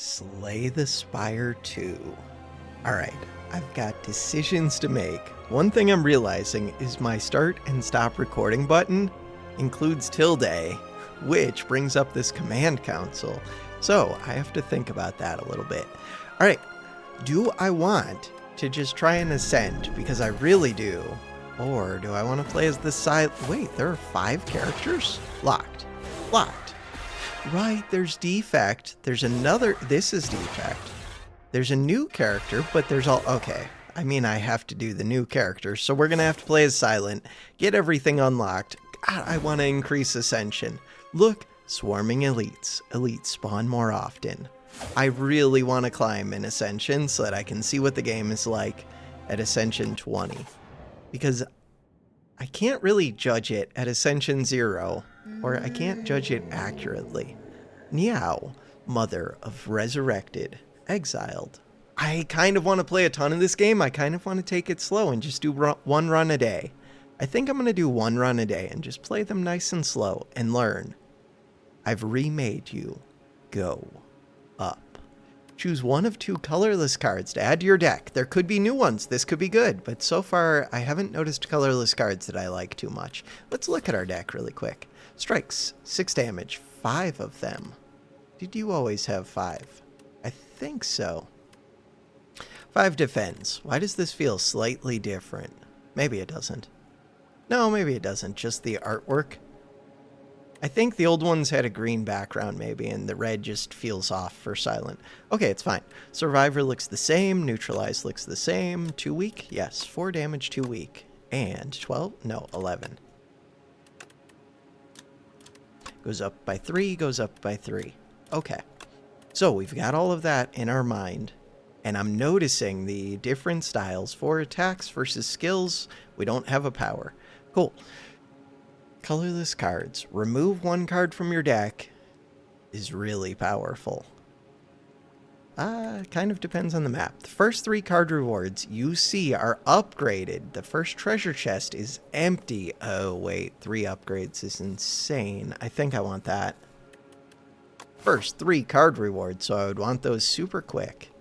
Slay the Spire 2. Alright, I've got decisions to make. One thing I'm realizing is my start and stop recording button includes tilde, which brings up this command console. So I have to think about that a little bit. Alright, do I want to just try and ascend? Because I really do. Or do I want to play as the side? Wait, there are 5 characters? Locked. Right, there's Defect. There's another. This is Defect. There's a new character, but there's all. Okay. I mean, I have to do the new character, so we're going to have to play as Silent, get everything unlocked. God, I want to increase Ascension. Look, swarming elites. Elites spawn more often. I really want to climb in Ascension so that I can see what the game is like at Ascension 20. Because I can't really judge it at Ascension 0, or I can't judge it accurately. Niao, mother of resurrected, exiled. I kind of want to play a ton of this game. I kind of want to take it slow and just do one run a day. I think I'm going to do one run a day and just play them nice and slow and learn. I've remade you. Go up. Choose one of 2 colorless cards to add to your deck. There could be new ones. This could be good, but so far I haven't noticed colorless cards that I like too much. Let's look at our deck really quick. Strikes, 6 damage, 5 of them. Did you always have 5? I think so. 5 defense. Why does this feel slightly different? Maybe it doesn't. No, maybe it doesn't. Just the artwork. I think the old ones had a green background maybe, and the red just feels off for Silent. Okay, it's fine. Survivor looks the same. Neutralize looks the same. 2 weak? Yes. 4 damage, 2 weak. And 12? No, 11. Goes up by 3, goes up by 3. Okay. So we've got all of that in our mind. And I'm noticing the different styles for attacks versus skills. We don't have a power. Cool. Colorless cards. Remove 1 card from your deck is really powerful. Kind of depends on the map. The first 3 card rewards you see are upgraded. The first treasure chest is empty. Oh, wait. 3 upgrades is insane. I think I want that. First 3 card rewards, so I would want those super quick.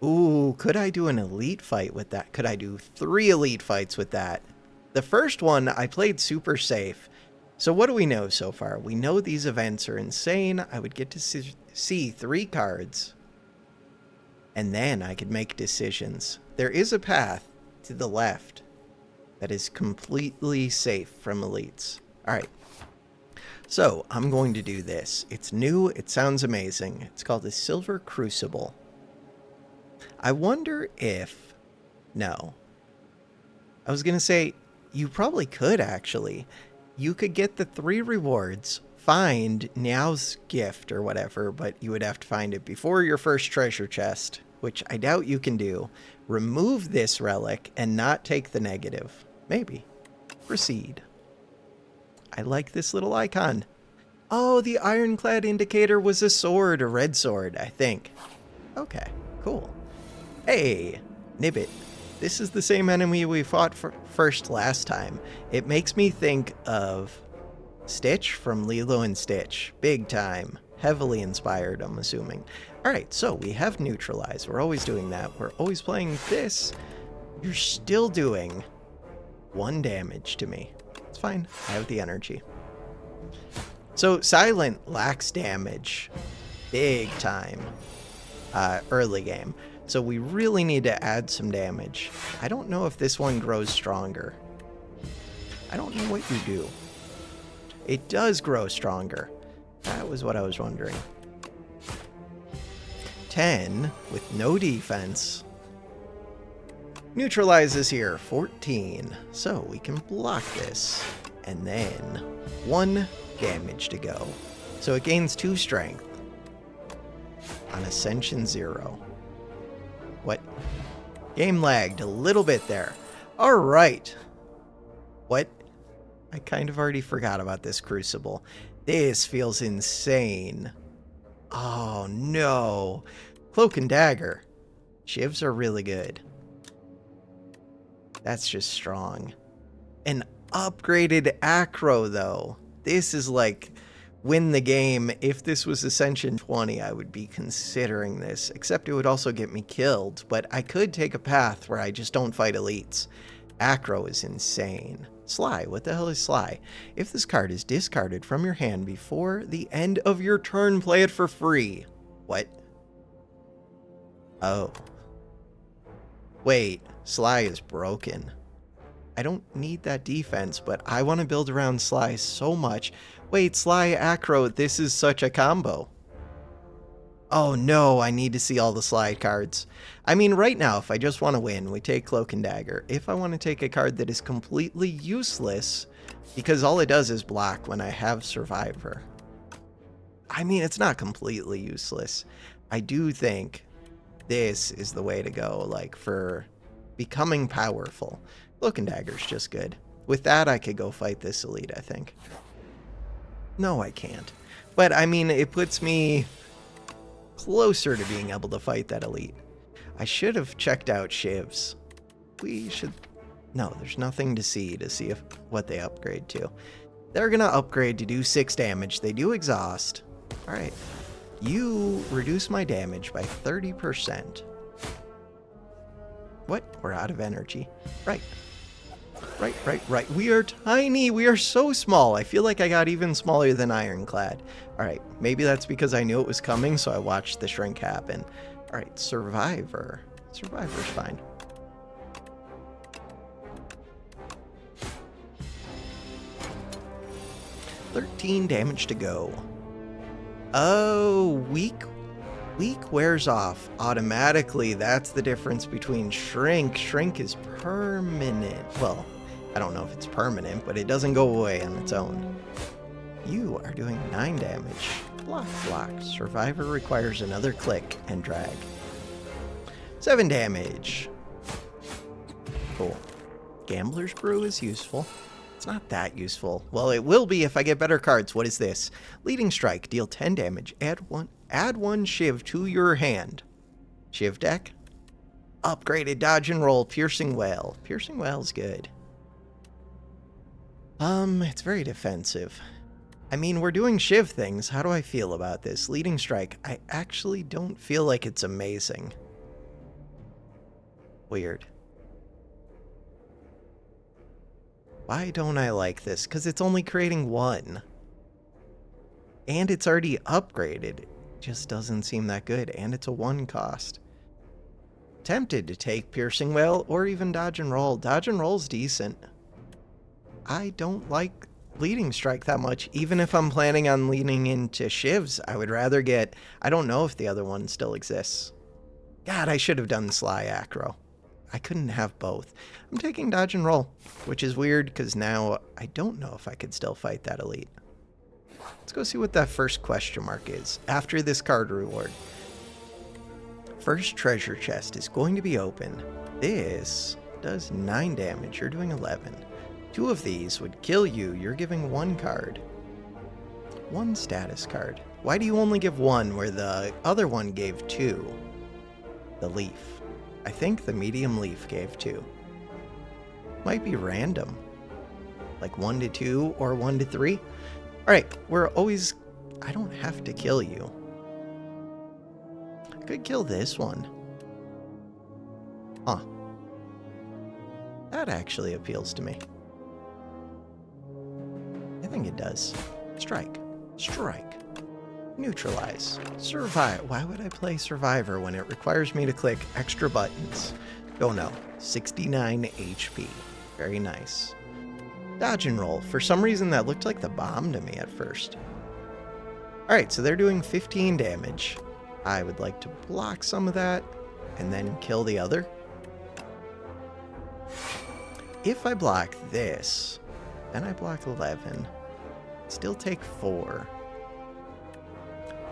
Ooh, could I do an elite fight with that? Could I do 3 elite fights with that? The first one, I played super safe. So what do we know so far? We know these events are insane. I would get to see 3 cards. And then I could make decisions. There is a path to the left that is completely safe from elites. Alright. So, I'm going to do this. It's new. It sounds amazing. It's called the Silver Crucible. I wonder if... No. I was going to say... You probably could, actually. You could get the 3 rewards, find Niao's gift or whatever, but you would have to find it before your first treasure chest, which I doubt you can do. Remove this relic and not take the negative. Maybe. Proceed. I like this little icon. Oh, the ironclad indicator was a sword, a red sword, I think. Okay, cool. Hey, Nibbit. This is the same enemy we fought first last time. It makes me think of Stitch from Lilo and Stitch. Big time. Heavily inspired, I'm assuming. Alright, so we have Neutralize. We're always doing that. We're always playing this. You're still doing 1 damage to me. It's fine. I have the energy. So Silent lacks damage. Big time. Early game. So we really need to add some damage. I don't know if this one grows stronger. I don't know what you do. It does grow stronger. That was what I was wondering. 10 with no defense. Neutralizes here. 14. So we can block this. And then 1 damage to go. So it gains 2 strength. On Ascension 0. What? Game lagged a little bit there. Alright. What? I kind of already forgot about this Crucible. This feels insane. Oh no. Cloak and Dagger. Shivs are really good. That's just strong. An upgraded Acro though. This is like win the game. If this was Ascension 20, I would be considering this, except it would also get me killed, but I could take a path where I just don't fight elites. Acro is insane. Sly, what the hell is Sly? If this card is discarded from your hand before the end of your turn, play it for free. What? Oh. Wait, Sly is broken. I don't need that defense, but I want to build around Sly so much. Wait, Sly Acro, this is such a combo. Oh no, I need to see all the Sly cards. I mean, right now, if I just want to win, we take Cloak and Dagger. If I want to take a card that is completely useless, because all it does is block when I have Survivor. I mean, it's not completely useless. I do think this is the way to go, like, for becoming powerful. Cloak and Dagger's just good. With that, I could go fight this elite, I think. No, I can't. But, I mean, it puts me closer to being able to fight that elite. I should have checked out Shivs. We should... No, there's nothing to see if what they upgrade to. They're going to upgrade to do 6 damage. They do exhaust. Alright. You reduce my damage by 30%. What? We're out of energy. Right. Right. We are tiny. We are so small. I feel like I got even smaller than Ironclad. Alright, maybe that's because I knew it was coming, so I watched the shrink happen. Alright, Survivor. Survivor's fine. $13 damage to go. Oh, weak wears off automatically. That's the difference between shrink. Shrink is permanent. Well, I don't know if it's permanent, but it doesn't go away on its own. You are doing 9 damage. Block. Survivor requires another click and drag. 7 damage. Cool. Gambler's Brew is useful. It's not that useful. Well, it will be if I get better cards. What is this? Leading Strike. Deal 10 damage. Add one Shiv to your hand. Shiv deck. Upgraded Dodge and Roll. Piercing Wail. Piercing Wail's good. It's very defensive. I mean, we're doing Shiv things. How do I feel about this? Leading Strike. I actually don't feel like it's amazing. Weird. Why don't I like this? Because it's only creating 1. And it's already upgraded. It just doesn't seem that good. And it's a 1 cost. Tempted to take Piercing Wail or even Dodge and Roll. Dodge and Roll's decent. I don't like Leading Strike that much. Even if I'm planning on leaning into Shivs, I would rather get... I don't know if the other one still exists. God, I should have done Sly Acro. I couldn't have both. I'm taking Dodge and Roll, which is weird because now I don't know if I could still fight that elite. Let's go see what that first question mark is after this card reward. First treasure chest is going to be open. This does 9 damage. You're doing 11. 2 of these would kill you. You're giving 1 card. 1 status card. Why do you only give 1 where the other one gave 2? The leaf. I think the medium leaf gave 2. Might be random. Like 1 to 2 or 1 to 3. Alright, we're always... I don't have to kill you. I could kill this one. Huh. That actually appeals to me. I think it does. Strike. Neutralize. Survive. Why would I play Survivor when it requires me to click extra buttons? Oh no. 69 HP. Very nice. Dodge and Roll. For some reason that looked like the bomb to me at first. Alright, so they're doing 15 damage. I would like to block some of that and then kill the other. If I block this, then I block 11. Still take 4.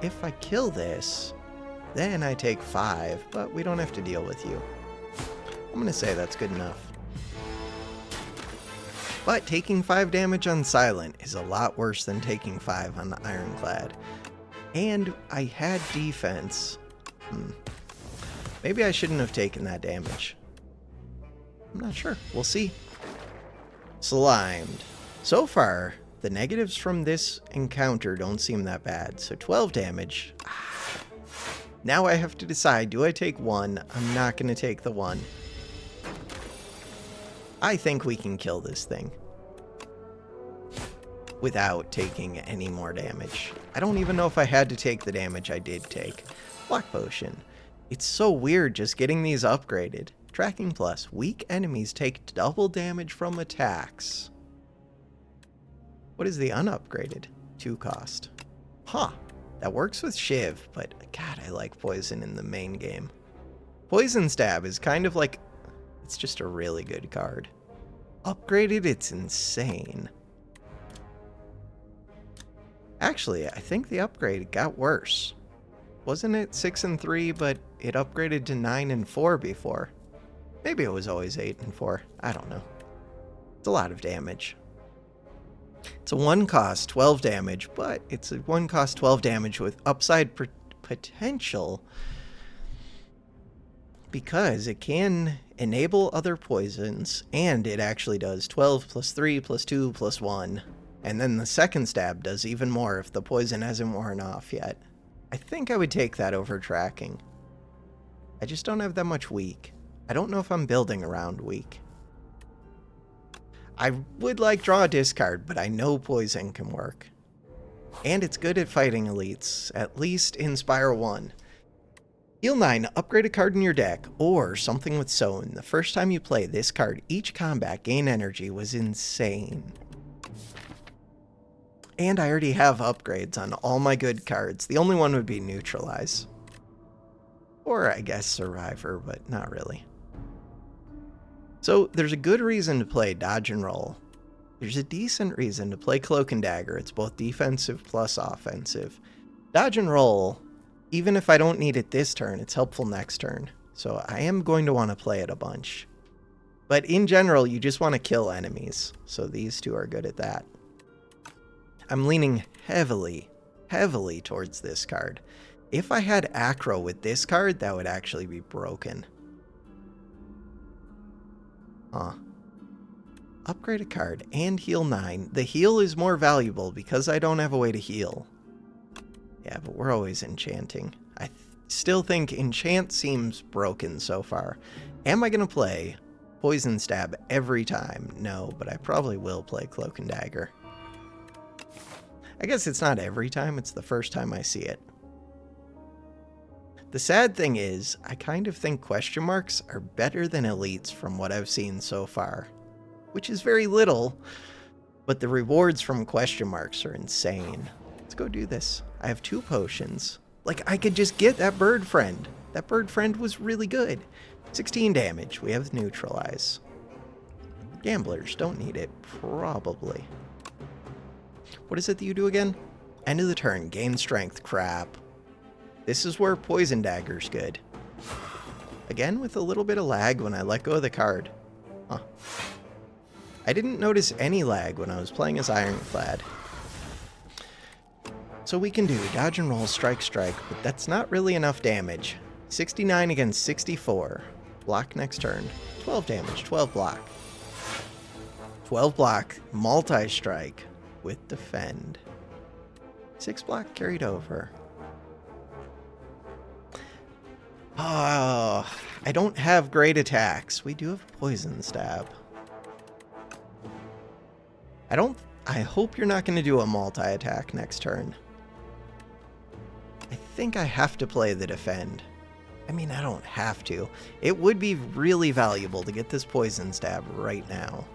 If I kill this, then I take 5, but we don't have to deal with you. I'm going to say that's good enough. But taking 5 damage on Silent is a lot worse than taking 5 on the Ironclad. And I had defense. Maybe I shouldn't have taken that damage. I'm not sure. We'll see. Slimed. So far, the negatives from this encounter don't seem that bad. So 12 damage. Now I have to decide, do I take 1? I'm not going to take the 1. I think we can kill this thing without taking any more damage. I don't even know if I had to take the damage I did take. Black Potion. It's so weird just getting these upgraded. Tracking Plus. Weak enemies take double damage from attacks. What is the unupgraded? 2 cost. Huh. That works with Shiv, but God, I like Poison in the main game. Poison Stab is kind of like... It's just a really good card. Upgraded, it's insane. Actually, I think the upgrade got worse. Wasn't it 6 and 3, but it upgraded to 9 and 4 before? Maybe it was always 8 and 4. I don't know. It's a lot of damage. It's a 1 cost 12 damage, but it's a 1 cost 12 damage with upside potential because it can enable other poisons, and it actually does 12 plus 3 plus 2 plus 1. And then the second stab does even more if the poison hasn't worn off yet. I think I would take that over tracking. I just don't have that much weak. I don't know if I'm building around weak. I would like draw a discard, but I know poison can work. And it's good at fighting elites, at least in Spire 1. Heal 9, upgrade a card in your deck, or something with Sown. The first time you play this card, each combat gain energy was insane. And I already have upgrades on all my good cards. The only one would be Neutralize. Or I guess Survivor, but not really. So there's a good reason to play Dodge and Roll. There's a decent reason to play Cloak and Dagger. It's both defensive plus offensive. Dodge and Roll, even if I don't need it this turn, it's helpful next turn. So I am going to want to play it a bunch. But in general, you just want to kill enemies. So these two are good at that. I'm leaning heavily towards this card. If I had Acro with this card, that would actually be broken. Huh. Upgrade a card and heal 9. The heal is more valuable because I don't have a way to heal. Yeah, but we're always enchanting. I still think enchant seems broken so far. Am I going to play Poison Stab every time? No, but I probably will play Cloak and Dagger. I guess it's not every time, it's the first time I see it. The sad thing is, I kind of think question marks are better than elites from what I've seen so far. Which is very little, but the rewards from question marks are insane. Let's go do this. I have 2 potions. Like, I could just get that bird friend. That bird friend was really good. 16 damage. We have Neutralize. Gamblers don't need it, probably. What is it that you do again? End of the turn. Gain strength. Crap. This is where Poison Dagger's good. Again, with a little bit of lag when I let go of the card. Huh. I didn't notice any lag when I was playing as Ironclad. So we can do Dodge and Roll, Strike, Strike, but that's not really enough damage. 69 against 64. Block next turn. 12 damage, 12 block. 12 block, multi-strike with Defend. 6 block carried over. Oh, I don't have great attacks. We do have Poison Stab. I hope you're not going to do a multi-attack next turn. I think I have to play the Defend. I mean, I don't have to. It would be really valuable to get this Poison Stab right now.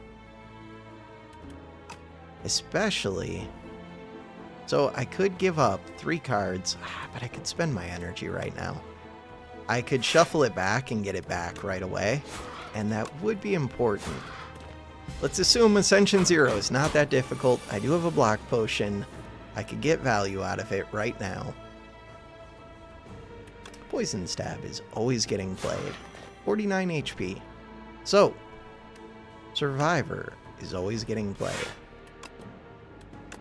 Especially... So I could give up 3 cards, but I could spend my energy right now. I could shuffle it back and get it back right away, and that would be important. Let's assume Ascension 0 is not that difficult. I do have a block potion. I could get value out of it right now. Poison Stab is always getting played. 49 HP. So, Survivor is always getting played.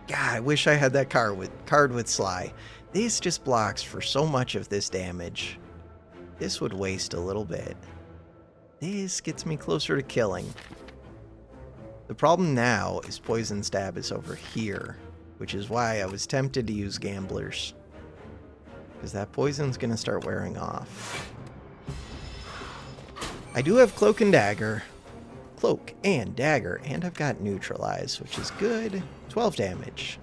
God, I wish I had that card with Sly. This just blocks for so much of this damage. This would waste a little bit. This gets me closer to killing. The problem now is Poison Stab is over here, which is why I was tempted to use Gamblers. Because that poison's going to start wearing off. I do have Cloak and Dagger. Cloak and Dagger, and I've got Neutralize, which is good. 12 damage.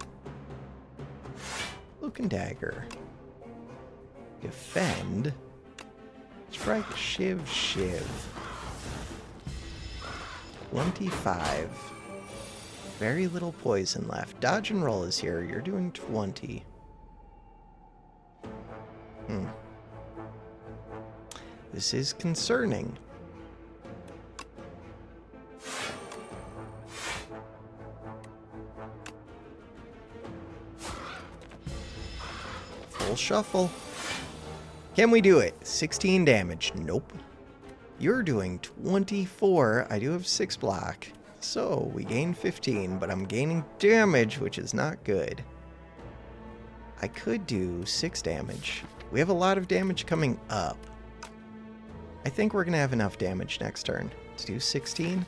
Cloak and Dagger. Defend. Strike, Shiv, Shiv. 25. Very little poison left. Dodge and roll is here. You're doing 20. This is concerning. Full shuffle. Can we do it? 16 damage. Nope. You're doing 24. I do have 6 block. So we gain 15, but I'm gaining damage, which is not good. I could do 6 damage. We have a lot of damage coming up. I think we're going to have enough damage next turn. Let's do 16.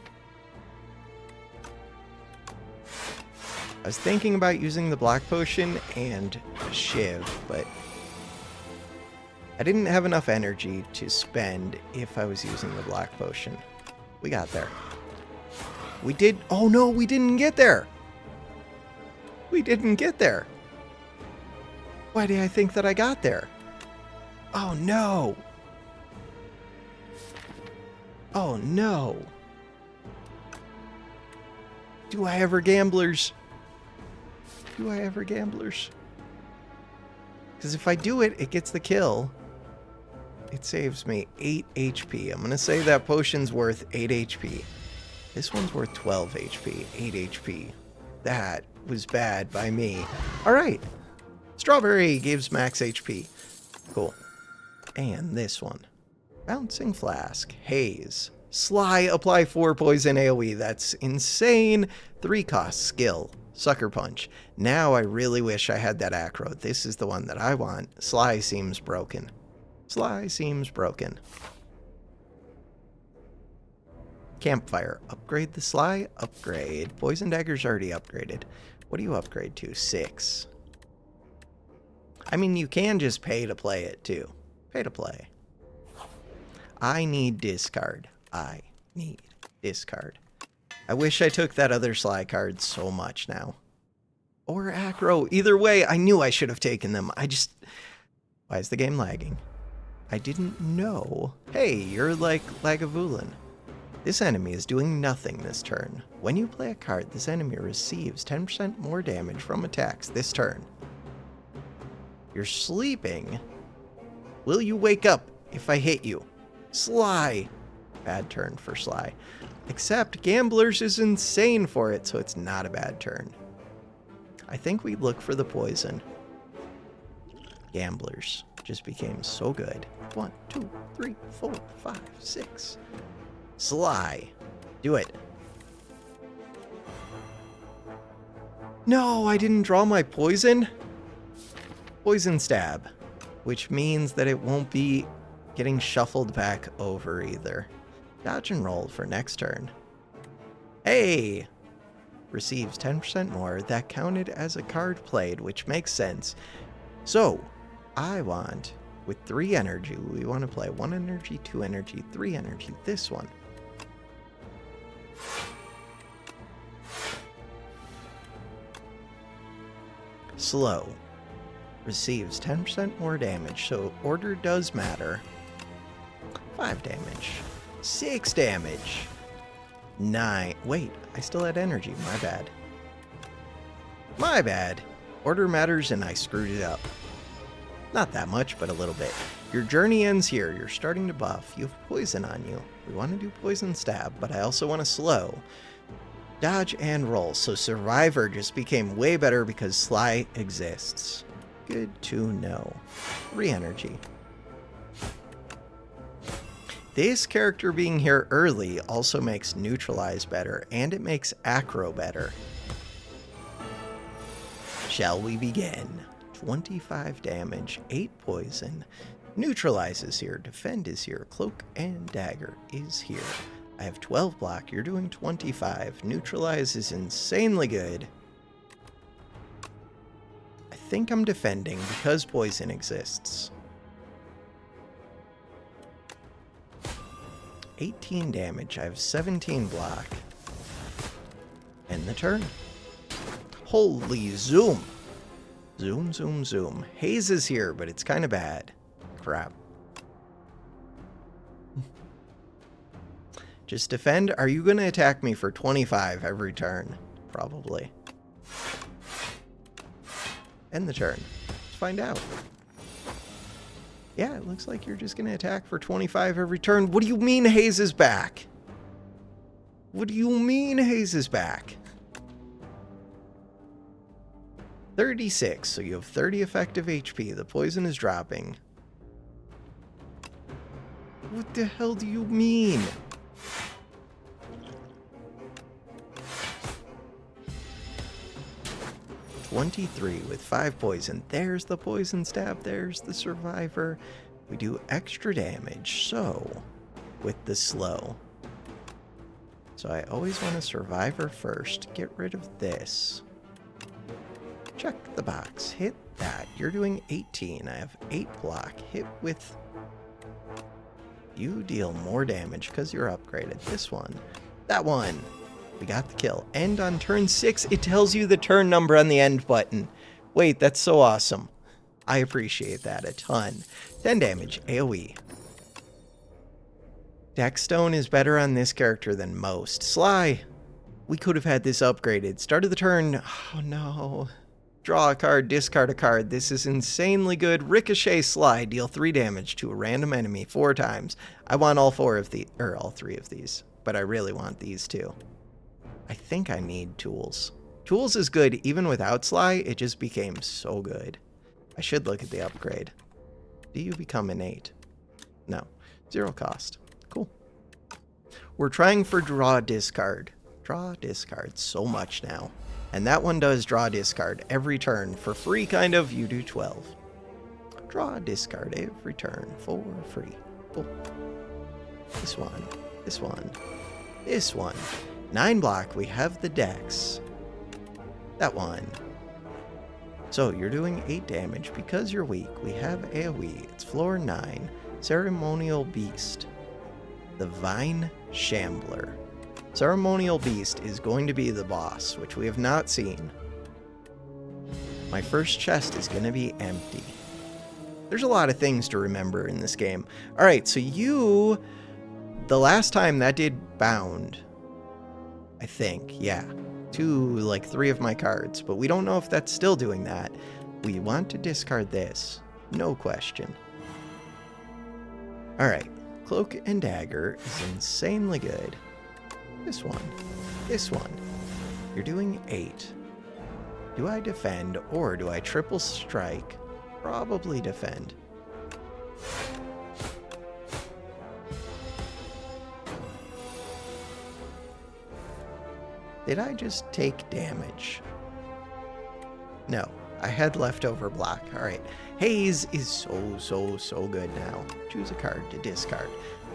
I was thinking about using the Black Potion and Shiv, but I didn't have enough energy to spend if I was using the Black Potion. We got there. We did. Oh no, we didn't get there. We didn't get there. Why did I think that I got there? Oh no. Oh no. Do I ever Gamblers? Do I ever Gamblers? Because if I do it, it gets the kill. It saves me 8 HP. I'm going to say that potion's worth 8 HP. This one's worth 12 HP. 8 HP. That was bad by me. Alright. Strawberry gives max HP. Cool. And this one. Bouncing Flask. Haze. Sly. Apply 4 poison AoE. That's insane. 3 cost. Skill. Sucker Punch. Now I really wish I had that acro. This is the one that I want. Sly seems broken. Sly seems broken. Campfire. Upgrade the Sly. Upgrade. Poison Dagger's already upgraded. What do you upgrade to? 6. I mean, you can just pay to play it, too. Pay to play. I need discard. I need discard. I wish I took that other Sly card so much now. Or Acro. Either way, I knew I should have taken them. Why is the game lagging? I didn't know. Hey, you're like Lagavulin. This enemy is doing nothing this turn. When you play a card, this enemy receives 10% more damage from attacks this turn. You're sleeping. Will you wake up if I hit you? Sly. Bad turn for Sly. Except Gamblers is insane for it, so it's not a bad turn. I think we look for the poison. Gamblers just became so good. 1, 2, 3, 4, 5, 6. Sly. Do it. No, I didn't draw my poison. Poison Stab. Which means that it won't be getting shuffled back over either. Dodge and roll for next turn. Hey! Receives 10% more. That counted as a card played, which makes sense. So, I want, with 3 energy, we want to play 1 energy, 2 energy, 3 energy, this one. Slow. Receives 10% more damage, so order does matter. 5 damage. 6 damage. 9. Wait, I still had energy. My bad. My bad. Order matters and I screwed it up. Not that much, but a little bit. Your journey ends here. You're starting to buff. You have poison on you. We want to do Poison Stab, but I also want to slow. Dodge and roll. So Survivor just became way better because Sly exists. Good to know. 3 energy. This character being here early also makes Neutralize better, and it makes Acro better. Shall we begin? 25 damage, 8 poison. Neutralize is here, Defend is here, Cloak and Dagger is here. I have 12 block. You're doing 25. Neutralize is insanely good. I think I'm defending because poison exists. 18 damage. I have 17 block. End the turn. Holy zoom. Zoom, zoom, zoom. Haze is here, but it's kind of bad. Crap. Just defend. Are you going to attack me for 25 every turn? Probably. End the turn. Let's find out. Yeah, it looks like you're just going to attack for 25 every turn. What do you mean Haze is back? What do you mean Haze is back? 36, so you have 30 effective HP. The poison is dropping. What the hell do you mean? $23 with 5 poison. There's the poison stab. There's the survivor. We do extra damage, so with the slow. So I always want a survivor first. Get rid of this. Check the box. Hit that. You're doing 18. I have 8 block. Hit with... You deal more damage because you're upgraded. This one. That one. We got the kill. End on turn 6. It tells you the turn number on the end button. Wait, that's so awesome. I appreciate that a ton. 10 damage. AoE. Deckstone is better on this character than most. Sly. We could have had this upgraded. Start of the turn. Oh no. Draw a card, discard a card. This is insanely good. Ricochet Sly. Deal 3 damage to a random enemy 4 times. I want all 3 of these. But I really want these too. I think I need Tools. Tools is good even without Sly. It just became so good. I should look at the upgrade. Do you become innate? No. 0 cost. Cool. We're trying for draw discard. Draw discard so much now. And that one does draw discard every turn. For free, kind of. You do 12. Draw discard every turn for free. Cool. This one. This one. This one. 9 block. We have the Dex. That one. So you're doing 8 damage. Because you're weak, we have AoE. It's floor 9. Ceremonial Beast. The Vine Shambler. Ceremonial Beast is going to be the boss, which we have not seen. My first chest is going to be empty. There's a lot of things to remember in this game. Alright, so the last time that did bound, I think, yeah, to like 3 of my cards, but we don't know if that's still doing that. We want to discard this, no question. Alright, Cloak and Dagger is insanely good. This one. This one. You're doing 8. Do I defend or do I triple strike? Probably defend. Did I just take damage? No. I had leftover block. Alright. Haze is so good now. Choose a card to discard.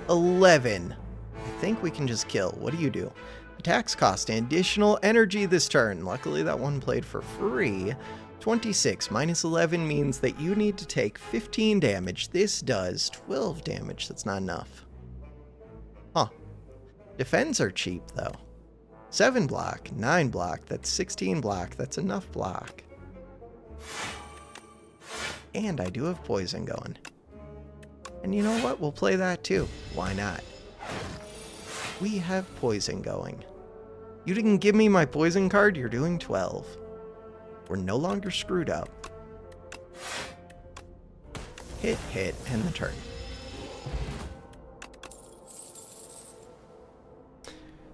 11. I think we can just kill. What do you do? Attacks cost additional energy this turn. Luckily that one played for free. 26 minus 11 means that you need to take 15 damage. This does 12 damage. That's not enough. Huh. Defends are cheap though. 7 block, 9 block, that's 16 block. That's enough block. And I do have poison going. And you know what? We'll play that too. Why not? We have poison going. You didn't give me my poison card, you're doing 12. We're no longer screwed up. Hit, end the turn.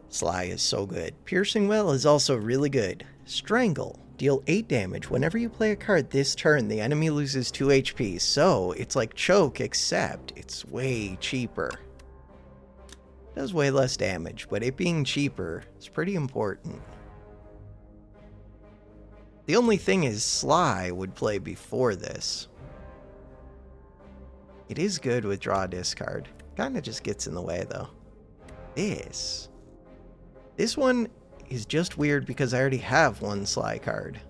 Sly is so good. Piercing Well is also really good. Strangle. Deal 8 damage. Whenever you play a card this turn, the enemy loses 2 HP. So, it's like Choke, except it's way cheaper. Does way less damage, but it being cheaper is pretty important. The only thing is Sly would play before this. It is good with draw discard. Kinda just gets in the way though. This one is just weird because I already have one Sly card.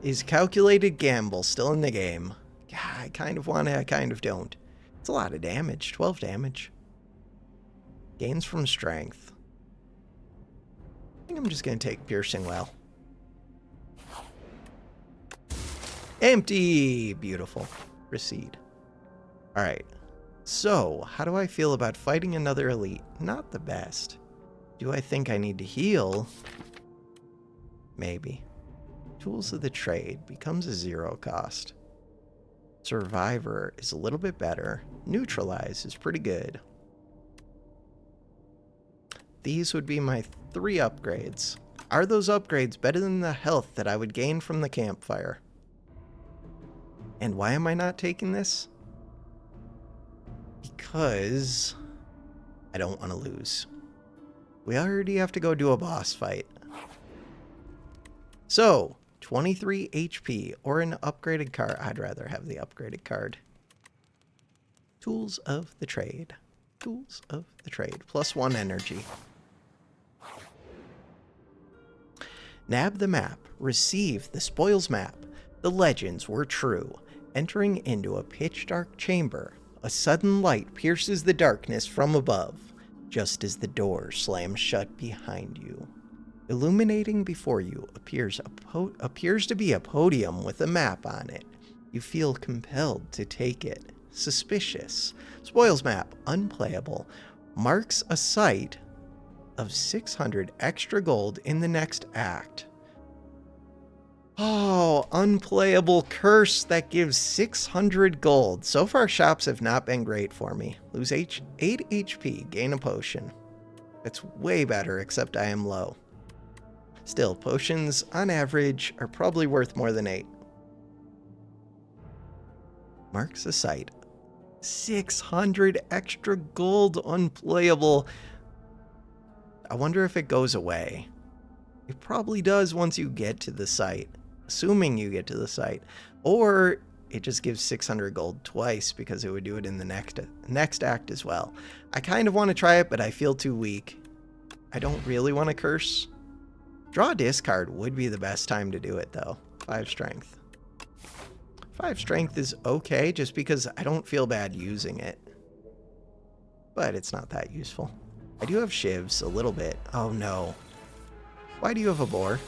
Is Calculated Gamble still in the game? Yeah, I kind of want it, I kind of don't. It's a lot of damage, 12 damage. Gains from strength. I think I'm just going to take Piercing Well. Empty! Beautiful. Proceed. Alright. So, how do I feel about fighting another elite? Not the best. Do I think I need to heal? Maybe. Tools of the Trade becomes a 0 cost. Survivor is a little bit better. Neutralize is pretty good. These would be my 3 upgrades. Are those upgrades better than the health that I would gain from the campfire? And why am I not taking this? Because I don't want to lose. We already have to go do a boss fight. So, 23 HP or an upgraded card. I'd rather have the upgraded card. Tools of the Trade. Tools of the Trade. +1 energy. Nab the map. Receive the spoils map. The legends were true. Entering into a pitch-dark chamber, a sudden light pierces the darkness from above, just as the door slams shut behind you. Illuminating before you appears to be a podium with a map on it. You feel compelled to take it. Suspicious. Spoils map, unplayable. Marks a site of 600 extra gold in the next act. Oh, unplayable curse that gives 600 gold. So far, shops have not been great for me. Lose 8 HP, gain a potion. That's way better, except I am low. Still, potions, on average, are probably worth more than 8. Marks a site. 600 extra gold, unplayable. I wonder if it goes away. It probably does once you get to the site. Assuming you get to the site. Or it just gives 600 gold twice because it would do it in the next act as well. I kind of want to try it, but I feel too weak. I don't really want to curse. Draw a discard would be the best time to do it, though. 5 strength. 5 strength is okay, just because I don't feel bad using it. But it's not that useful. I do have shivs, a little bit. Oh no. Why do you have a boar?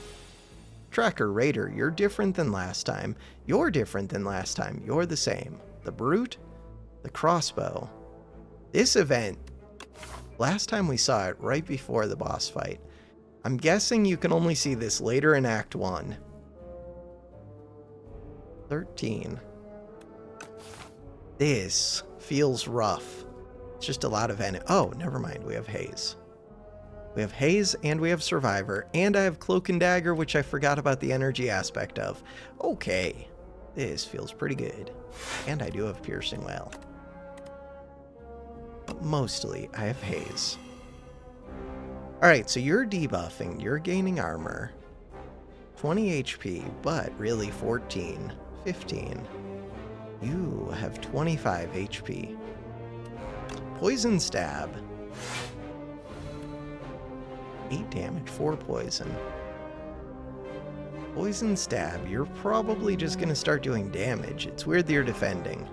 Tracker Raider, you're different than last time. You're different than last time. You're the same. The Brute, the Crossbow. This event, last time we saw it right before the boss fight. I'm guessing you can only see this later in Act 1. 13. This feels rough. It's just a lot of oh, never mind. We have Haze. We have Haze and we have Survivor. And I have Cloak and Dagger, which I forgot about the energy aspect of. Okay. This feels pretty good. And I do have Piercing Well. But mostly, I have Haze. Alright, so you're debuffing. You're gaining armor. 20 HP, but really 14. 15. You have 25 HP. Poison Stab. 8 damage, 4 poison. Poison Stab, you're probably just going to start doing damage. It's weird that you're defending.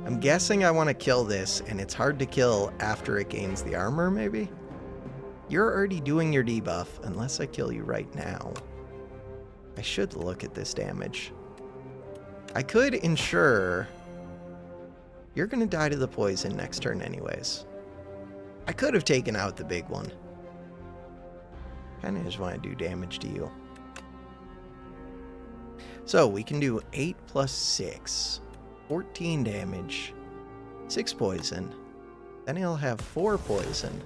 I'm guessing I want to kill this, and it's hard to kill after it gains the armor, maybe? You're already doing your debuff, unless I kill you right now. I should look at this damage. I could ensure... You're going to die to the poison next turn anyways. I could have taken out the big one. Kind of just want to do damage to you. So we can do 8 plus 6. 14 damage. 6 poison. Then he'll have 4 poison.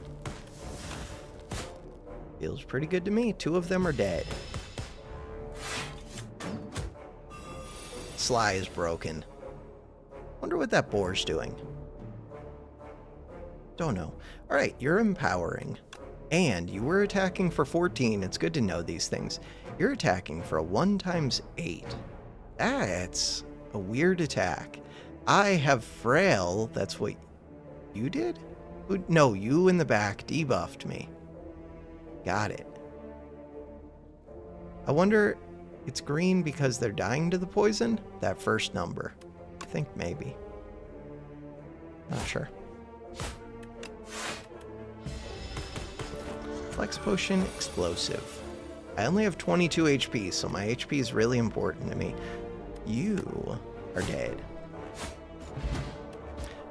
Feels pretty good to me. 2 of them are dead. Sly is broken. Wonder what that boar's doing. Don't know. Alright, you're empowering. And you were attacking for 14. It's good to know these things. You're attacking for a 1 times 8. That's a weird attack. I have frail. That's what you did? No, you in the back debuffed me. Got it. I wonder, it's green because they're dying to the poison? That first number. I think maybe. Not sure. Flex Potion, Explosive. I only have 22 HP, so my HP is really important to me. You are dead.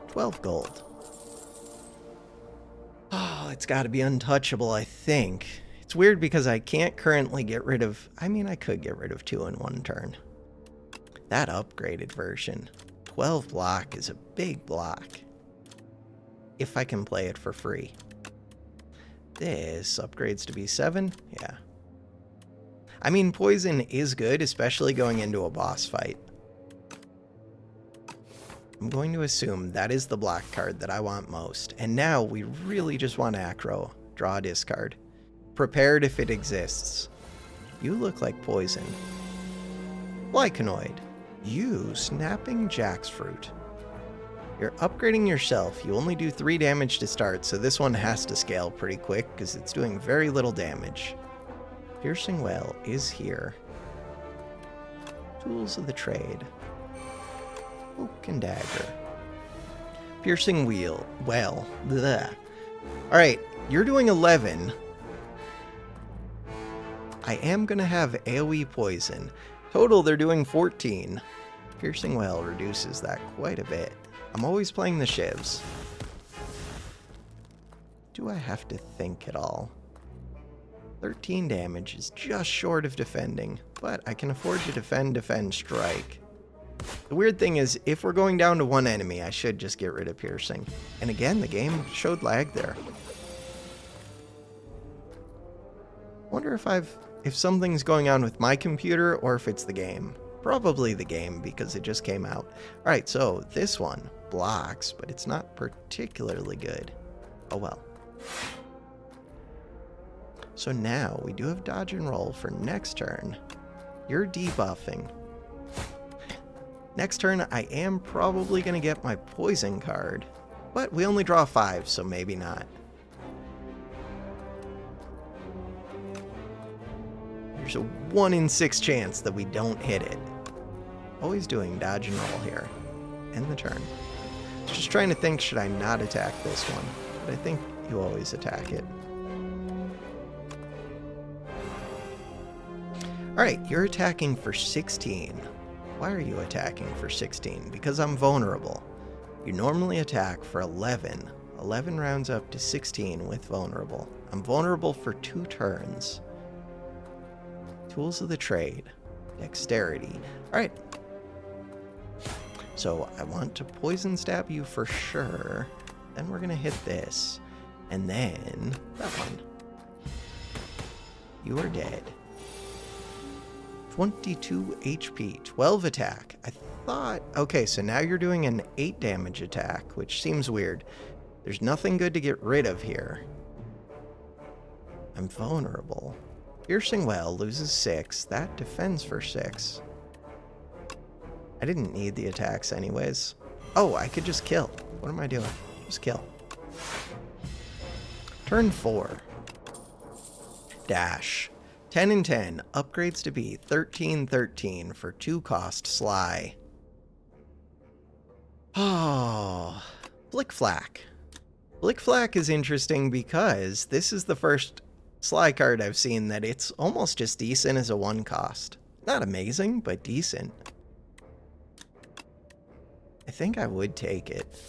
12 gold. Oh, it's got to be untouchable, I think. It's weird because I can't currently get rid of... I mean, I could get rid of 2 in one turn. That upgraded version. 12 block is a big block. If I can play it for free. This upgrades to be 7? Yeah. I mean, poison is good, especially going into a boss fight. I'm going to assume that is the black card that I want most. And now we really just want Acro. Draw a discard. Prepared if it exists. You look like poison. Lycanoid. You snapping jackfruit. You're upgrading yourself. You only do 3 damage to start, so this one has to scale pretty quick because it's doing very little damage. Piercing Well is here. Tools of the trade. Oak and Dagger. Piercing Well. Bleh. Alright, you're doing 11. I am going to have AoE Poison. Total, they're doing 14. Piercing Well reduces that quite a bit. I'm always playing the shivs. Do I have to think at all? 13 damage is just short of defending, but I can afford to defend, strike. The weird thing is, if we're going down to 1 enemy, I should just get rid of piercing. And again, the game showed lag there. Wonder if something's going on with my computer or if it's the game. Probably the game because it just came out. Alright, so this one blocks, but it's not particularly good. Oh well. So now we do have dodge and roll for next turn. You're debuffing. Next turn, I am probably going to get my poison card, but we only draw 5, so maybe not. There's a 1 in 6 chance that we don't hit it. Always doing dodge and roll here. End the turn. Just trying to think, should I not attack this one? But I think you always attack it. Alright, you're attacking for 16. Why are you attacking for 16? Because I'm vulnerable. You normally attack for 11. 11 rounds up to 16 with vulnerable. I'm vulnerable for 2 turns. Tools of the trade. Dexterity. Alright. So I want to poison stab you for sure. Then we're going to hit this. And then that one. You are dead. 22 HP, 12 attack. I thought... Okay, so now you're doing an 8 damage attack, which seems weird. There's nothing good to get rid of here. I'm vulnerable. Piercing Well loses 6. That defends for 6. I didn't need the attacks anyways. Oh, I could just kill. What am I doing? Just kill. Turn 4. Dash. 10 and 10. Upgrades to be 13-13 for 2 cost Sly. Oh. Flick-Flack. Flick-Flack is interesting because this is the first Sly card I've seen that it's almost just decent as a 1 cost. Not amazing, but decent. I think I would take it.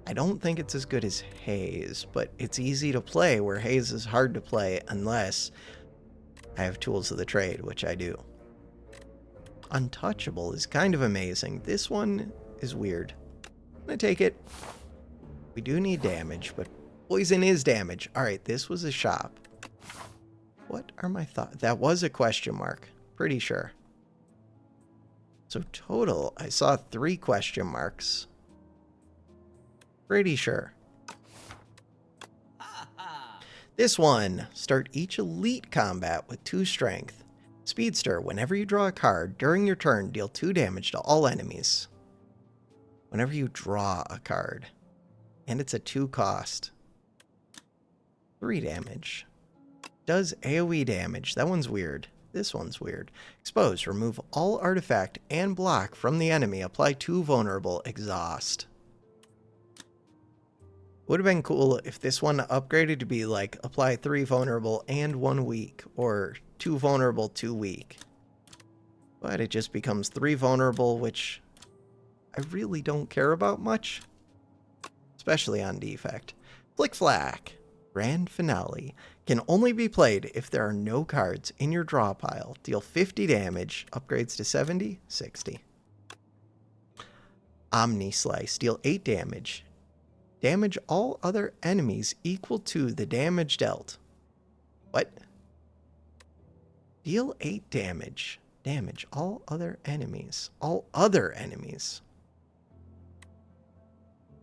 I don't think it's as good as Haze, but it's easy to play, where Haze is hard to play unless I have Tools of the Trade, which I do. Untouchable is kind of amazing. This one is weird. I'm gonna take it. We do need damage, but poison is damage. Alright, this was a shop. What are my thoughts? That was a question mark. Pretty sure. So total, I saw 3 question marks. Pretty sure. This one, start each elite combat with 2 strength. Speedster, whenever you draw a card, during your turn, deal 2 damage to all enemies. whenever you draw a card. And it's a 2 cost. 3 damage. Does AoE damage. That one's weird. This one's weird. Expose. Remove all artifact and block from the enemy. Apply 2 vulnerable. Exhaust. Would have been cool if this one upgraded to be like apply 3 vulnerable and 1 weak, or 2 vulnerable, 2 weak. But it just becomes 3 vulnerable, which I really don't care about much, especially on defect. Flick Flack. Grand Finale. Can only be played if there are no cards in your draw pile. Deal 50 damage. Upgrades to 70, 60. Omni Slice. Deal 8 damage. Damage all other enemies equal to the damage dealt. What? Deal 8 damage. Damage all other enemies. All other enemies.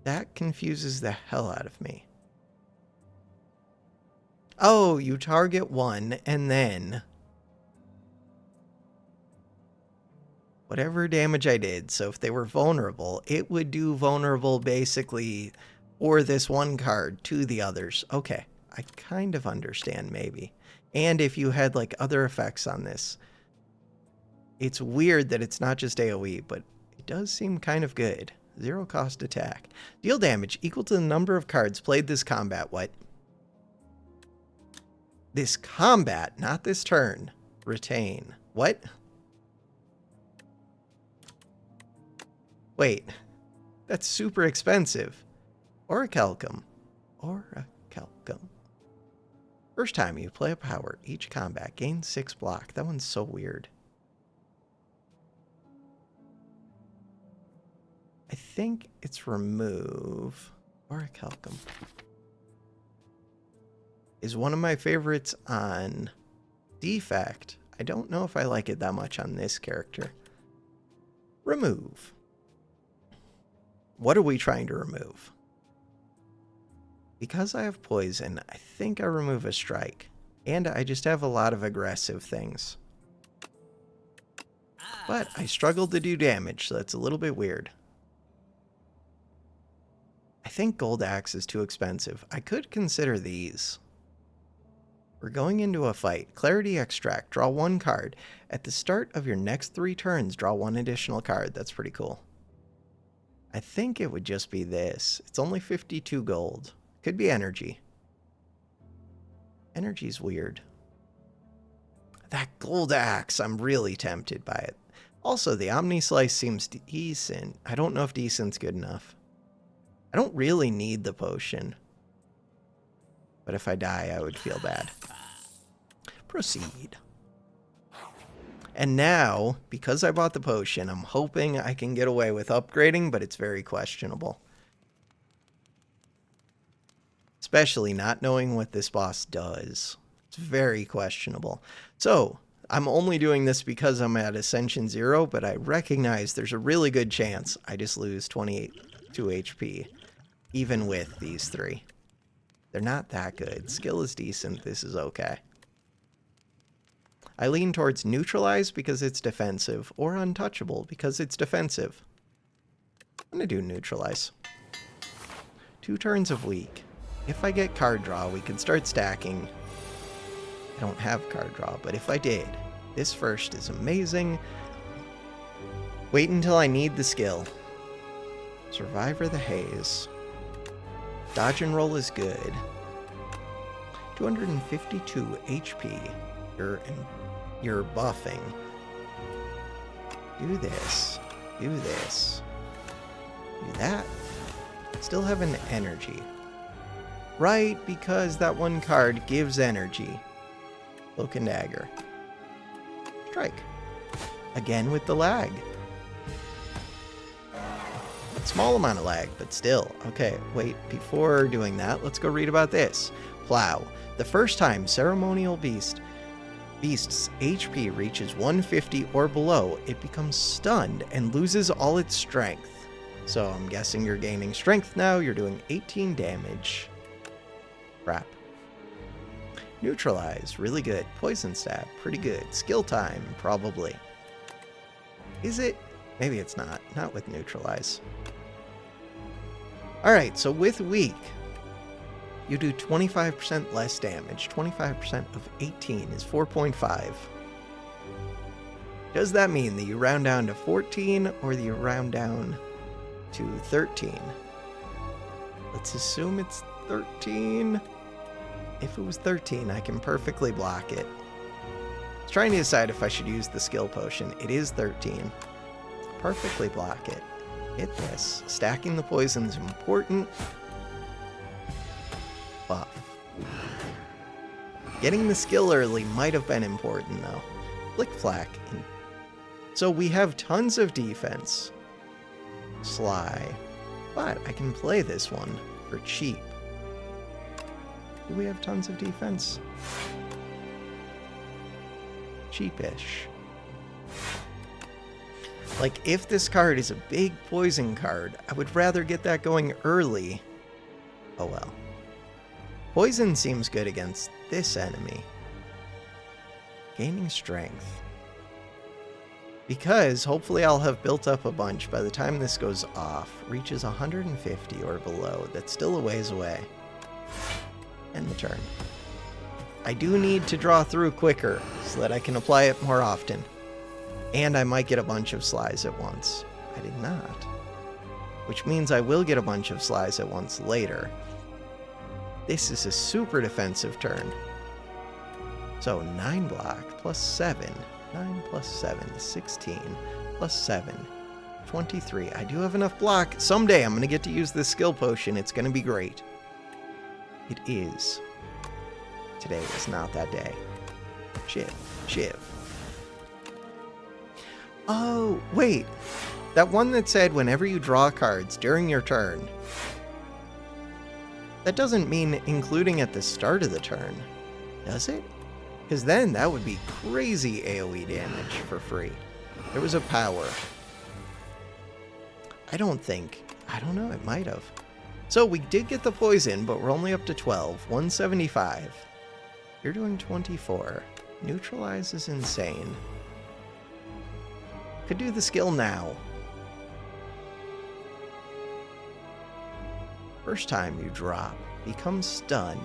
That confuses the hell out of me. Oh, you target one and then whatever damage I did. So if they were vulnerable, it would do vulnerable basically or this one card to the others. Okay, I kind of understand maybe. And if you had like other effects on this, it's weird that it's not just AoE, but it does seem kind of good. 0 cost attack. Deal damage equal to the number of cards played this combat. What? This combat, not this turn. Retain. What? Wait. That's super expensive. Orichalcum. Orichalcum. First time you play a power, each combat gains 6 block. That one's so weird. I think it's remove. Orichalcum is one of my favorites on defect. I don't know if I like it that much on this character. Remove. What are we trying to remove? Because I have poison, I think I remove a strike. And I just have a lot of aggressive things. But I struggled to do damage, so that's a little bit weird. I think Gold Axe is too expensive. I could consider these. We're going into a fight. Clarity Extract. Draw 1 card. At the start of your next 3 turns, draw 1 additional card. That's pretty cool. I think it would just be this. It's only 52 gold. Could be energy. Energy's weird. That Gold Axe, I'm really tempted by it. Also, the Omni Slice seems decent. I don't know if decent's good enough. I don't really need the potion. But if I die, I would feel bad. Proceed. And now, because I bought the potion, I'm hoping I can get away with upgrading, but it's very questionable. Especially not knowing what this boss does. It's very questionable. So, I'm only doing this because I'm at Ascension 0, but I recognize there's a really good chance I just lose 22 HP, even with these 3. They're not that good. Skill is decent. This is okay. I lean towards Neutralize because it's defensive, or Untouchable because it's defensive. I'm going to do Neutralize. 2 turns of weak. If I get card draw, we can start stacking. I don't have card draw, but if I did, this first is amazing. Wait until I need the skill. Survivor the Haze. Dodge and roll is good. 252 HP. You're buffing. Do this. Do this. Do that. Still have an energy. Right, because that one card gives energy. Cloak and Dagger. Strike. Again with the lag. Small amount of lag, but still. Okay, wait, before doing that, let's go read about this. Plow. The first time Ceremonial Beast's HP reaches 150 or below, it becomes stunned and loses all its strength. So I'm guessing you're gaining strength now. You're doing 18 damage. Crap. Neutralize. Really good. Poison Stab. Pretty good. Skill Time. Probably. Is it? Maybe it's not. Not with Neutralize. Alright, so with weak, you do 25% less damage. 25% of 18 is 4.5. Does that mean that you round down to 14 or that you round down to 13? Let's assume it's 13. If it was 13, I can perfectly block it. I was trying to decide if I should use the skill potion. It is 13. Perfectly block it. Hit this. Stacking the poison's important. Buff. Getting the skill early might have been important, though. Flick Flack. So we have tons of defense. Sly. But I can play this one for cheap. Do we have tons of defense? Cheapish. Like, if this card is a big poison card, I would rather get that going early. Oh well. Poison seems good against this enemy. Gaining strength. Because hopefully I'll have built up a bunch by the time this goes off, reaches 150 or below. That's still a ways away. End the turn. I do need to draw through quicker so that I can apply it more often. And I might get a bunch of slides at once. I did not. Which means I will get a bunch of slides at once later. This is a super defensive turn. So 9 block plus 7. 9 plus 7 is 16. Plus 7. 23. I do have enough block. Someday I'm going to get to use this skill potion. It's going to be great. It is. Today is not that day. Shiv. Shiv. Oh, wait. That one that said whenever you draw cards during your turn. That doesn't mean including at the start of the turn, does it? Because then that would be crazy AoE damage for free. There was a power. I don't know, it might have. So we did get the poison, but we're only up to 12. 175. You're doing 24. Neutralize is insane. Could do the skill now. First time you drop, become stunned.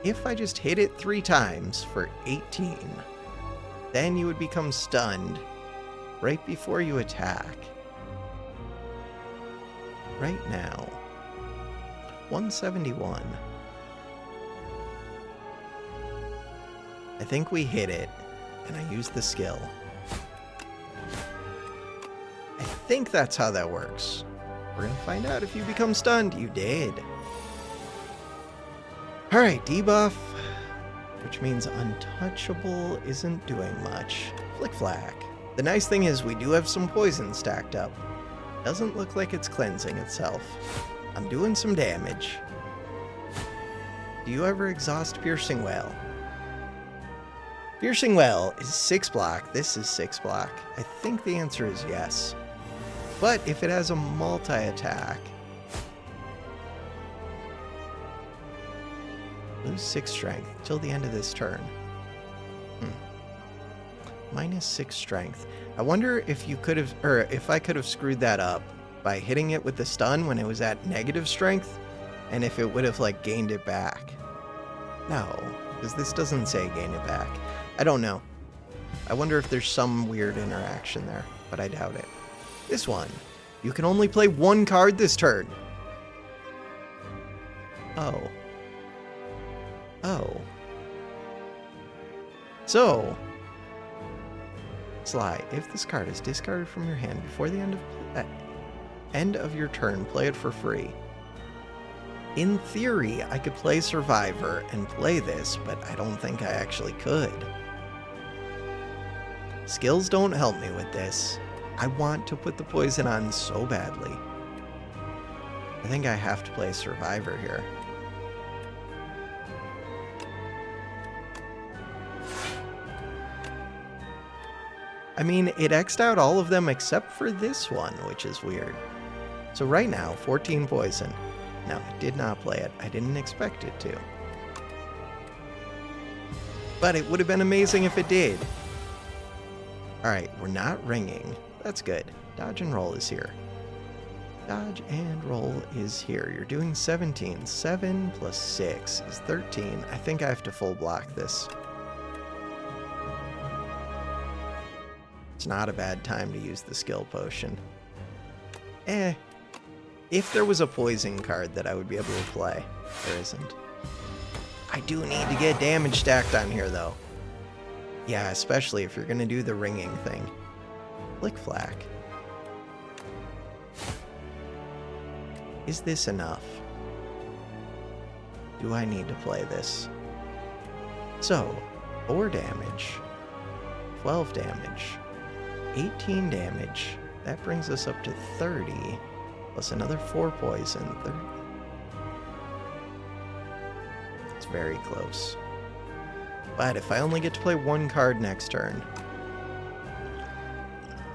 If I just hit it 3 times for 18, then you would become stunned right before you attack. Right now, 171. I think we hit it, and I used the skill. I think that's how that works. We're gonna find out if you become stunned. You did. Alright, debuff, which means untouchable isn't doing much. Flick Flack. The nice thing is we do have some poison stacked up. Doesn't look like it's cleansing itself. I'm doing some damage. Do you ever exhaust Piercing Wail? Piercing Wail is 6 block. This is 6 block. I think the answer is yes. But if it has a multi-attack, lose 6 strength till the end of this turn. Minus 6 strength. I wonder if you could have, or if I could have screwed that up by hitting it with the stun when it was at negative strength, and if it would have like gained it back. No, because this doesn't say gain it back. I don't know. I wonder if there's some weird interaction there, but I doubt it. This one, you can only play 1 card this turn. Oh. Oh. So, Sly, if this card is discarded from your hand before the end of your turn, play it for free. In theory, I could play Survivor and play this, but I don't think I actually could. Skills don't help me with this. I want to put the poison on so badly. I think I have to play Survivor here. I mean, it X'd out all of them except for this one, which is weird. So right now, 14 poison. No, it did not play it. I didn't expect it to. But it would have been amazing if it did. Alright, we're not ringing. That's good. Dodge and roll is here. Dodge and roll is here. You're doing 17. 7 plus 6 is 13. I think I have to full block this. It's not a bad time to use the skill potion. If there was a poison card that I would be able to play, there isn't. I do need to get damage stacked on here, though. Yeah, especially if you're going to do the ringing thing. Flick Flack. Is this enough? Do I need to play this? So, 4 damage, 12 damage, 18 damage. That brings us up to 30, plus another 4 poison. 30. It's very close. But if I only get to play 1 card next turn,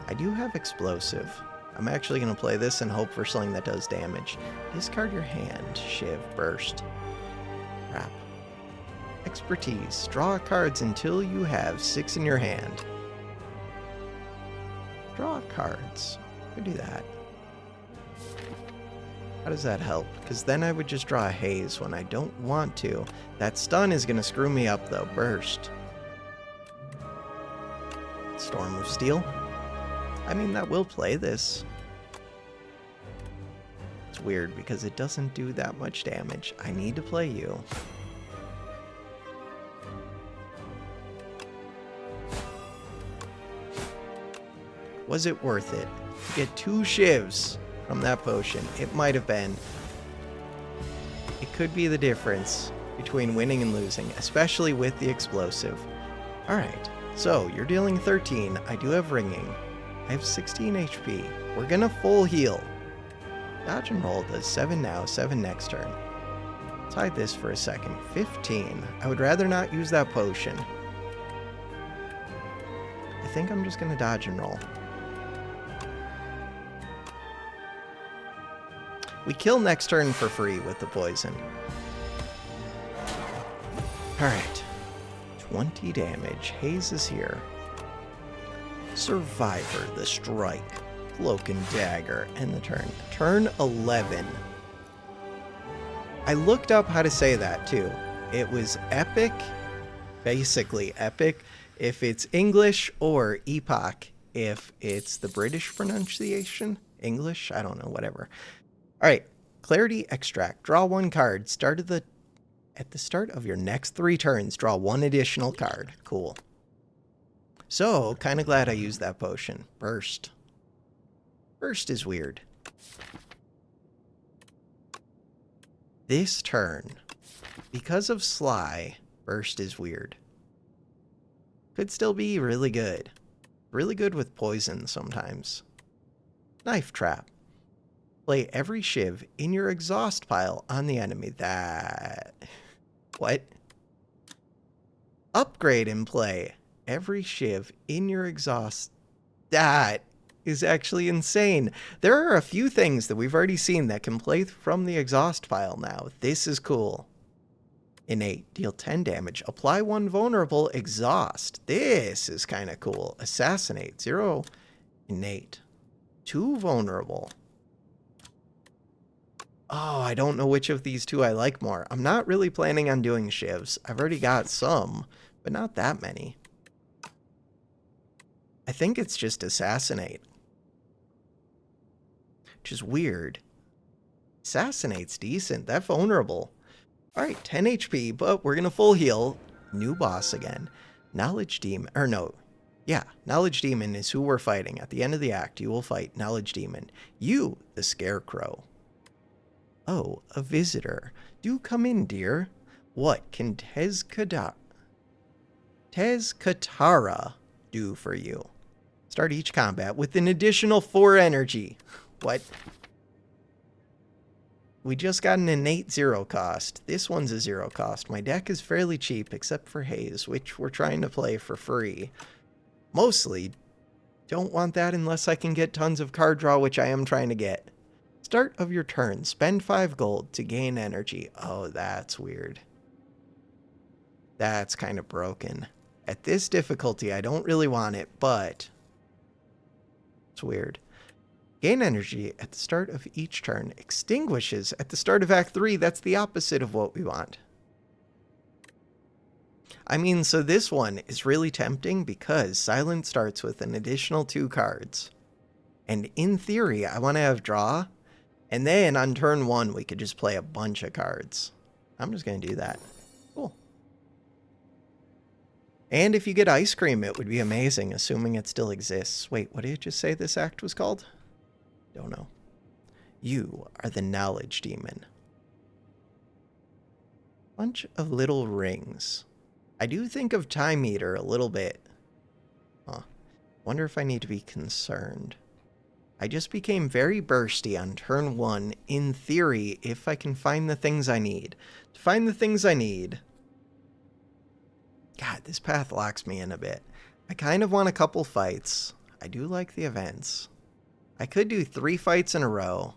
I do have Explosive. I'm actually going to play this and hope for something that does damage. Discard your hand. Shiv. Burst. Crap. Expertise. Draw cards until you have 6 in your hand. Draw cards. Could do that. How does that help? Because then I would just draw a haze when I don't want to. That stun is going to screw me up, though. Burst. Storm of Steel. I mean, that will play this. It's weird because it doesn't do that much damage. I need to play you. Was it worth it? To get 2 shivs from that potion. It might have been. It could be the difference between winning and losing, especially with the explosive. Alright, so you're dealing 13. I do have ringing. I have 16 HP. We're gonna full heal. Dodge and roll does 7 now, 7 next turn. Let's hide this for a second. 15. I would rather not use that potion. I think I'm just gonna dodge and roll. We kill next turn for free with the poison. Alright. 20 damage. Haze is here. Survivor, the strike. Cloak and dagger, and the turn. Turn 11. I looked up how to say that, too. It was epic. Basically epic if it's English, or epoch if it's the British pronunciation. English? I don't know, whatever. Alright, Clarity Extract. Draw 1 card. At the start of your next 3 turns, draw 1 additional card. Cool. So, kind of glad I used that potion. Burst. Burst is weird. This turn, because of Sly, Burst is weird. Could still be really good. Really good with poison sometimes. Knife Trap. Play every shiv in your exhaust pile on the enemy. That... What? Upgrade and play every shiv in your exhaust. That is actually insane. There are a few things that we've already seen that can play from the exhaust pile now. This is cool. Innate. Deal 10 damage. Apply 1 vulnerable. Exhaust. This is kind of cool. Assassinate. 0 innate. 2 vulnerable. Oh, I don't know which of these 2 I like more. I'm not really planning on doing shivs. I've already got some, but not that many. I think it's just assassinate. Which is weird. Assassinate's decent. That vulnerable. Alright, 10 HP, but we're gonna full heal. New boss again. Knowledge Demon. Or no. Yeah, Knowledge Demon is who we're fighting. At the end of the act, you will fight Knowledge Demon. You, the Scarecrow. Oh, a visitor. Do come in, dear. What can Tezkatara do for you? Start each combat with an additional 4 energy. What? We just got an innate 0 cost. This one's a 0 cost. My deck is fairly cheap, except for Haze, which we're trying to play for free. Mostly, don't want that unless I can get tons of card draw, which I am trying to get. Start of your turn. Spend 5 gold to gain energy. Oh, that's weird. That's kind of broken. At this difficulty, I don't really want it, but It's weird. Gain energy at the start of each turn. Extinguishes at the start of Act 3. That's the opposite of what we want. I mean, so this one is really tempting because Silent starts with an additional 2 cards. And in theory, I want to have draw. And then on turn 1, we could just play a bunch of cards. I'm just going to do that. Cool. And if you get Ice Cream, it would be amazing, assuming it still exists. Wait, what did you just say this act was called? Don't know. You are the Knowledge Demon. Bunch of little rings. I do think of Time Eater a little bit. Huh. Wonder if I need to be concerned. I just became very bursty on turn 1. In theory, if I can find the things I need. To find the things I need. God, this path locks me in a bit. I kind of want a couple fights. I do like the events. I could do 3 fights in a row.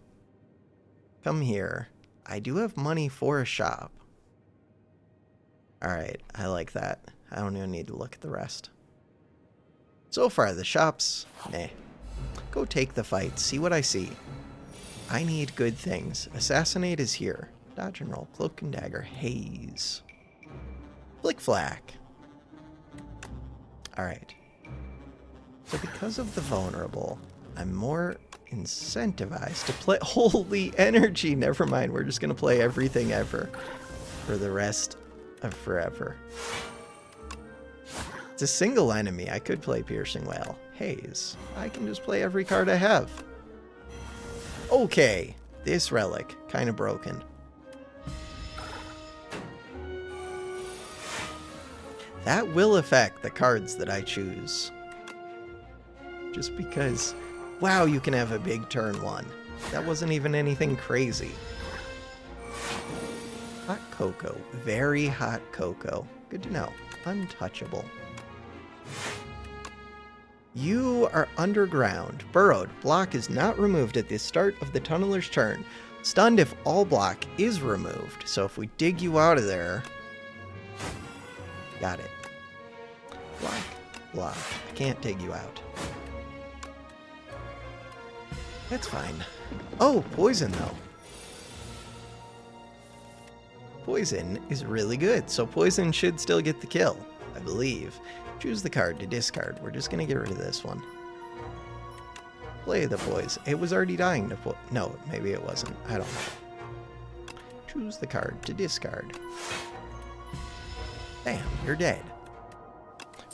Come here. I do have money for a shop. Alright, I like that. I don't even need to look at the rest. So far, the shops, meh. Go take the fight, see what I see. I need good things. Assassinate is here. Dodge and roll, cloak and dagger, haze. Flick flack. Alright. So because of the vulnerable, I'm more incentivized to play. Holy energy! Never mind, we're just gonna play everything ever for the rest of forever. It's a single enemy. I could play Piercing Wail. Haze. I can just play every card I have. Okay, this relic, kind of broken. That will affect the cards that I choose. Just because, wow, you can have a big turn 1. That wasn't even anything crazy. Hot cocoa. Very hot cocoa. Good to know. Untouchable. You are underground. Burrowed. Block is not removed at the start of the tunneler's turn. Stunned if all block is removed. So if we dig you out of there... Got it. Block. Block. I can't dig you out. That's fine. Oh, poison though. Poison is really good, so poison should still get the kill, I believe. Choose the card to discard. We're just going to get rid of this one. Play the poison. It was already dying to no, maybe it wasn't. I don't know. Choose the card to discard. Bam, you're dead.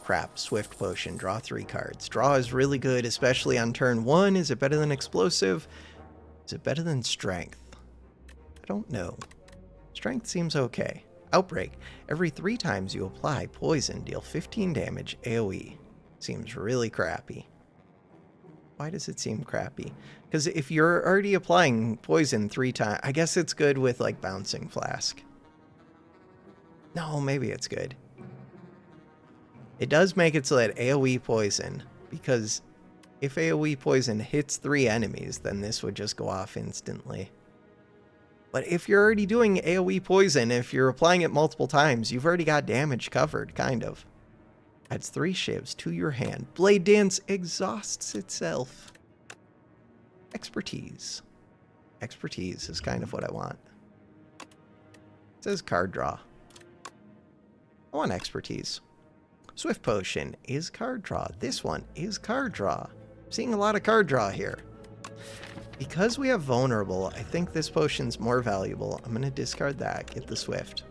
Crap, Swift Potion. Draw 3 cards. Draw is really good, especially on turn 1. Is it better than Explosive? Is it better than Strength? I don't know. Strength seems okay. Outbreak. Every 3 times you apply poison, deal 15 damage AoE. Seems really crappy. Why does it seem crappy? Because if you're already applying poison 3 times, I guess it's good with like Bouncing Flask. No, maybe it's good. It does make it so that AoE poison, because if AoE poison hits 3 enemies, then this would just go off instantly. But if you're already doing AoE poison, if you're applying it multiple times, you've already got damage covered, kind of. Adds 3 shivs to your hand. Blade Dance exhausts itself. Expertise. Expertise is kind of what I want. It says card draw. I want expertise. Swift Potion is card draw. This one is card draw. I'm seeing a lot of card draw here. Because we have vulnerable, I think this potion's more valuable. I'm going to discard that, get the Swift.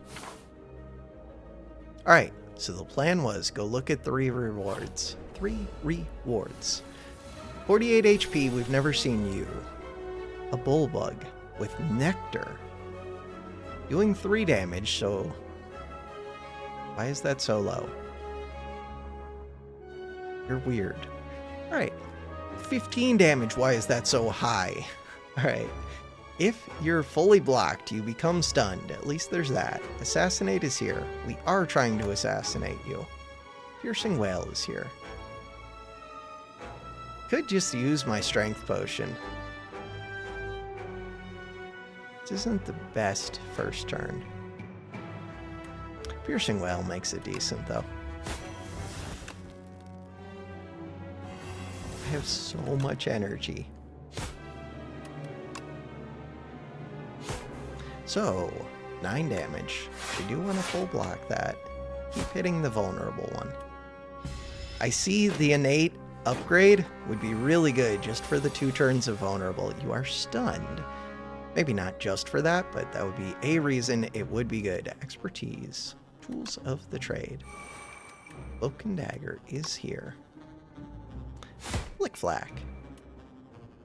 Alright, so the plan was go look at 3 rewards. 3 rewards. 48 HP, we've never seen you. A Bullbug with Nectar. Doing 3 damage, so... Why is that so low? You're weird. Alright. 15 damage, why is that so high? Alright. If you're fully blocked, you become stunned. At least there's that. Assassinate is here. We are trying to assassinate you. Piercing Wail is here. Could just use my Strength Potion. This isn't the best first turn. Piercing Wail makes it decent, though. I have so much energy. So, 9 damage. I do want to full block that. Keep hitting the vulnerable one. I see the innate upgrade would be really good just for the 2 turns of vulnerable. You are stunned. Maybe not just for that, but that would be a reason it would be good. Expertise. Tools of the trade. Cloak and dagger is here. Flick Flack.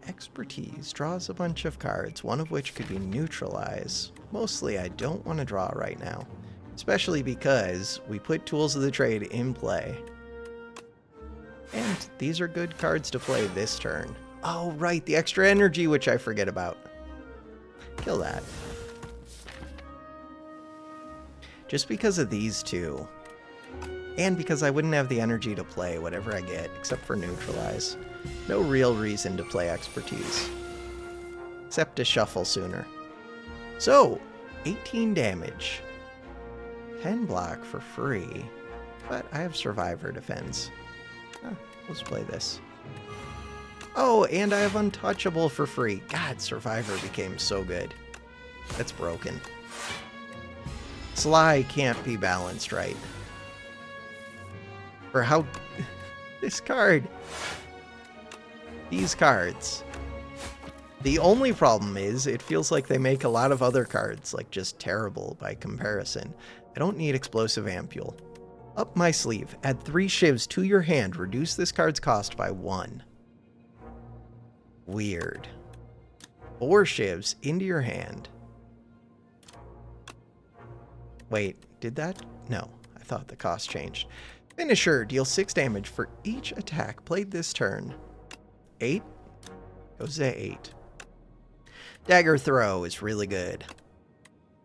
Expertise draws a bunch of cards, one of which could be neutralize. Mostly I don't want to draw right now, especially because we put tools of the trade in play. And these are good cards to play this turn. Oh, right, the extra energy, which I forget about. Kill that. Just because of these two. And because I wouldn't have the energy to play whatever I get, except for neutralize. No real reason to play expertise. Except to shuffle sooner. So, 18 damage. 10 block for free. But I have survivor defense. Let's play this. Oh, and I have untouchable for free. God, survivor became so good. That's broken. Sly can't be balanced right. For how... this card. These cards. The only problem is, it feels like they make a lot of other cards, like, just terrible by comparison. I don't need explosive ampule. Up my sleeve. Add 3 shivs to your hand. Reduce this card's cost by 1. Weird. 4 shivs into your hand. Wait, did that? No, I thought the cost changed. Finisher. Deal 6 damage for each attack played this turn. 8? Goes to 8. Dagger Throw is really good.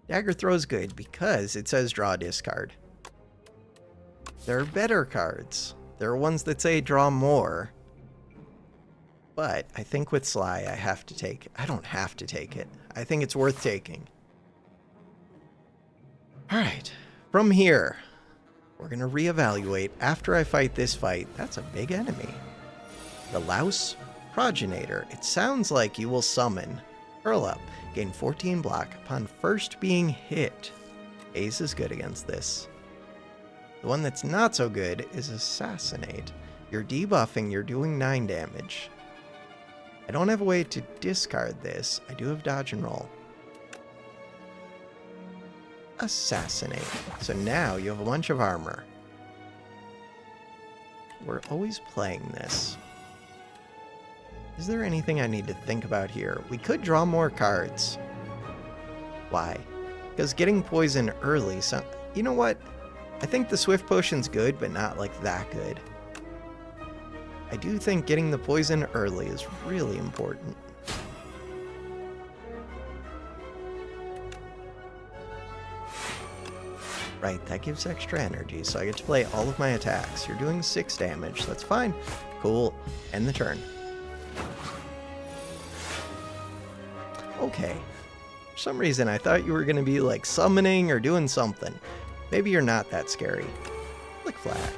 Dagger Throw is good because it says draw discard. There are better cards. There are ones that say draw more. But I think with Sly I have to take it. I don't have to take it. I think it's worth taking. Alright, from here, we're going to reevaluate after I fight this fight. That's a big enemy. The Louse Progenitor. It sounds like you will summon. Curl up. Gain 14 block upon first being hit. Ace is good against this. The one that's not so good is Assassinate. You're debuffing, you're doing 9 damage. I don't have a way to discard this. I do have dodge and roll. Assassinate. So now you have a bunch of armor. We're always playing this. Is there anything I need to think about here? We could draw more cards. Why? Because getting poison early, so you know what? I think the Swift Potion's good, but not like that good. I do think getting the poison early is really important. Right, that gives extra energy, so I get to play all of my attacks. You're doing 6 damage, that's fine. Cool. End the turn. Okay. For some reason, I thought you were going to be, like, summoning or doing something. Maybe you're not that scary. Flick Flack.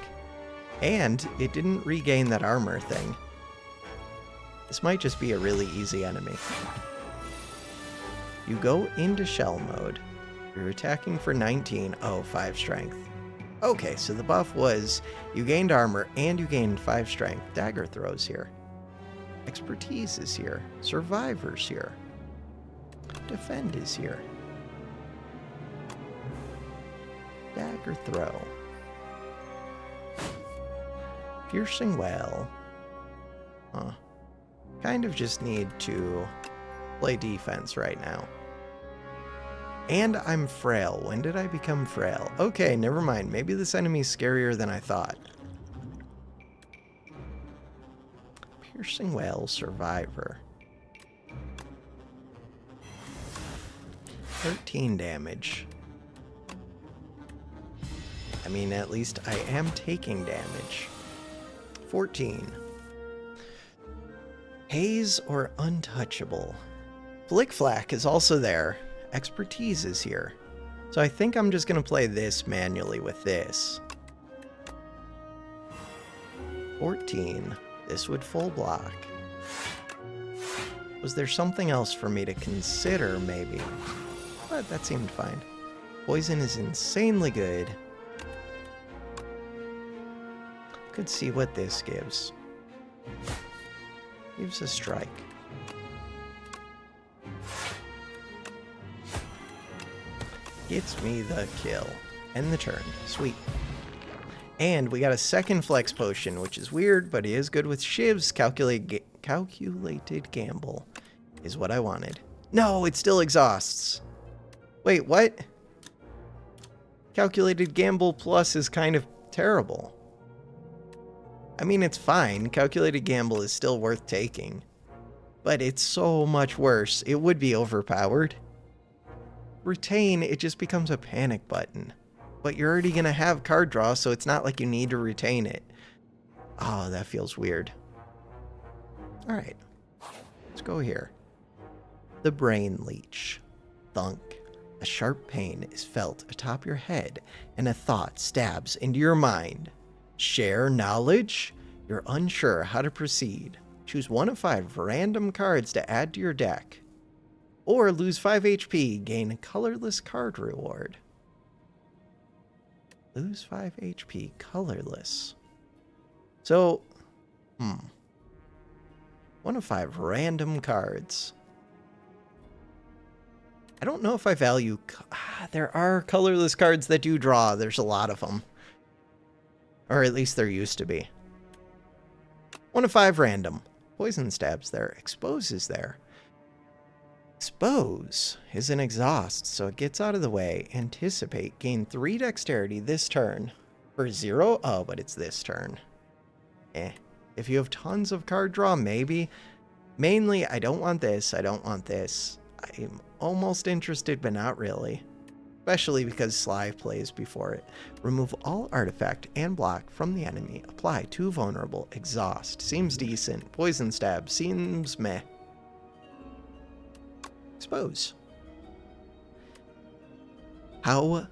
And it didn't regain that armor thing. This might just be a really easy enemy. You go into shell mode. You're attacking for 19. Oh, 5 strength. Okay, so the buff was you gained armor and you gained 5 strength. Dagger Throws here. Expertise is here. Survivor's here. Defend is here. Dagger Throw. Piercing Well. Huh. Kind of just need to play defense right now. And I'm frail. When did I become frail? Okay, never mind. Maybe this enemy's scarier than I thought. Piercing Well, Survivor. 13 damage. I mean, at least I am taking damage. 14. Haze or Untouchable. Flick Flack is also there. Expertise is here. So I think I'm just going to play this manually with this. 14. This would full block. Was there something else for me to consider, maybe? But that seemed fine. Poison is insanely good. Could see what this gives. Gives a strike. Gets me the kill. End the turn. Sweet. And we got a second flex potion, which is weird, but it is good with shivs. Calculated gamble is what I wanted. No, it still exhausts. Wait, what? Calculated gamble plus is kind of terrible. I mean, it's fine. Calculated gamble is still worth taking. But it's so much worse. It would be overpowered. Retain, it just becomes a panic button. But you're already going to have card draw, so it's not like you need to retain it. Oh, that feels weird. Alright. Let's go here. The Brain Leech. Thunk. A sharp pain is felt atop your head, and a thought stabs into your mind. Share knowledge? You're unsure how to proceed. Choose 1 of 5 random cards to add to your deck. Or lose 5 HP, gain a colorless card reward. Lose 5 HP, colorless. So, 1 of 5 random cards. I don't know if I value... there are colorless cards that do draw. There's a lot of them. Or at least there used to be. 1 of 5 random. Poison stabs there. Expose is there. Expose is an exhaust, so it gets out of the way. Anticipate. Gain 3 dexterity this turn. For 0? Oh, but it's this turn. If you have tons of card draw, maybe. Mainly, I don't want this. I don't want this. I'm almost interested, but not really. Especially because Sly plays before it. Remove all artifact and block from the enemy. Apply 2 vulnerable. Exhaust. Seems decent. Poison stab. Seems meh. Expose. How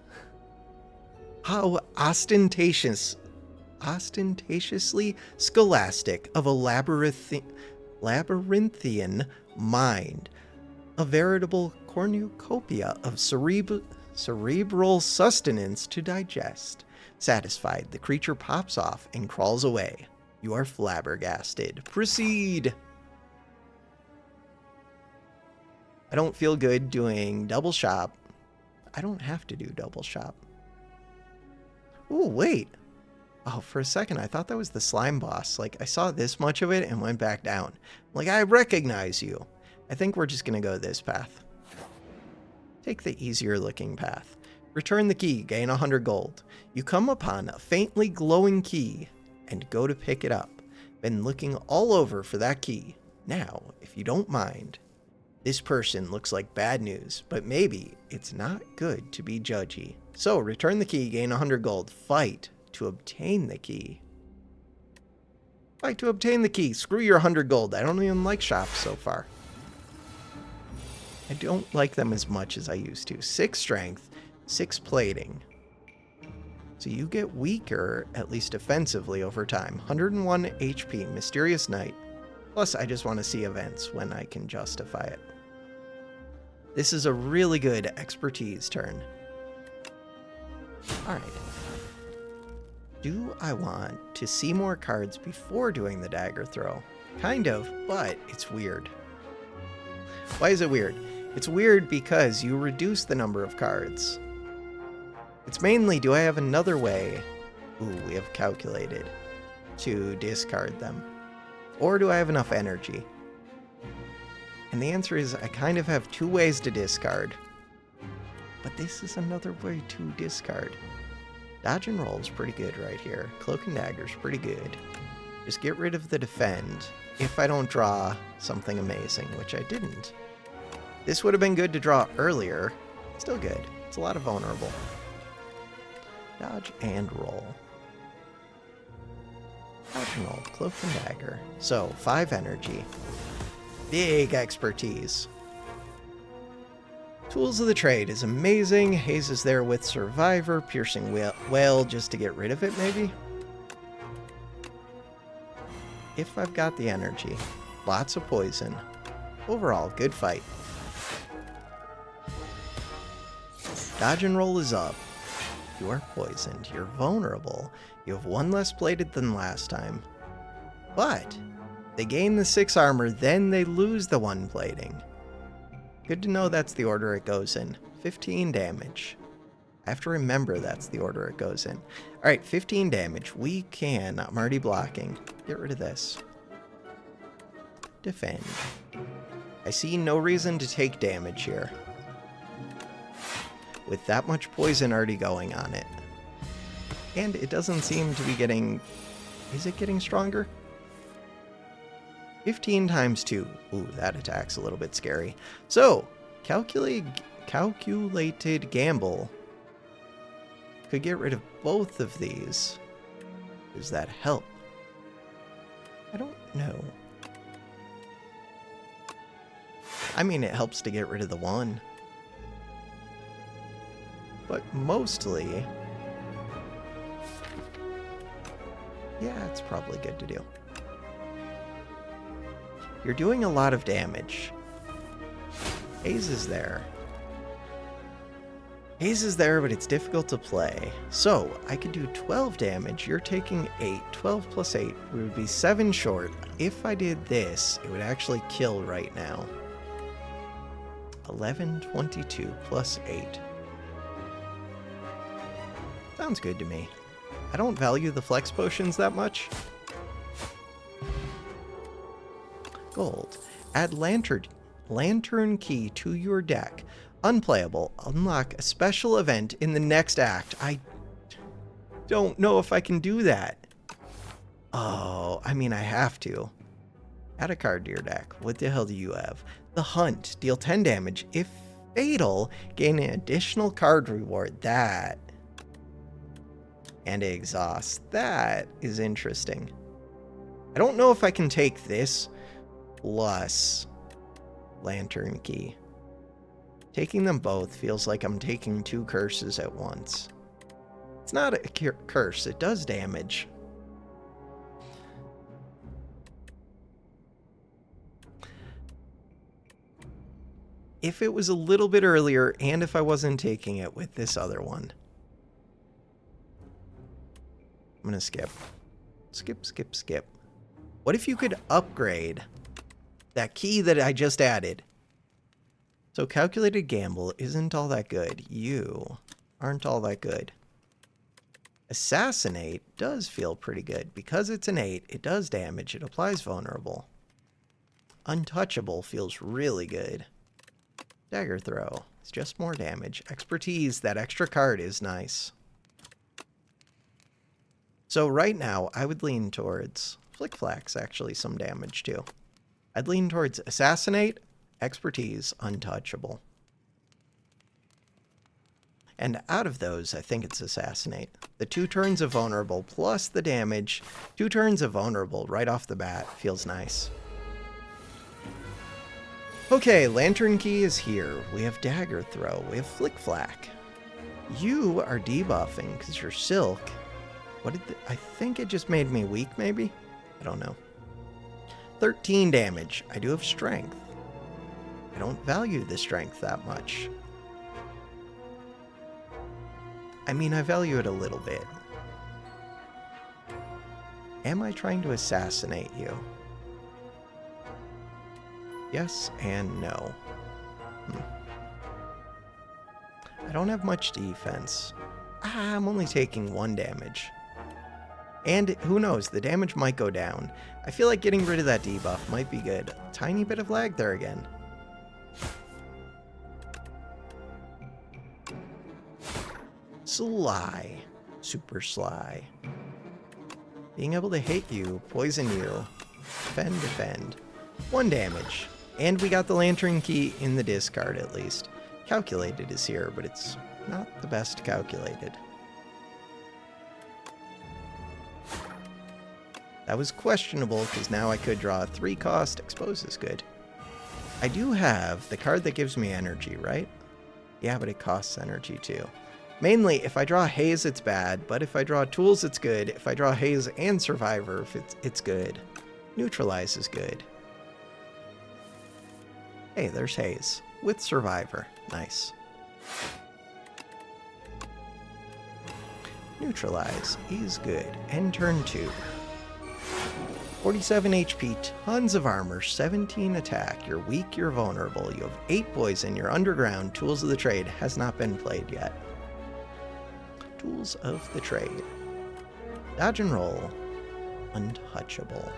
ostentatiously scholastic of a labyrinthian mind. A veritable cornucopia of cerebral sustenance to digest. Satisfied, the creature pops off and crawls away. You are flabbergasted. Proceed! I don't feel good doing double shop. I don't have to do double shop. Ooh, wait. Oh, for a second, I thought that was the slime boss. Like, I saw this much of it and went back down. Like, I recognize you. I think we're just going to go this path. Take the easier looking path. Return the key, gain 100 gold. You come upon a faintly glowing key and go to pick it up. Been looking all over for that key. Now, if you don't mind, this person looks like bad news, but maybe it's not good to be judgy. So, return the key, gain 100 gold. Fight to obtain the key. Fight to obtain the key. Screw your 100 gold. I don't even like shops so far. I don't like them as much as I used to. 6 strength, 6 plating. So you get weaker, at least defensively, over time. 101 HP, Mysterious Knight. Plus, I just want to see events when I can justify it. This is a really good expertise turn. Alright. Do I want to see more cards before doing the dagger throw? Kind of, but it's weird. Why is it weird? It's weird because you reduce the number of cards. It's mainly, do I have another way? Ooh, we have calculated. To discard them. Or do I have enough energy? And the answer is I kind of have 2 ways to discard. But this is another way to discard. Dodge and roll is pretty good right here. Cloak and dagger is pretty good. Just get rid of the defend if I don't draw something amazing, which I didn't. This would have been good to draw earlier. Still good. It's a lot of vulnerable. Dodge and roll. Dodge and roll. Cloak and dagger. So, 5 energy. Big expertise. Tools of the Trade is amazing. Haze is there with Survivor. Piercing Whale just to get rid of it, maybe? if I've got the energy. Lots of poison. Overall, good fight. Dodge and roll is up. You are poisoned. You're vulnerable. You have 1 less plated than last time. But they gain the 6 armor, then they lose the 1 plating. Good to know that's the order it goes in. 15 damage. I have to remember that's the order it goes in. Alright, 15 damage. We can... I'm already blocking. Get rid of this. Defend. I see no reason to take damage here. With that much poison already going on it. And it doesn't seem to be getting... Is it getting stronger? 15 times 2. Ooh, that attack's a little bit scary. So, calculated gamble could get rid of both of these. Does that help? I don't know. I mean, it helps to get rid of the 1. But mostly... Yeah, it's probably good to do. You're doing a lot of damage. Haze is there. Haze is there, but it's difficult to play. So, I could do 12 damage. You're taking 8. 12 plus 8. We would be 7 short. If I did this, it would actually kill right now. 11, 22 plus 8. Sounds good to me. I don't value the flex potions that much. Gold. Add lantern key to your deck. Unplayable. Unlock a special event in the next act. I don't know if I can do that. Oh, I mean, I have to. Add a card to your deck. What the hell do you have? The Hunt. Deal 10 damage. If fatal, gain an additional card reward. That. And exhaust. That is interesting. I don't know if I can take this plus Lantern Key. Taking them both feels like I'm taking 2 curses at once. It's not a curse, it does damage. If it was a little bit earlier, and if I wasn't taking it with this other one. I'm gonna skip. Skip. What if you could upgrade that key that I just added? So calculated gamble isn't all that good. You aren't all that good. Assassinate does feel pretty good. Because it's an 8, it does damage. It applies vulnerable. Untouchable feels really good. Dagger throw. It's just more damage. Expertise, that extra card is nice. So right now, I would lean towards Flick Flack's actually some damage too. I'd lean towards Assassinate, Expertise, Untouchable. And out of those, I think it's Assassinate. The 2 turns of Vulnerable plus the damage, 2 turns of Vulnerable right off the bat feels nice. Okay, Lantern Key is here. We have Dagger Throw. We have Flick Flack. You are debuffing because you're Silk. What did I think it just made me weak, maybe? I don't know. 13 damage. I do have Strength. I don't value the Strength that much. I mean, I value it a little bit. Am I trying to assassinate you? Yes and no. I don't have much defense. I'm only taking 1 damage. And who knows, the damage might go down. I feel like getting rid of that debuff might be good. Tiny bit of lag there again. Sly. Super Sly. Being able to hit you, poison you, defend. 1 damage. And we got the Lantern Key in the discard at least. Calculated is here, but it's not the best calculated. That was questionable, because now I could draw a 3-cost. Expose is good. I do have the card that gives me energy, right? Yeah, but it costs energy too. Mainly, if I draw Haze, it's bad, but if I draw Tools, it's good. If I draw Haze and Survivor, it's good. Neutralize is good. Hey, there's Haze. With Survivor. Nice. Neutralize is good. End turn 2. 47 HP, tons of armor, 17 attack. You're weak, you're vulnerable. You have 8 poison, you're underground. Tools of the Trade has not been played yet. Tools of the Trade. Dodge and roll. Untouchable.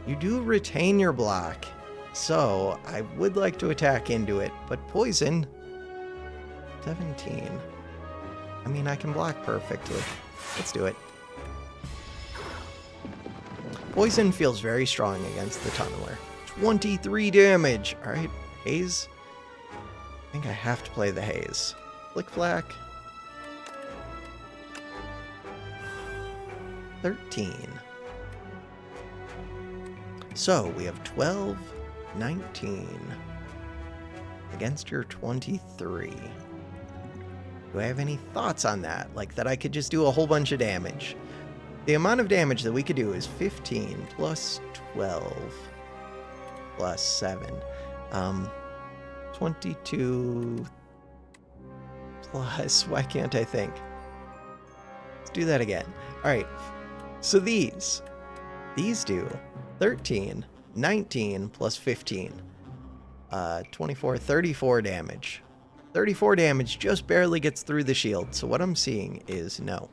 You do retain your block, so I would like to attack into it, but poison. 17. I mean, I can block perfectly. Let's do it. Poison feels very strong against the Tunneler. 23 damage. All right, Haze. I think I have to play the Haze. Flick Flack. 13. So we have 12, 19 against your 23. Do I have any thoughts on that? Like that I could just do a whole bunch of damage. The amount of damage that we could do is 15 plus 12 plus 7. 22 plus, why can't I think? Let's do that again. All right, so these do 13, 19 plus 15, 24, 34 damage. 34 damage just barely gets through the shield, so what I'm seeing is no.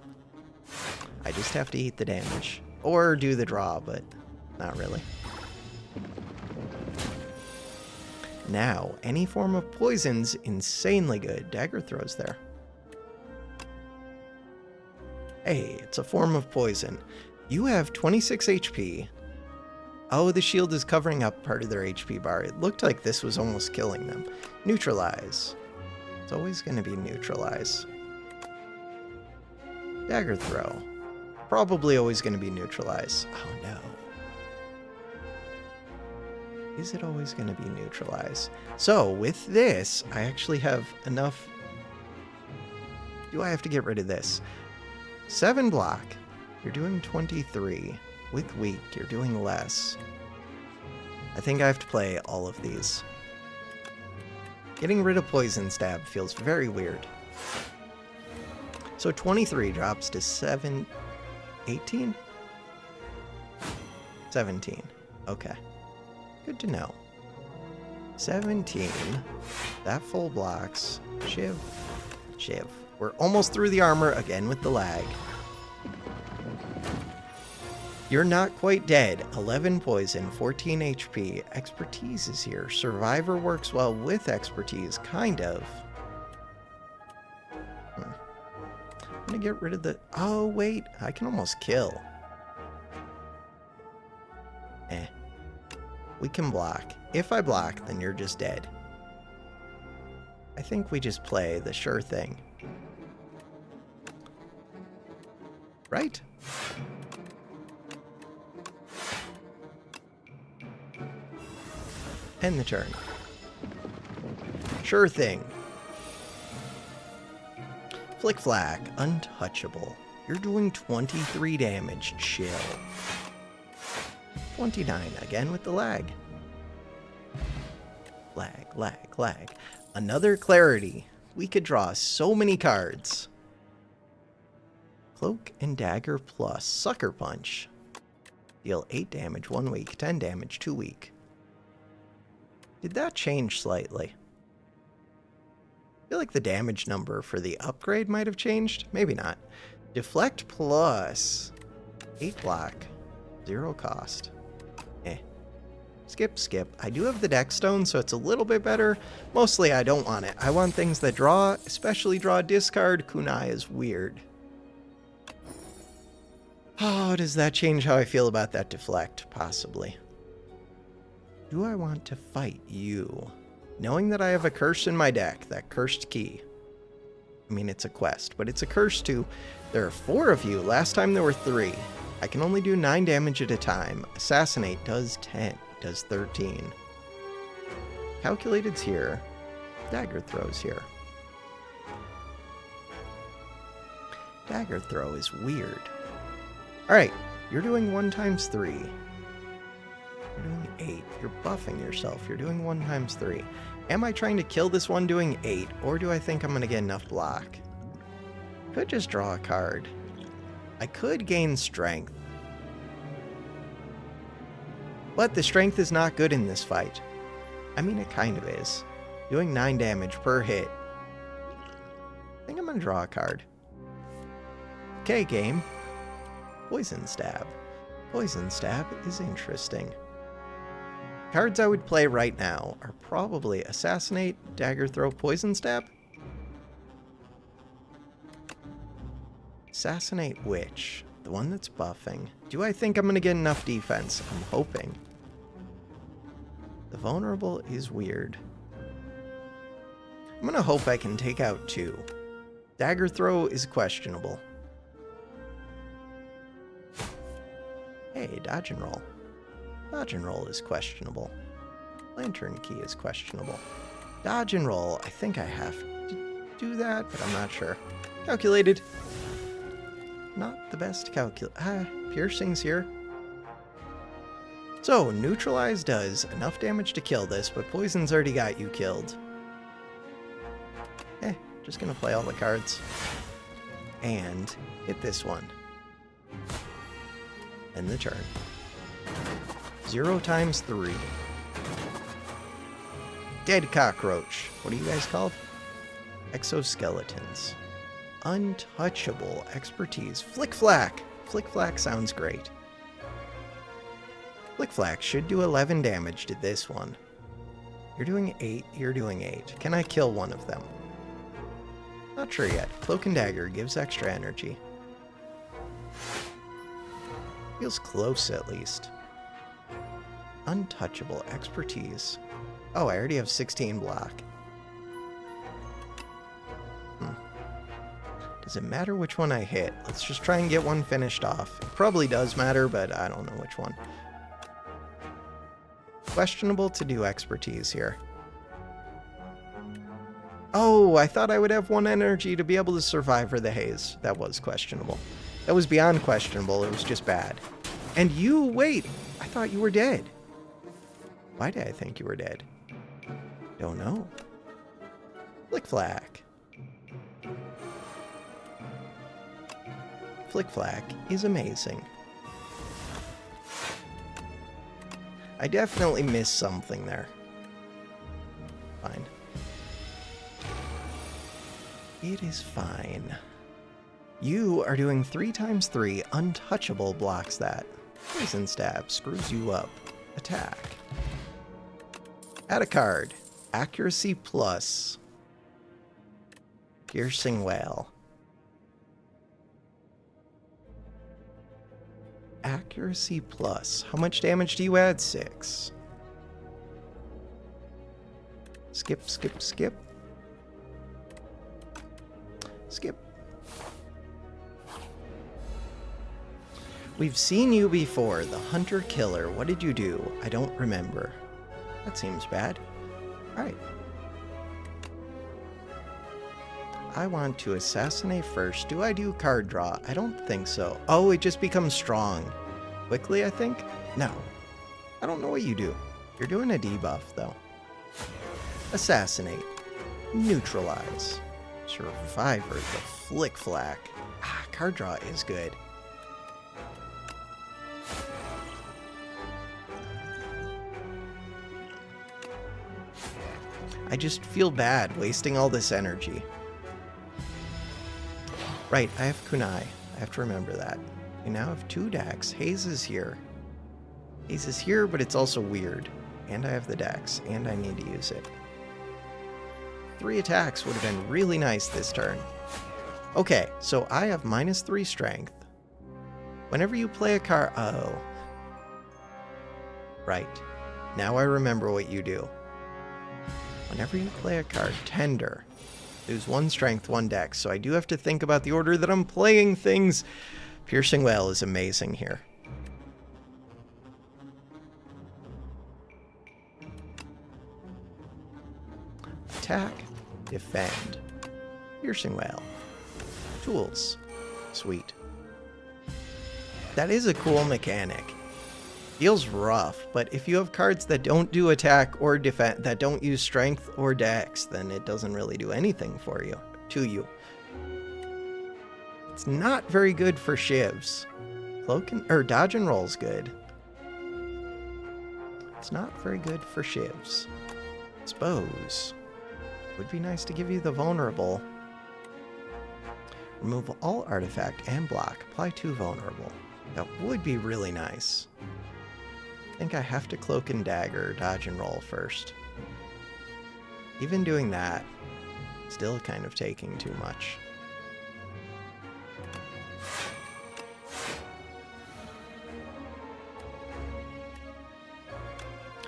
I just have to eat the damage. Or do the draw, but not really. Now, any form of poison's insanely good. Dagger throws there. Hey, it's a form of poison. You have 26 HP. Oh, the shield is covering up part of their HP bar. It looked like this was almost killing them. Neutralize. It's always going to be neutralize. Dagger throw. Probably always going to be neutralize. Oh no. Is it always going to be neutralize? So with this, I actually have enough. Do I have to get rid of this? 7 block. You're doing 23. With weak, you're doing less. I think I have to play all of these. Getting rid of poison stab feels very weird. So 23 drops to 18? 17. Okay. Good to know. 17. That full blocks. Shiv. Shiv. We're almost through the armor again with the lag. You're not quite dead. 11 poison, 14 HP. Expertise is here. Survivor works well with expertise, kind of. I'm gonna get rid of the... Oh, wait. I can almost kill. We can block. If I block, then you're just dead. I think we just play the sure thing. Right? End the turn. Sure thing. Flick Flack, untouchable. You're doing 23 damage. Chill. 29, again with the lag. Lag, lag, lag. Another clarity. We could draw so many cards. Cloak and Dagger plus Sucker Punch. Deal 8 damage 1 week, 10 damage 2 week. Did that change slightly? I feel like the damage number for the upgrade might have changed. Maybe not. Deflect plus 8 block, 0 cost. Skip, skip. I do have the Dex Stone, so it's a little bit better. Mostly I don't want it. I want things that draw, especially draw discard. Kunai is weird. Oh, does that change how I feel about that deflect? Possibly. Do I want to fight you? Knowing that I have a curse in my deck, that cursed key. I mean, it's a quest, but it's a curse too. There are 4 of you. Last time there were 3. I can only do 9 damage at a time. Assassinate does 10, does 13. Calculated's here. Dagger throw's here. Dagger throw is weird. Alright, You're doing 1 times 3. You're doing 8. You're buffing yourself. You're doing 1 times 3. Am I trying to kill this one doing 8, or do I think I'm going to get enough block? Could just draw a card. I could gain strength. But the strength is not good in this fight. I mean, it kind of is. Doing 9 damage per hit. I think I'm going to draw a card. Okay, game. Poison Stab. Poison Stab is interesting. Cards I would play right now are probably Assassinate, Dagger Throw, Poison Stab. Assassinate which? The one that's buffing. Do I think I'm going to get enough defense? I'm hoping. The Vulnerable is weird. I'm going to hope I can take out 2. Dagger Throw is questionable. Hey, Dodge and Roll. Dodge and Roll is questionable. Lantern Key is questionable. Dodge and Roll, I think I have to do that, but I'm not sure. Calculated. Not the best Piercing's here. So, Neutralize does enough damage to kill this, but Poison's already got you killed. Just gonna play all the cards. And hit this one. End the turn. 0 times 3. Dead cockroach. What are you guys called? Exoskeletons. Untouchable. Expertise. Flick Flack. Flick Flack sounds great. Flick Flack should do 11 damage to this one. You're doing 8. You're doing 8. Can I kill one of them? Not sure yet. Cloak and Dagger gives extra energy. Feels close, at least. Untouchable. Expertise. Oh, I already have 16 block. Does it matter which one I hit? Let's just try and get one finished off. It probably does matter, but I don't know which one. Questionable to do expertise here. Oh, I thought I would have 1 energy to be able to survive for the haze. That was questionable. That was beyond questionable. It was just bad. And you, wait, I thought you were dead. Why did I think you were dead? Don't know. Flick Flack. Flick Flack is amazing. I definitely missed something there. Fine. It is fine. You are doing 3 times 3. Untouchable blocks that. Poison Stab screws you up. Attack. Add a card. Accuracy plus. Piercing Wail. Accuracy plus. How much damage do you add? 6. Skip, skip, skip. Skip. We've seen you before, the Hunter-Killer. What did you do? I don't remember. That seems bad. Alright. I want to assassinate first. Do I do card draw? I don't think so. Oh, it just becomes strong. Quickly, I think? No. I don't know what you do. You're doing a debuff, though. Assassinate. Neutralize. Survivor, the Flick Flack. Ah, card draw is good. I just feel bad wasting all this energy. Right, I have Kunai. I have to remember that. We now have 2 decks. Haze is here. Haze is here, but it's also weird. And I have the decks, and I need to use it. 3 attacks would have been really nice this turn. Okay, so I have -3 strength. Whenever you play a card... Oh. Right. Now I remember what you do. Whenever you play a card, Tender. Lose 1 strength, 1 dex, so I do have to think about the order that I'm playing things. Piercing Wail is amazing here. Attack, defend, Piercing Wail, tools, sweet. That is a cool mechanic. Feels rough, but if you have cards that don't do attack or defense, that don't use strength or dex, then it doesn't really do anything for you, to you. It's not very good for shivs. Dodge and roll's good. It's not very good for shivs. Expose. Would be nice to give you the vulnerable. Remove all artifact and block. Apply 2 vulnerable. That would be really nice. I think I have to cloak and dagger, dodge and roll first. Even doing that, still kind of taking too much.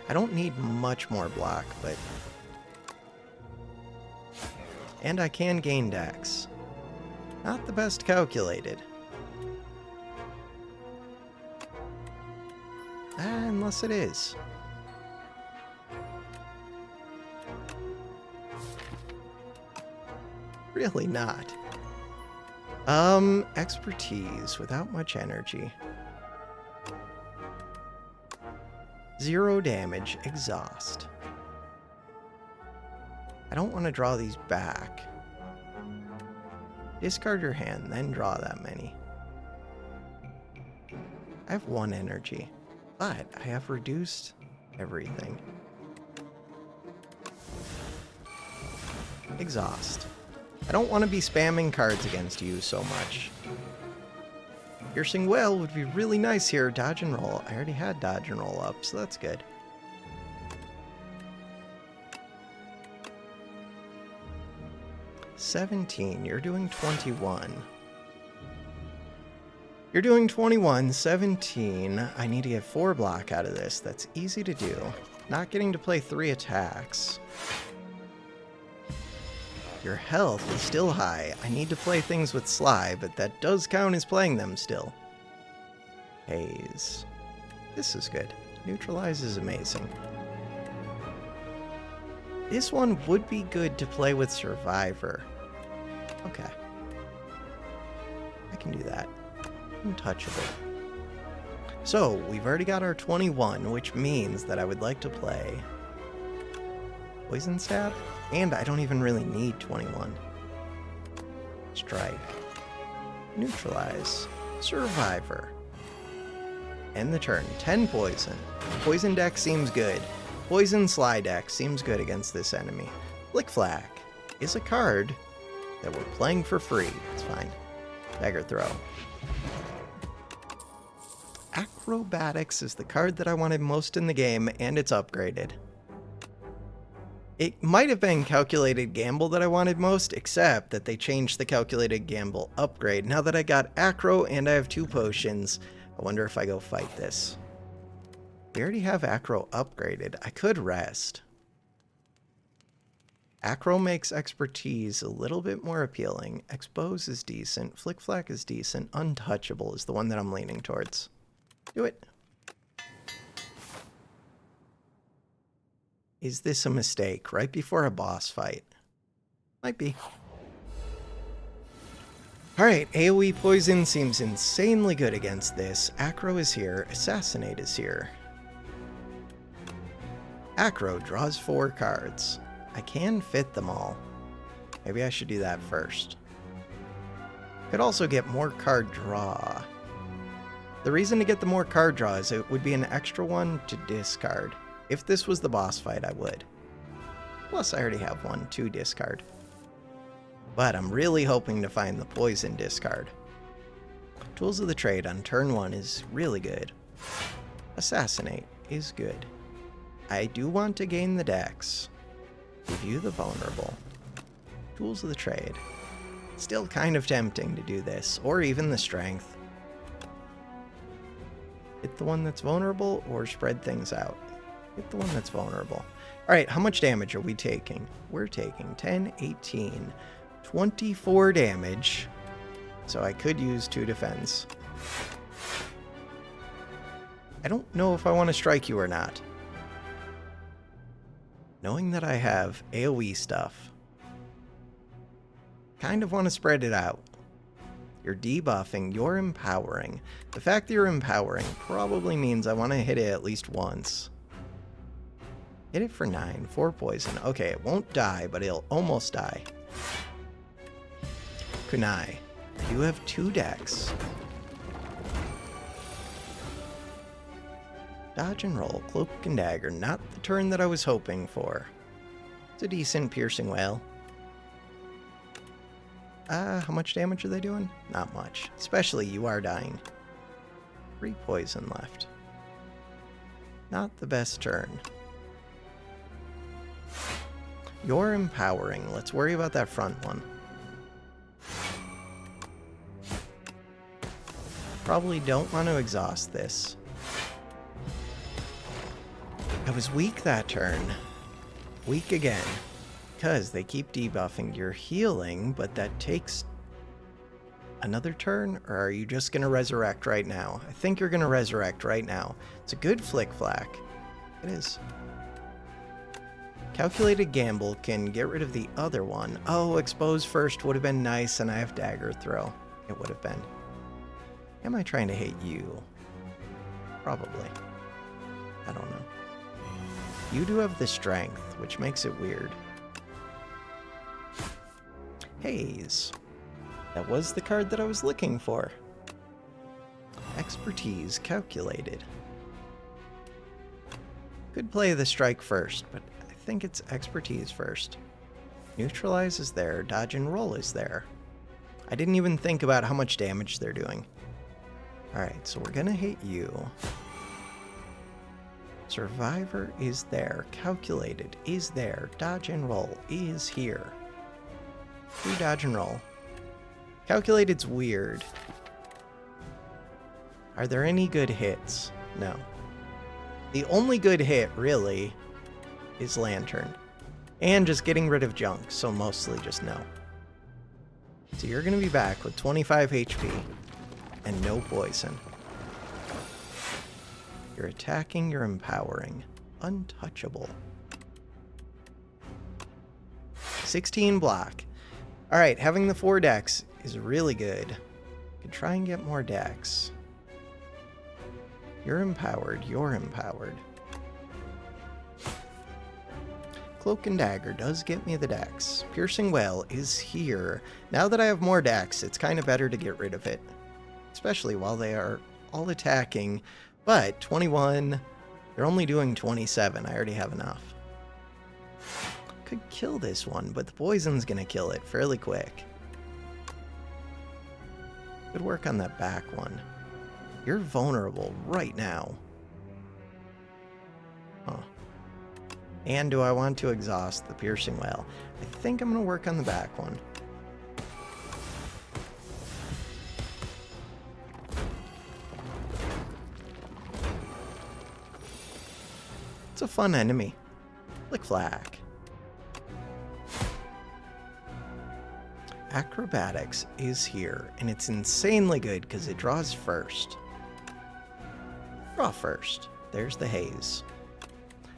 I don't need much more block, but... And I can gain dex. Not the best calculated. Unless it is. Really not. Expertise without much energy. 0 damage, exhaust. I don't want to draw these back. Discard your hand, then draw that many. I have 1 energy, but I have reduced everything. Exhaust. I don't want to be spamming cards against you so much. Piercing Well would be really nice here. Dodge and roll. I already had dodge and roll up, so that's good. $17. You're doing 21. You're doing 21. 17. I need to get 4 block out of this. That's easy to do. Not getting to play 3 attacks. Your health is still high. I need to play things with Sly, but that does count as playing them still. Haze. This is good. Neutralize is amazing. This one would be good to play with Survivor. Okay. I can do that. Untouchable. So, we've already got our 21, which means that I would like to play Poison Stab, and I don't even really need 21. Strike. Neutralize. Survivor. End the turn. 10 poison. Poison deck seems good. Poison Sly deck seems good against this enemy. Flick Flack is a card that we're playing for free. It's fine. Dagger Throw. Acrobatics is the card that I wanted most in the game, and it's upgraded. It might have been Calculated Gamble that I wanted most, except that they changed the Calculated Gamble upgrade. Now that I got Acro and I have 2 potions, I wonder if I go fight this. We already have Acro upgraded. I could rest. Acro makes Expertise a little bit more appealing. Expose is decent. Flick Flack is decent. Untouchable is the one that I'm leaning towards. Do it. Is this a mistake right before a boss fight? Might be. Alright, AoE Poison seems insanely good against this. Acro is here. Assassinate is here. Acro draws 4 cards. I can fit them all. Maybe I should do that first. Could also get more card draw. The reason to get the more card draw is it would be an extra one to discard. If this was the boss fight, I would. Plus, I already have 1 to discard. But I'm really hoping to find the poison discard. Tools of the Trade on turn 1 is really good. Assassinate is good. I do want to gain the dex. Give you the vulnerable. Tools of the Trade. Still kind of tempting to do this, or even the strength. Hit the one that's vulnerable, or spread things out. Hit the one that's vulnerable. Alright, how much damage are we taking? We're taking 10, 18, 24 damage. So I could use 2 defense. I don't know if I want to strike you or not. Knowing that I have AoE stuff, kind of want to spread it out. You're debuffing, you're empowering. The fact that you're empowering probably means I want to hit it at least once. Hit it for 9, 4 poison. Okay, it won't die, but it'll almost die. Kunai, you have 2 decks. Dodge and roll, cloak and dagger. Not the turn that I was hoping for. It's a decent piercing wail. How much damage are they doing? Not much. Especially you are dying. 3 poison left. Not the best turn. You're empowering. Let's worry about that front one. Probably don't want to exhaust this. I was weak that turn. Weak again. Because they keep debuffing your healing, but that takes another turn? Or are you just going to resurrect right now? I think you're going to resurrect right now. It's a good flick flack. It is. Calculated gamble can get rid of the other one. Oh, expose first would have been nice, and I have dagger throw. It would have been. Am I trying to hate you? Probably. I don't know. You do have the strength, which makes it weird. Haze. That was the card that I was looking for. Expertise calculated. Could play the strike first, but I think it's expertise first. Neutralize is there, dodge and roll is there. I didn't even think about how much damage they're doing. Alright, so we're gonna hit you. Survivor is there, calculated is there, dodge and roll is here. Do dodge and roll. Calculated's weird. Are there any good hits? No. The only good hit, really, is Lantern. And just getting rid of junk, so mostly just no. So you're going to be back with 25 HP and no poison. You're attacking, you're empowering. Untouchable. 16 block. Alright, having the 4 decks is really good. Could try and get more decks. You're empowered, you're empowered. Cloak and Dagger does get me the decks. Piercing Wail is here. Now that I have more decks, it's kind of better to get rid of it. Especially while they are all attacking. But 21, they're only doing 27. I already have enough. Could kill this one, but the poison's gonna kill it fairly quick. Good work on that back one. You're vulnerable right now. Huh. And do I want to exhaust the Piercing Wail? I think I'm gonna work on the back one. It's a fun enemy. Flick Flack. Acrobatics is here, and it's insanely good because it draws first. Draw first. There's the haze.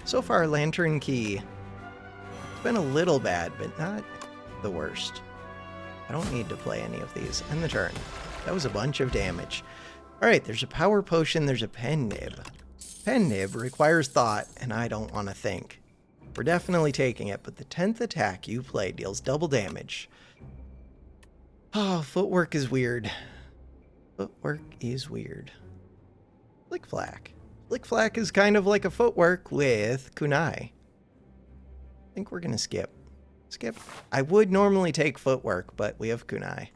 So far, Lantern Key, it's been a little bad, but not the worst. I don't need to play any of these. End the turn. That was a bunch of damage. Alright, there's a Power Potion, there's a Pen Nib. Pen Nib requires thought, and I don't want to think. We're definitely taking it, but the 10th attack you play deals double damage. Oh, footwork is weird. Footwork is weird. Flick Flack. Flick Flack is kind of like a footwork with Kunai. I think we're going to skip. Skip. I would normally take footwork, but we have Kunai,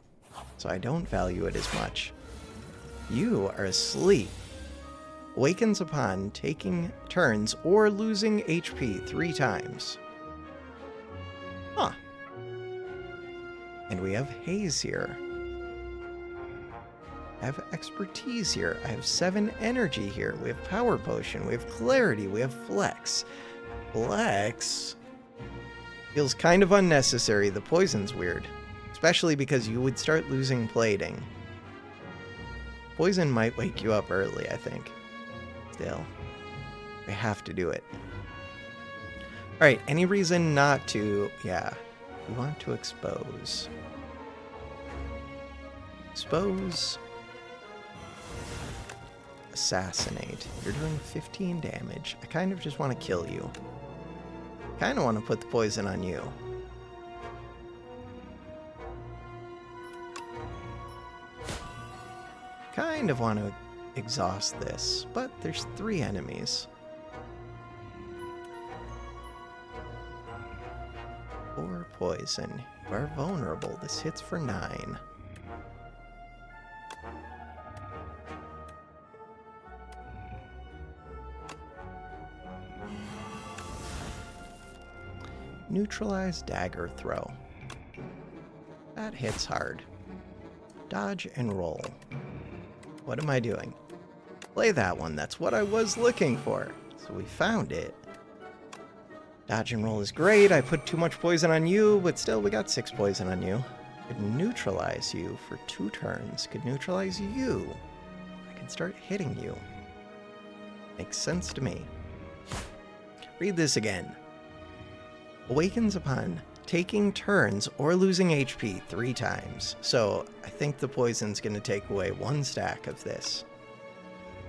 so I don't value it as much. You are asleep. Awakens upon taking turns or losing HP 3 times. Huh. And we have Haze here. I have Expertise here. I have 7 Energy here. We have Power Potion. We have Clarity. We have Flex. Flex feels kind of unnecessary. The poison's weird. Especially because you would start losing plating. Poison might wake you up early, I think. Still, we have to do it. Alright, any reason not to? Yeah, we want to expose. Expose. Assassinate. You're doing 15 damage. I kind of just want to kill you. Kind of want to put the poison on you. Kind of want to exhaust this, but there's 3 enemies. 4 poison. You are vulnerable. This hits for 9. Neutralize dagger throw. That hits hard. Dodge and roll. What am I doing? Play that one. That's what I was looking for. So we found it. Dodge and roll is great. I put too much poison on you, but still we got 6 poison on you. Could neutralize you for 2 turns. Could neutralize you. I can start hitting you. Makes sense to me. Read this again. Awakens upon taking turns or losing HP 3 times. So I think the poison's going to take away 1 stack of this.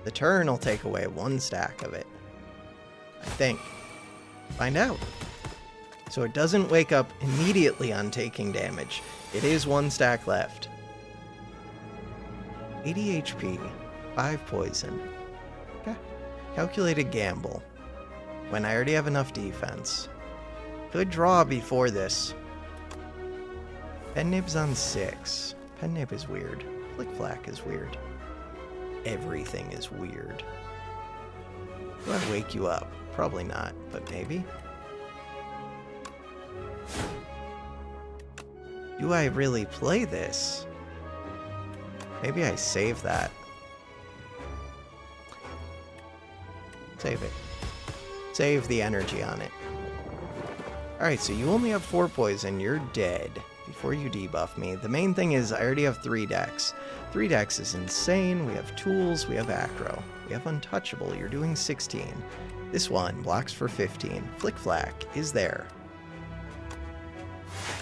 The turn will take away 1 stack of it. I think. Find out. So it doesn't wake up immediately on taking damage. It is 1 stack left. 80 HP, 5 poison. Okay. Calculated gamble. When I already have enough defense. Could draw before this. Pen Nib's on 6. Pen Nib is weird. Flick Flack is weird. Everything is weird. Do I wake you up? Probably not, but maybe. Do I really play this? Maybe I save that. Save it. Save the energy on it. Alright, so you only have 4 poison. You're dead before you debuff me. The main thing is I already have 3 decks. 3 decks is insane. We have tools. We have acro. We have untouchable. You're doing 16. This one blocks for 15. Flick Flack is there.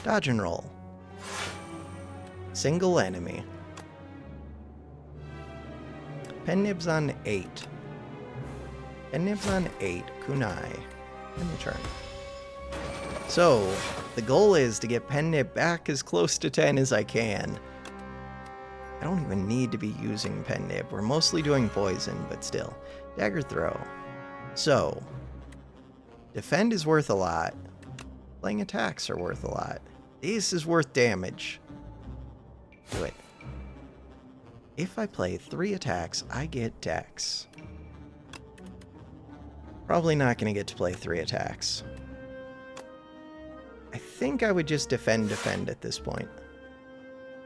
Dodge and roll. Single enemy. Pen Nib's on 8. Pen Nib's on 8. Kunai. End the turn. So, the goal is to get Pen Nib back as close to 10 as I can. I don't even need to be using Pen Nib. We're mostly doing poison, but still. Dagger throw. So, defend is worth a lot. Playing attacks are worth a lot. This is worth damage. Do it. If I play 3 attacks, I get Dex. Probably not going to get to play 3 attacks. I think I would just defend at this point.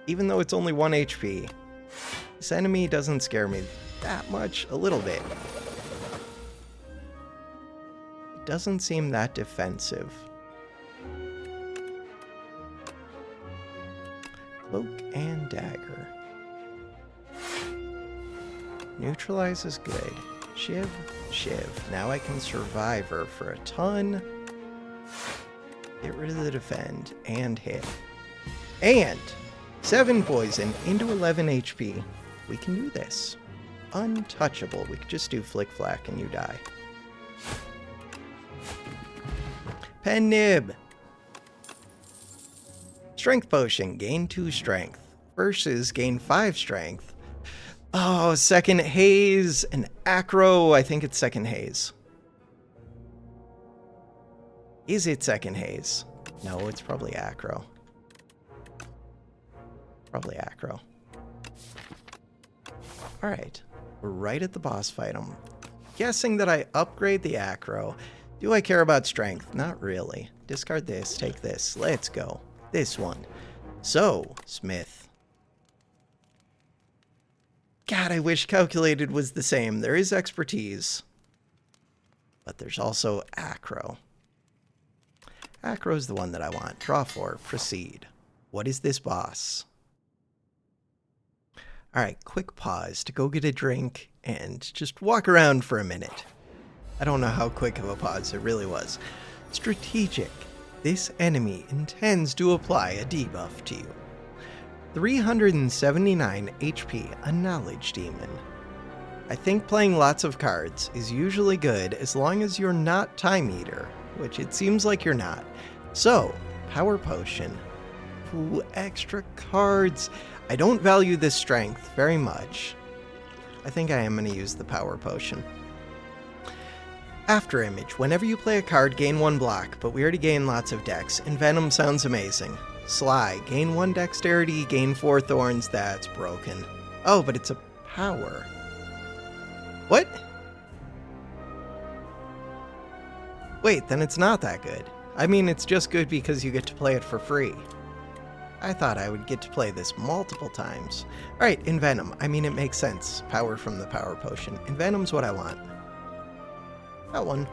Even though it's only 1 HP. This enemy doesn't scare me that much. A little bit. It doesn't seem that defensive. Cloak and dagger. Neutralize is good. Shiv, Shiv. Now I can survive her for a ton. Get rid of the defend and hit. And 7 poison into 11 HP. We can do this. Untouchable. We could just do Flick Flack and you die. Pen Nib. Strength potion. Gain 2 strength. Versus gain 5 strength. Oh, second haze and acro. I think it's second haze. Is it second haze? No, it's probably acro. Probably acro. Alright. We're right at the boss fight. I'm guessing that I upgrade the acro. Do I care about strength? Not really. Discard this. Take this. Let's go. This one. So, Smith. God, I wish calculated was the same. There is expertise. But there's also acro. Acro's the one that I want. Draw 4. Proceed. What is this boss? Alright, quick pause to go get a drink and just walk around for a minute. I don't know how quick of a pause it really was. Strategic. This enemy intends to apply a debuff to you. 379 HP, a Knowledge Demon. I think playing lots of cards is usually good as long as you're not Time Eater, which it seems like you're not. So, Power Potion. Ooh, extra cards. I don't value this strength very much. I think I am going to use the Power Potion. After Image. Whenever you play a card, gain 1 block, but we already gain lots of dex. Envenom sounds amazing. Sly. Gain 1 dexterity, gain 4 thorns. That's broken. Oh, but it's a power. What? Wait, then it's not that good. I mean, it's just good because you get to play it for free. I thought I would get to play this multiple times. Alright, Envenom. I mean, it makes sense. Power from the Power Potion. Envenom's what I want. That one.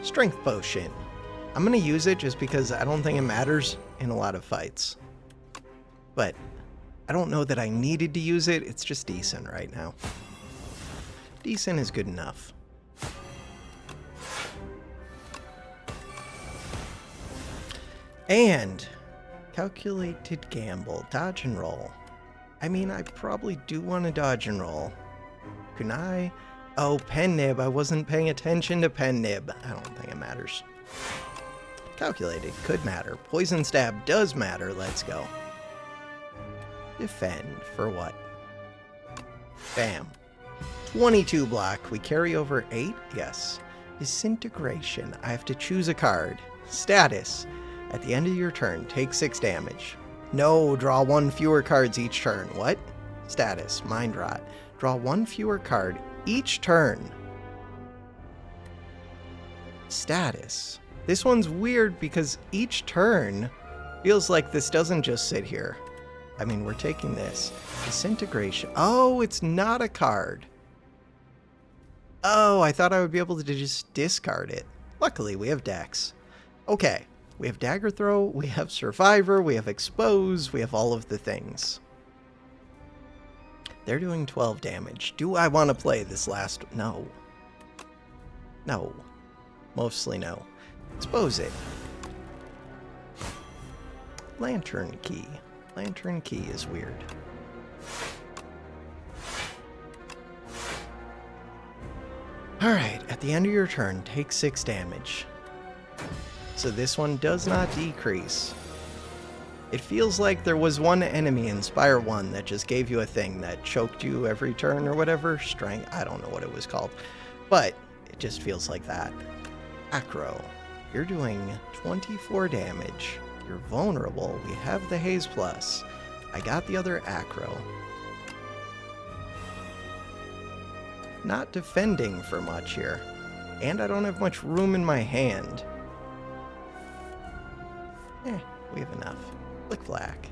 Strength Potion. I'm going to use it just because I don't think it matters in a lot of fights. But I don't know that I needed to use it. It's just decent right now. Decent is good enough. And Calculated Gamble. Dodge and roll. I mean, I probably do want to dodge and roll. Can I? Oh, Pen Nib. I wasn't paying attention to Pen Nib. I don't think it matters. Calculated could matter. Poison Stab does matter. Let's go. Defend for what? Bam. 22 block. We carry over 8? Yes. Disintegration. I have to choose a card. Status. At the end of your turn, take 6 damage. No, draw 1 fewer cards each turn. What? Status. Mind Rot. Draw 1 fewer card each turn. Status. This one's weird because each turn feels like this doesn't just sit here. I mean, we're taking this. Disintegration. Oh, it's not a card. Oh, I thought I would be able to just discard it. Luckily, we have Dex. Okay, we have Dagger Throw, we have Survivor, we have Expose, we have all of the things. They're doing 12 damage. Do I want to play this last? No. No. Mostly no. Expose it. Lantern Key. Lantern Key is weird. Alright, at the end of your turn, take 6 damage. So this one does not decrease. It feels like there was one enemy in Spire 1 that just gave you a thing that choked you every turn or whatever. Strength, I don't know what it was called. But it just feels like that. Acro. You're doing 24 damage. You're vulnerable. We have the Haze Plus. I got the other Acro. Not defending for much here. And I don't have much room in my hand. We have enough. Flick Flack.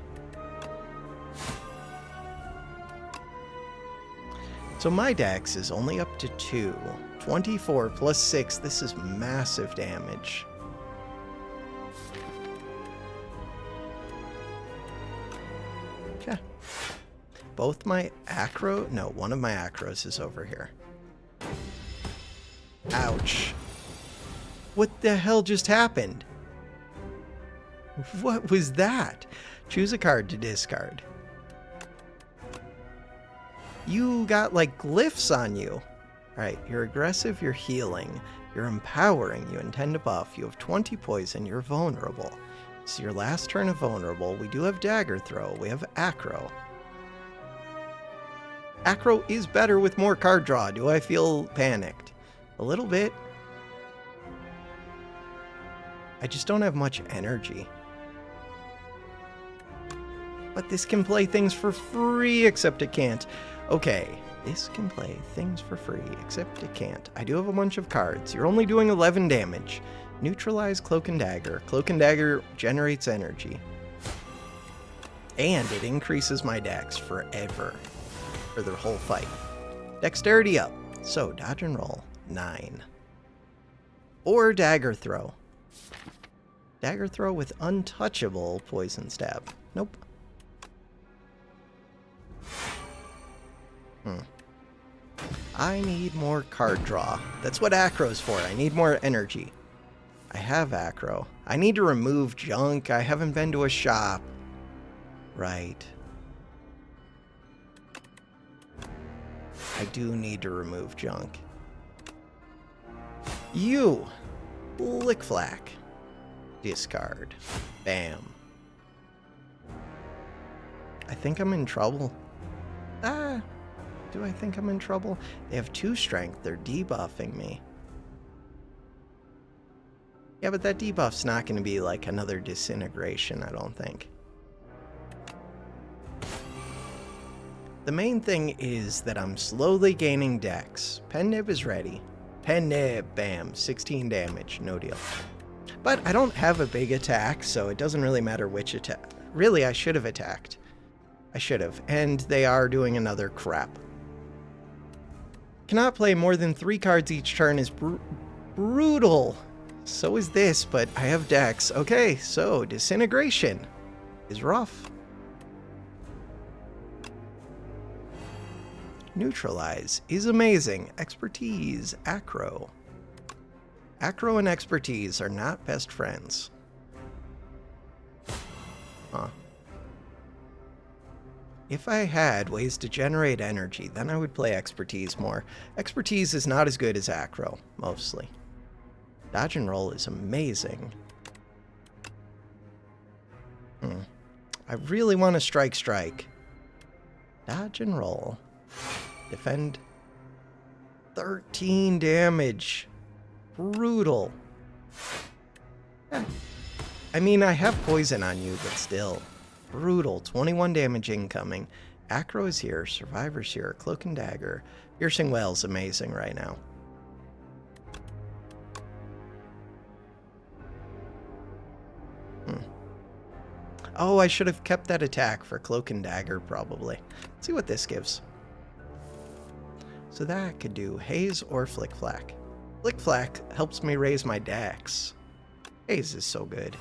So my dex is only up to 2. 24 plus 6. This is massive damage. Okay. Both my acro... No, one of my acros is over here. Ouch. What the hell just happened? What was that? Choose a card to discard. You got, like, glyphs on you. Alright, you're aggressive, you're healing, you're empowering, you intend to buff, you have 20 poison, you're vulnerable. It's your last turn of vulnerable. We do have Dagger Throw, we have Acro. Acro is better with more card draw. Do I feel panicked? A little bit. I just don't have much energy. But this can play things for free, except it can't. Okay, this can play things for free, except it can't. I do have a bunch of cards. You're only doing 11 damage. Neutralize Cloak and Dagger. Cloak and Dagger generates energy. And it increases my dex forever. For the whole fight. Dexterity up. So, dodge and roll. 9. Or Dagger Throw. Dagger Throw with untouchable Poison Stab. Nope. I need more card draw. That's what Acro's for. I need more energy. I have Acro. I need to remove junk. I haven't been to a shop. Right. I do need to remove junk. You! Flick-flack. Discard. Bam. I think I'm in trouble. Do I think I'm in trouble? They have 2 strength. They're debuffing me. Yeah, but that debuff's not going to be like another disintegration, I don't think. The main thing is that I'm slowly gaining dex. Pen Nib is ready. Pen Nib, bam, 16 damage, no deal. But I don't have a big attack, so it doesn't really matter which attack. Really, I should have attacked. I should have. And they are doing another crap. Cannot play more than 3 cards each turn is brutal. So is this, but I have dex. Okay, so disintegration is rough. Neutralize is amazing. Expertise, acro. Acro and expertise are not best friends. Huh. If I had ways to generate energy, then I would play expertise more. Expertise is not as good as acro, mostly. Dodge and roll is amazing. I really want to strike. Dodge and roll. Defend. 13 damage. Brutal. Yeah. I mean, I have poison on you, but still. Brutal. 21 damage incoming. Acro is here. Survivor's here. Cloak and dagger. Piercing Well's amazing right now. Oh, I should have kept that attack for Cloak and Dagger, probably. Let's see what this gives. So that could do Haze or Flick-Flack. Flick-Flack helps me raise my dex. Haze is so good.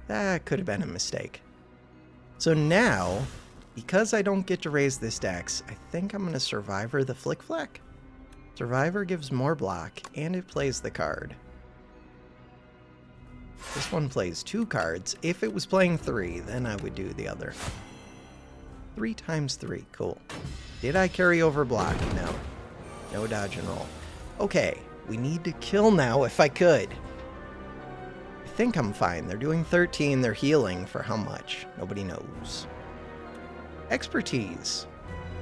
That could have been a mistake. So now, because I don't get to raise this dex, I think I'm going to Survivor the Flick-Flack. Survivor gives more block, and it plays the card. This one plays 2 cards. If it was playing 3, then I would do the other. 3 times 3. Cool. Did I carry over block? No. No dodge and roll. Okay, we need to kill now if I could. I think I'm fine. They're doing 13. They're healing for how much? Nobody knows. Expertise.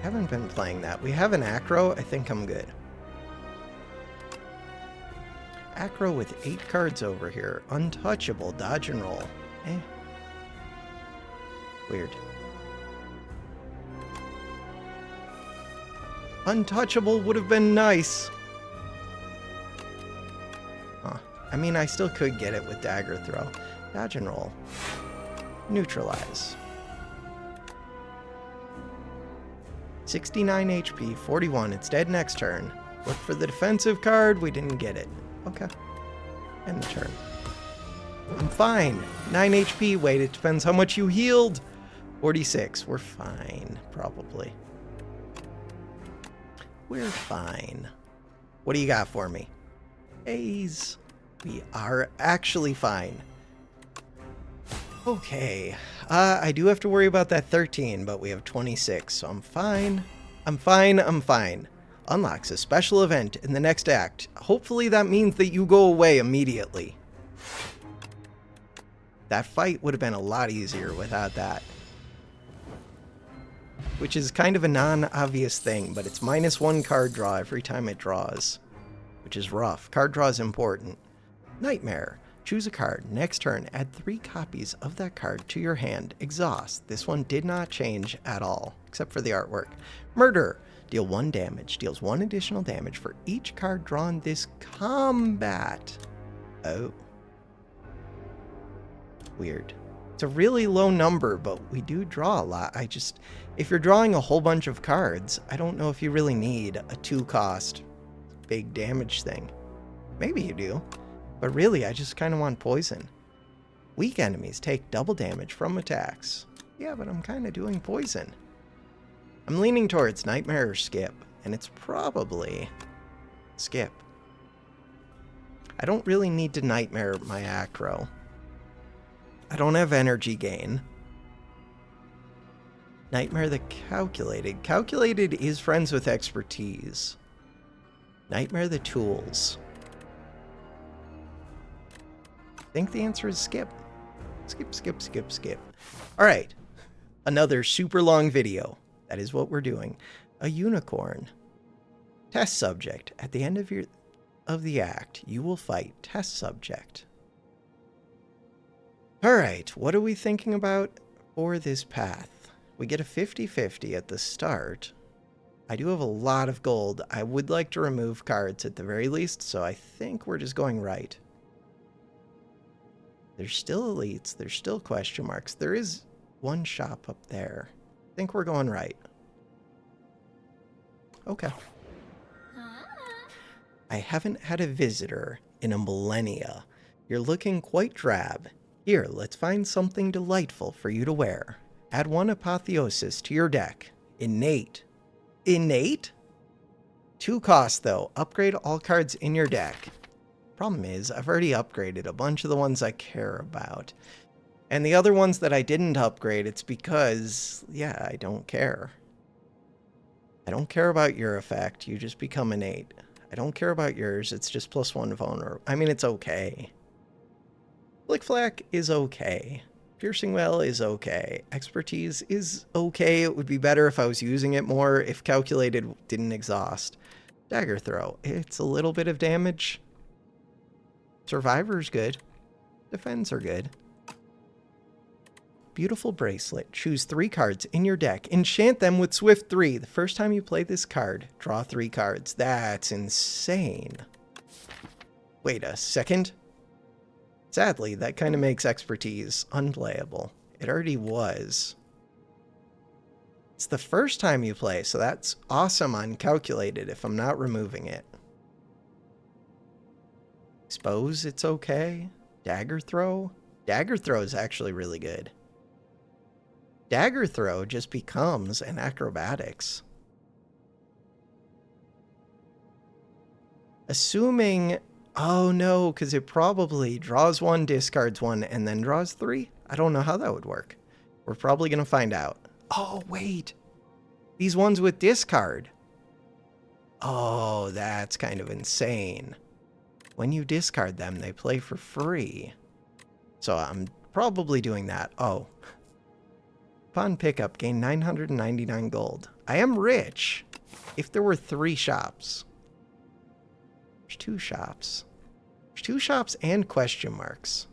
Haven't been playing that. We have an acro. I think I'm good. Acro with 8 cards over here. Untouchable. Dodge and roll. Weird. Untouchable would have been nice. Huh. I mean, I still could get it with dagger throw. Dodge and roll. Neutralize. 69 HP, 41. It's dead next turn. Look for the defensive card. We didn't get it. Okay. End the turn. I'm fine. 9 HP. Wait, it depends how much you healed. 46. We're fine, probably. We're fine. What do you got for me? Haze. We are actually fine. Okay. I do have to worry about that 13, but we have 26, so I'm fine. I'm fine. Unlocks a special event in the next act. Hopefully that means that you go away immediately. That fight would have been a lot easier without that. Which is kind of a non-obvious thing, but it's -1 card draw every time it draws. Which is rough. Card draw is important. Nightmare. Choose a card. Next turn, add 3 copies of that card to your hand. Exhaust. This one did not change at all, except for the artwork. Murder. Deal 1 damage. Deals 1 additional damage for each card drawn this combat. Oh. Weird. It's a really low number, but we do draw a lot. If you're drawing a whole bunch of cards, I don't know if you really need a 2-cost big damage thing. Maybe you do, but really I just kind of want poison. Weak enemies take double damage from attacks. Yeah, but I'm kind of doing poison. I'm leaning towards Nightmare or Skip, and it's probably Skip. I don't really need to Nightmare my acro. I don't have energy gain. Nightmare the Calculated. Calculated is friends with expertise. Nightmare the Tools. I think the answer is skip. Skip, skip, skip, skip. All right. Another super long video. That is what we're doing. A unicorn. Test subject. At the end of the act, you will fight test subject. All right. What are we thinking about for this path? We get a 50-50 at the start. I do have a lot of gold. I would like to remove cards at the very least, so I think we're just going right. There's still elites. There's still question marks. There is one shop up there. I think we're going right. Okay. I haven't had a visitor in a millennia. You're looking quite drab. Here, let's find something delightful for you to wear. Add 1 Apotheosis to your deck. Innate. Innate? 2 cost, though. Upgrade all cards in your deck. Problem is, I've already upgraded a bunch of the ones I care about. And the other ones that I didn't upgrade, it's because, yeah, I don't care. I don't care about your effect. You just become innate. I don't care about yours. It's just +1 vulnerable. I mean, it's okay. Flick Flack is okay. Piercing Well is okay. Expertise is okay. It would be better if I was using it more, if Calculated didn't exhaust. Dagger Throw. It's a little bit of damage. Survivor's good. Defends are good. Beautiful Bracelet. Choose 3 cards in your deck. Enchant them with Swift 3. The first time you play this card, draw 3 cards. That's insane. Wait a second. Sadly, that kind of makes Expertise unplayable. It already was. It's the first time you play, so that's awesome on Calculated if I'm not removing it. Expose, it's okay. Dagger Throw? Dagger Throw is actually really good. Dagger Throw just becomes an Acrobatics. Assuming... Oh no, because it probably draws 1, discards 1, and then draws 3? I don't know how that would work. We're probably going to find out. Oh, wait. These ones with discard. Oh, that's kind of insane. When you discard them, they play for free. So I'm probably doing that. Oh. Upon pickup, gain 999 gold. I am rich. If there were 3 shops. There's 2 shops. There's 2 shops and question marks.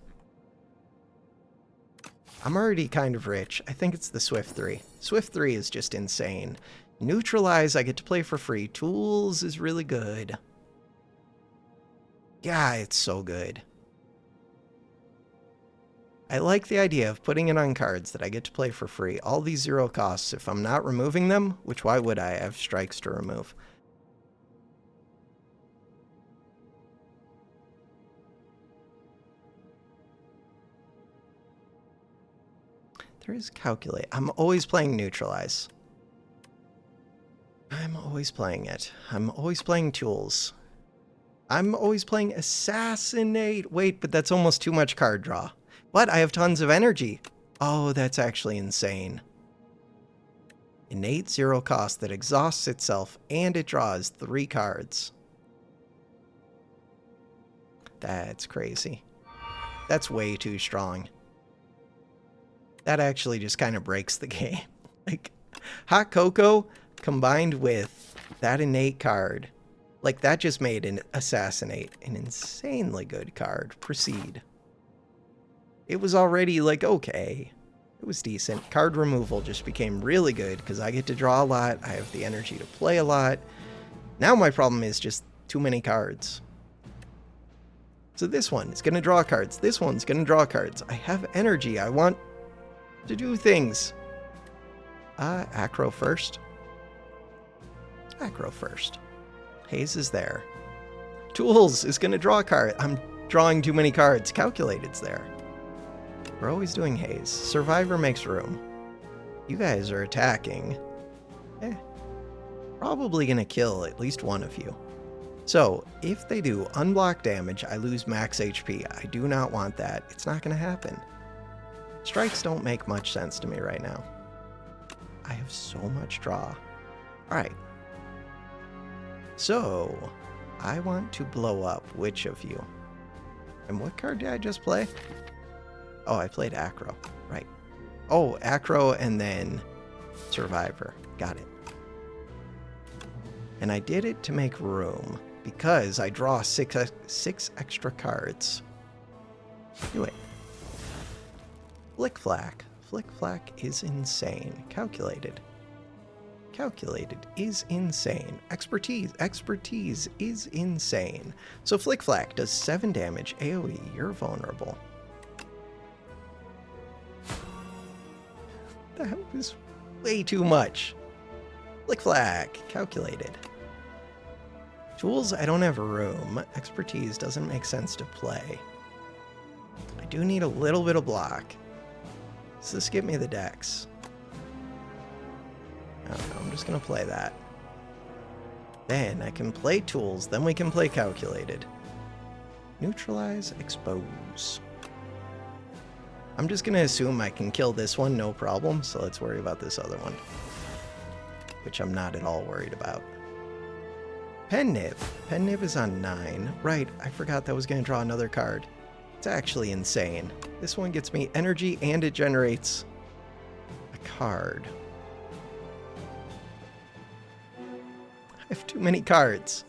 I'm already kind of rich. I think it's the Swift 3. Swift 3 is just insane. Neutralize, I get to play for free. Tools is really good. Yeah, it's so good. I like the idea of putting it on cards that I get to play for free. All these 0 costs. If I'm not removing them, which why would I? I have strikes to remove. There is Calculate. I'm always playing Neutralize. I'm always playing it. I'm always playing Tools. I'm always playing Assassinate. Wait, but that's almost too much card draw. What? I have tons of energy. Oh, that's actually insane. Innate 0 cost that exhausts itself and it draws 3 cards. That's crazy. That's way too strong. That actually just kind of breaks the game. Like, Hot Cocoa combined with that innate card. Like, that just made an Assassinate an insanely good card. Proceed. It was already, like, okay. It was decent. Card removal just became really good because I get to draw a lot. I have the energy to play a lot. Now my problem is just too many cards. So this one is going to draw cards. This one's going to draw cards. I have energy. I want to do things. Acro first. Acro first. Haze is there. Tools is going to draw a card. I'm drawing too many cards. Calculated's there. We're always doing Haze. Survivor makes room. You guys are attacking. Probably going to kill at least one of you. So, if they do unblock damage, I lose max HP. I do not want that. It's not going to happen. Strikes don't make much sense to me right now. I have so much draw. Alright. So, I want to blow up which of you? And what card did I just play? Oh, I played Acro. Right. Oh, Acro and then Survivor. Got it. And I did it to make room because I draw six extra cards. Do it. Flick Flack. Flick Flack is insane. Calculated. Calculated is insane. Expertise. Expertise is insane. So Flick Flack does 7 damage. AoE. You're vulnerable. That was way too much. Flick Flack. Calculated. Tools, I don't have room. Expertise doesn't make sense to play. I do need a little bit of block. So this give me the dex. I don't know, I'm just going to play that. Then I can play tools, then we can play calculated. Neutralize, expose. I'm just going to assume I can kill this one, no problem, so let's worry about this other one. Which I'm not at all worried about. Pen Nib. Pen Nib is on 9. Right, I forgot that was going to draw another card. It's actually insane. This one gets me energy and it generates a card. I have too many cards.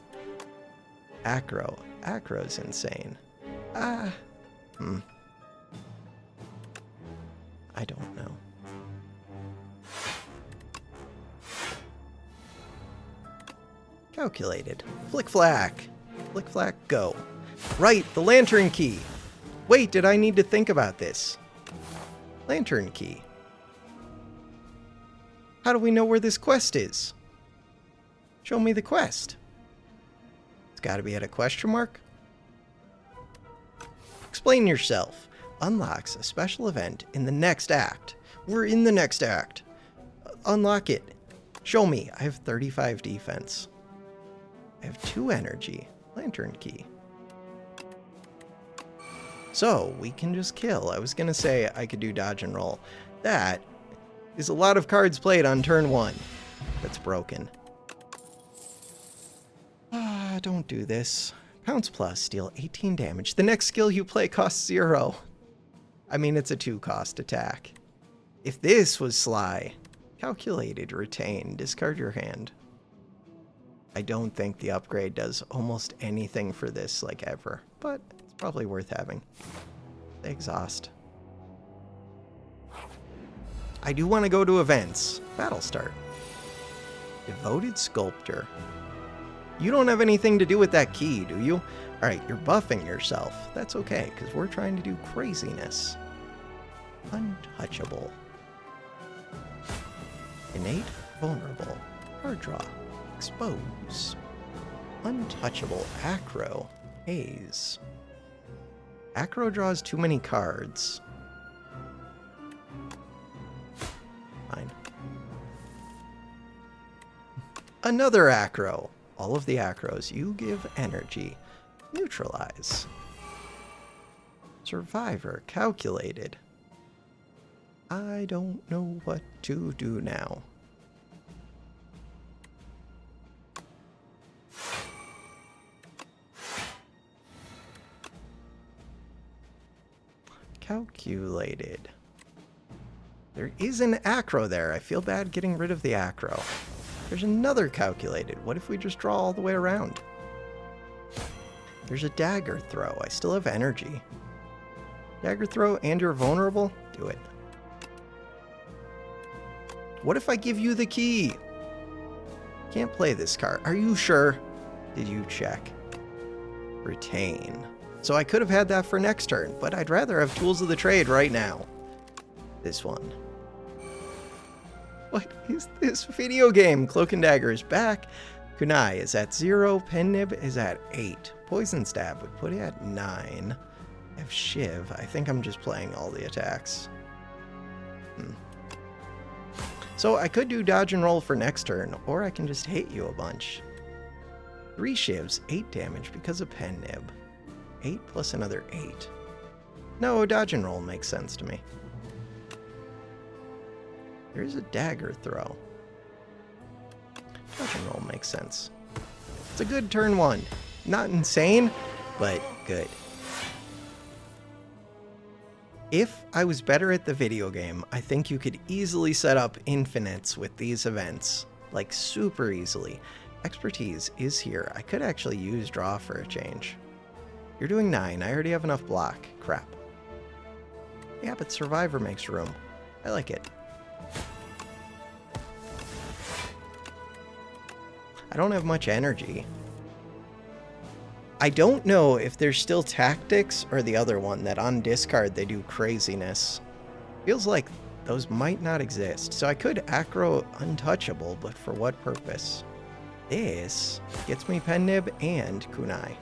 Acro. Acro's insane. I don't know. Calculated. Flick Flack. Flick Flack, go. Right, the Lantern Key. Wait, did I need to think about this? Lantern Key. How do we know where this quest is? Show me the quest. It's got to be at a question mark. Explain yourself. Unlocks a special event in the next act. We're in the next act. Unlock it. Show me. I have 35 defense. I have 2 energy. Lantern Key. So, we can just kill. I was going to say I could do dodge and roll. That is a lot of cards played on turn 1. That's broken. Don't do this. Pounce Plus, deal 18 damage. The next skill you play costs 0. I mean, it's a 2-cost attack. If this was Sly, calculated, retain, discard your hand. I don't think the upgrade does almost anything for this, like, ever. But it's probably worth having. Exhaust. I do want to go to events. Battle start. Devoted Sculptor. You don't have anything to do with that key, do you? Alright, you're buffing yourself. That's okay, because we're trying to do craziness. Untouchable. Innate, vulnerable. Card draw. Expose. Untouchable. Acro. Haze. Acro draws too many cards. Fine. Another Acro. All of the Acros. You give energy. Neutralize. Survivor. Calculated. I don't know what to do now. Calculated. There is an Acro there. I feel bad getting rid of the Acro. There's another calculated. What if we just draw all the way around? There's a dagger throw. I still have energy. Dagger throw and you're vulnerable? Do it. What if I give you the key? Can't play this card. Are you sure? Did you check? Retain. So I could have had that for next turn, but I'd rather have Tools of the Trade right now. This one. What is this video game? Cloak and Dagger is back. Kunai is at 0. Pen Nib is at 8. Poison Stab would put it at 9. I have Shiv. I think I'm just playing all the attacks. So I could do dodge and roll for next turn, or I can just hit you a bunch. 3 Shivs, 8 damage because of Pen Nib. 8 plus another 8. No, dodge and roll makes sense to me. There's a dagger throw. Touch and roll makes sense. It's a good turn 1. Not insane, but good. If I was better at the video game, I think you could easily set up infinites with these events. Like, super easily. Expertise is here. I could actually use draw for a change. You're doing 9. I already have enough block. Crap. Yeah, but Survivor makes room. I like it. I don't have much energy. I don't know if there's still Tactics or the other one that on discard they do craziness. Feels like those might not exist. So I could Acro Untouchable, but for what purpose? This gets me Pen Nib and Kunai.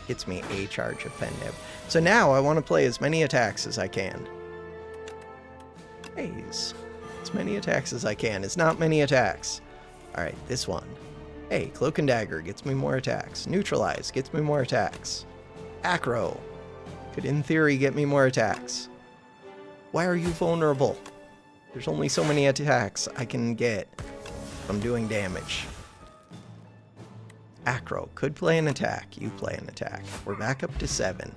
Gets me a charge of Pen Nib. So now I want to play as many attacks as I can. As many attacks as I can. It's not many attacks. Alright, this one. Hey, Cloak and Dagger gets me more attacks. Neutralize gets me more attacks. Acro could, in theory, get me more attacks. Why are you vulnerable? There's only so many attacks I can get from doing damage. Acro could play an attack. You play an attack. We're back up to 7.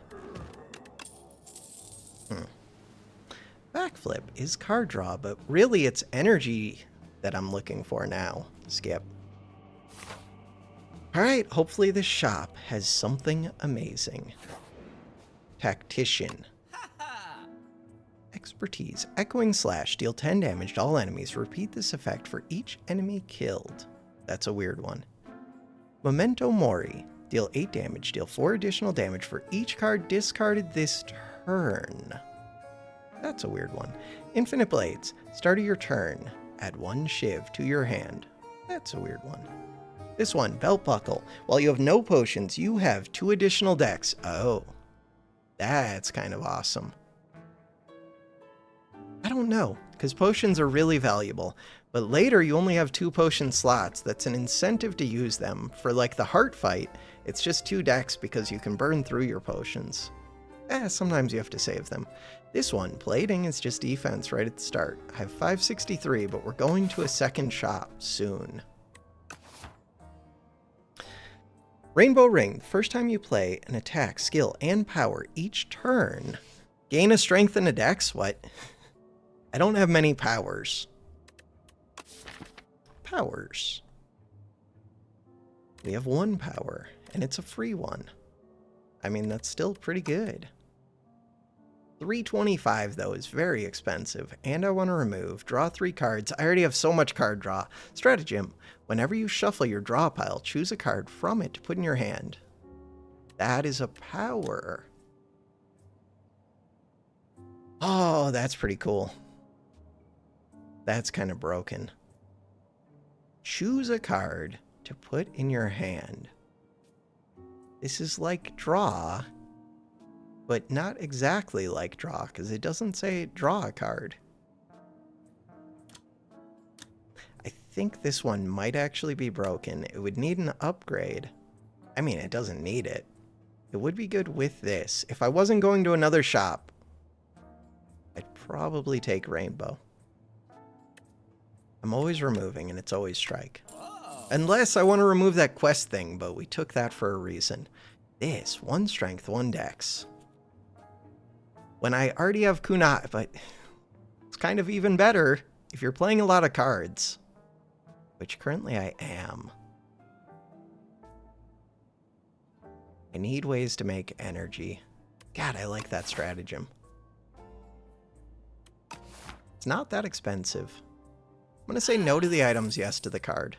Backflip is card draw, but really it's energy that I'm looking for now. Skip. Alright, hopefully this shop has something amazing. Tactician. Expertise. Echoing Slash. Deal 10 damage to all enemies. Repeat this effect for each enemy killed. That's a weird one. Memento Mori. Deal 8 damage. Deal 4 additional damage for each card discarded this turn. That's a weird one. Infinite Blades. Start of your turn. Add 1 Shiv to your hand. That's a weird one. This one, Belt Buckle. While you have no potions, you have 2 additional decks. Oh, that's kind of awesome. I don't know, because potions are really valuable. But later, you only have 2 potion slots. That's an incentive to use them. For like the heart fight, it's just 2 decks because you can burn through your potions. Sometimes you have to save them. This one, Plating, is just defense right at the start. I have 563, but we're going to a second shop soon. Rainbow Ring. First time you play an attack, skill, and power each turn. Gain a strength and a dex? What? I don't have many powers. Powers. We have 1 power, and it's a free one. I mean, that's still pretty good. 325 though is very expensive, and I want to remove. Draw 3 cards. I already have so much card draw. Stratagem. Whenever you shuffle your draw pile, choose a card from it to put in your hand. That is a power. Oh, that's pretty cool. That's kind of broken. Choose a card to put in your hand. This is like draw, but not exactly like draw, because it doesn't say draw a card. I think this one might actually be broken. It would need an upgrade. I mean, it doesn't need it. It would be good with this. If I wasn't going to another shop, I'd probably take Rainbow. I'm always removing, and it's always strike. Unless I want to remove that quest thing, but we took that for a reason. This, 1 strength, 1 dex. When I already have Kunai, but it's kind of even better if you're playing a lot of cards. Which currently I am. I need ways to make energy. God, I like that stratagem. It's not that expensive. I'm going to say no to the items, yes to the card.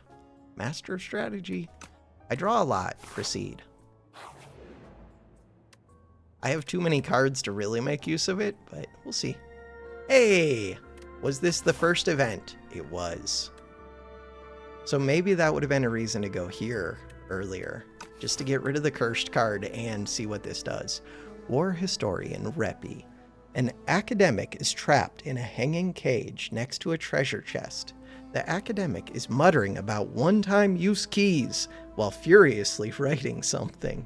Master of Strategy. I draw a lot. Proceed. I have too many cards to really make use of it, but we'll see. Hey! Was this the first event? It was. So maybe that would have been a reason to go here earlier, just to get rid of the cursed card and see what this does. War Historian Repi. An academic is trapped in a hanging cage next to a treasure chest. The academic is muttering about one-time use keys while furiously writing something.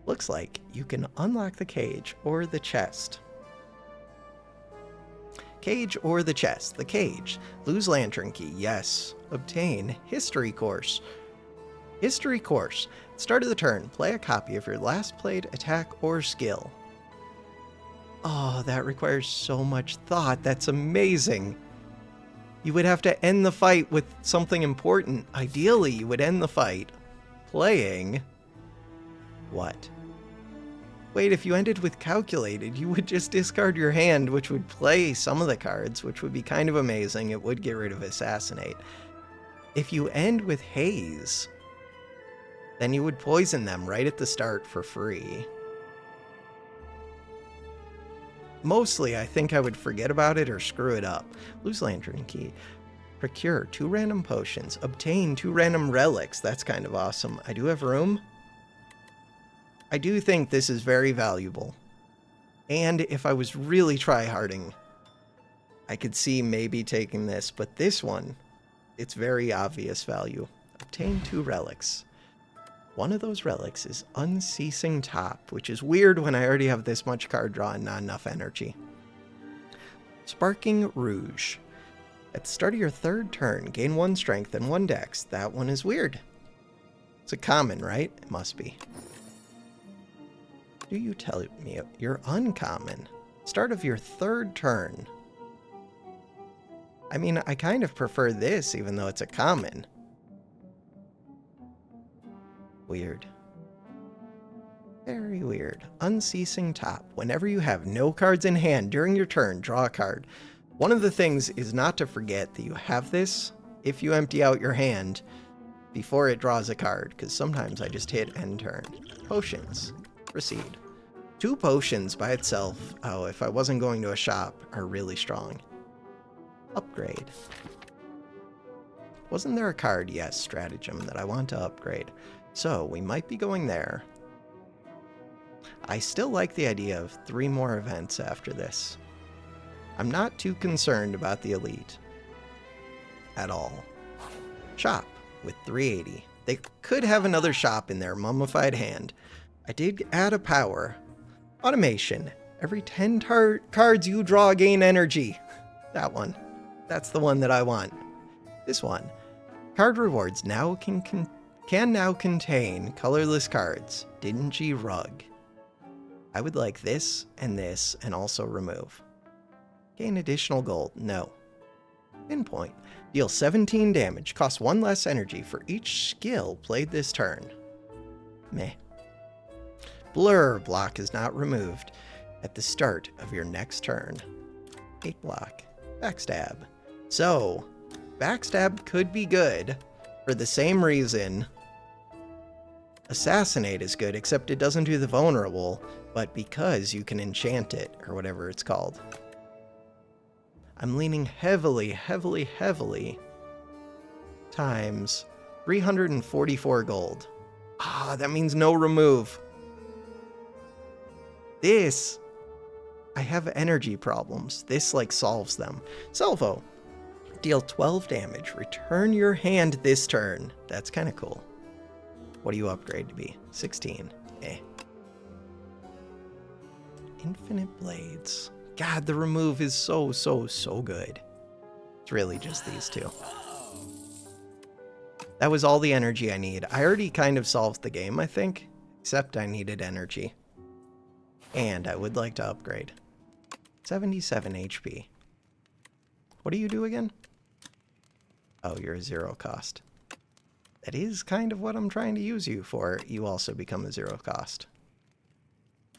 Looks like you can unlock the cage or the chest. Cage or the chest? The cage. Lose lantern key. Yes. Obtain history course. History course. Start of the turn. Play a copy of your last played attack or skill. Oh, that requires so much thought. That's amazing. You would have to end the fight with something important. Ideally, you would end the fight playing... what? Wait, if you ended with calculated, you would just discard your hand, which would play some of the cards, which would be kind of amazing. It would get rid of assassinate. If you end with haze, then you would poison them right at the start for free. Mostly, I think I would forget about it or screw it up. Lose lantern key. Procure 2 random potions. Obtain 2 random relics. That's kind of awesome. I do have room. I do think this is very valuable. And if I was really tryharding, I could see maybe taking this. But this one, it's very obvious value. Obtain 2 relics. One of those relics is Unceasing Top, which is weird when I already have this much card draw and not enough energy. Sparking Rouge. At the start of your 3rd turn, gain 1 strength and 1 dex. That one is weird. It's a common, right? It must be. Do you tell me you're uncommon? Start of your 3rd turn. I mean, I kind of prefer this, even though it's a common. Weird. Very weird. Unceasing Top. Whenever you have no cards in hand during your turn, draw a card. One of the things is not to forget that you have this if you empty out your hand before it draws a card, because sometimes I just hit end turn. Potions. Proceed. 2 potions by itself, oh, if I wasn't going to a shop, are really strong. Upgrade. Wasn't there a card? Yes, stratagem, that I want to upgrade. So, we might be going there. I still like the idea of 3 more events after this. I'm not too concerned about the elite. At all. Shop with 380. They could have another shop in their mummified hand. I did add a power. Automation. Every 10 cards you draw gain energy. That one. That's the one that I want. This one. Card rewards now can now contain colorless cards. Dingy Rug. I would like this and also remove. Gain additional gold. No. Pinpoint. Deal 17 damage. Cost 1 less energy for each skill played this turn. Meh. Blur block is not removed at the start of your next turn. 8 block. Backstab. So, backstab could be good for the same reason Assassinate is good, except it doesn't do the vulnerable, but because you can enchant it, or whatever it's called. I'm leaning heavily times 344 gold. Ah, that means no remove. This, I have energy problems. This, like, solves them. Salvo. Deal 12 damage. Return your hand this turn. That's kind of cool. What do you upgrade to be? 16. Eh. Infinite Blades. God, the remove is so good. It's really just these 2. That was all the energy I need. I already kind of solved the game, I think. Except I needed energy. And I would like to upgrade. 77 HP. What do you do again? Oh, you're a 0 cost. That is kind of what I'm trying to use you for. You also become a 0 cost.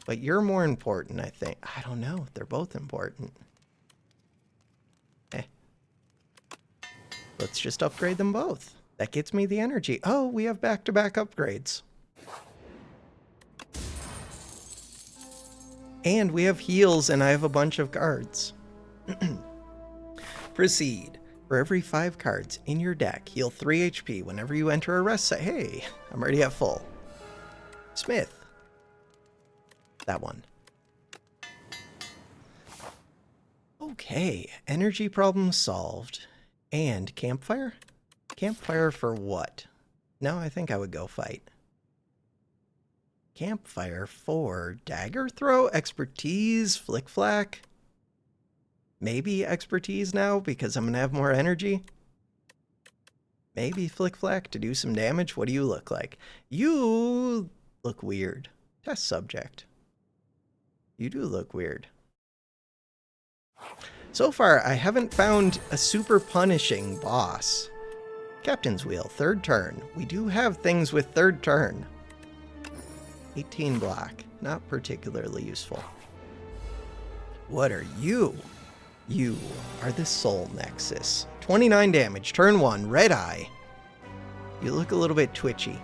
But you're more important, I think. I don't know. They're both important. Eh. Let's just upgrade them both. That gets me the energy. Oh, we have back-to-back upgrades. And we have heals, and I have a bunch of cards. Proceed. For every 5 cards in your deck, heal 3 HP whenever you enter a rest site. Hey, I'm already at full. Smith. That one. Okay, energy problem solved. And campfire? Campfire for what? No, I think I would go fight. Campfire for dagger throw, expertise, flick flack. Maybe expertise now because I'm going to have more energy. Maybe Flick Flack to do some damage. What do you look like? You look weird. Test subject. You do look weird. So far, I haven't found a super punishing boss. Captain's Wheel, third turn. We do have things with third turn. 18 block. Not particularly useful. What are you? You are the Soul Nexus. 29 damage, turn 1, red eye. You look a little bit twitchy.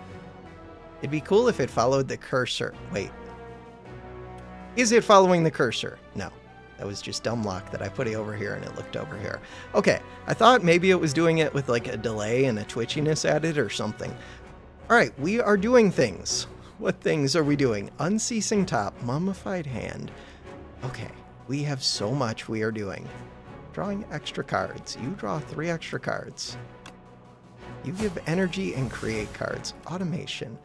It'd be cool if it followed the cursor. Wait. Is it following the cursor? No. That was just dumb luck that I put it over here and it looked over here. Okay, I thought maybe it was doing it with like a delay and a twitchiness added or something. Alright, we are doing things. What things are we doing? Unceasing Top, Mummified Hand. Okay, we have so much we are doing. Drawing extra cards. You draw 3 extra cards. You give energy and create cards. Automation.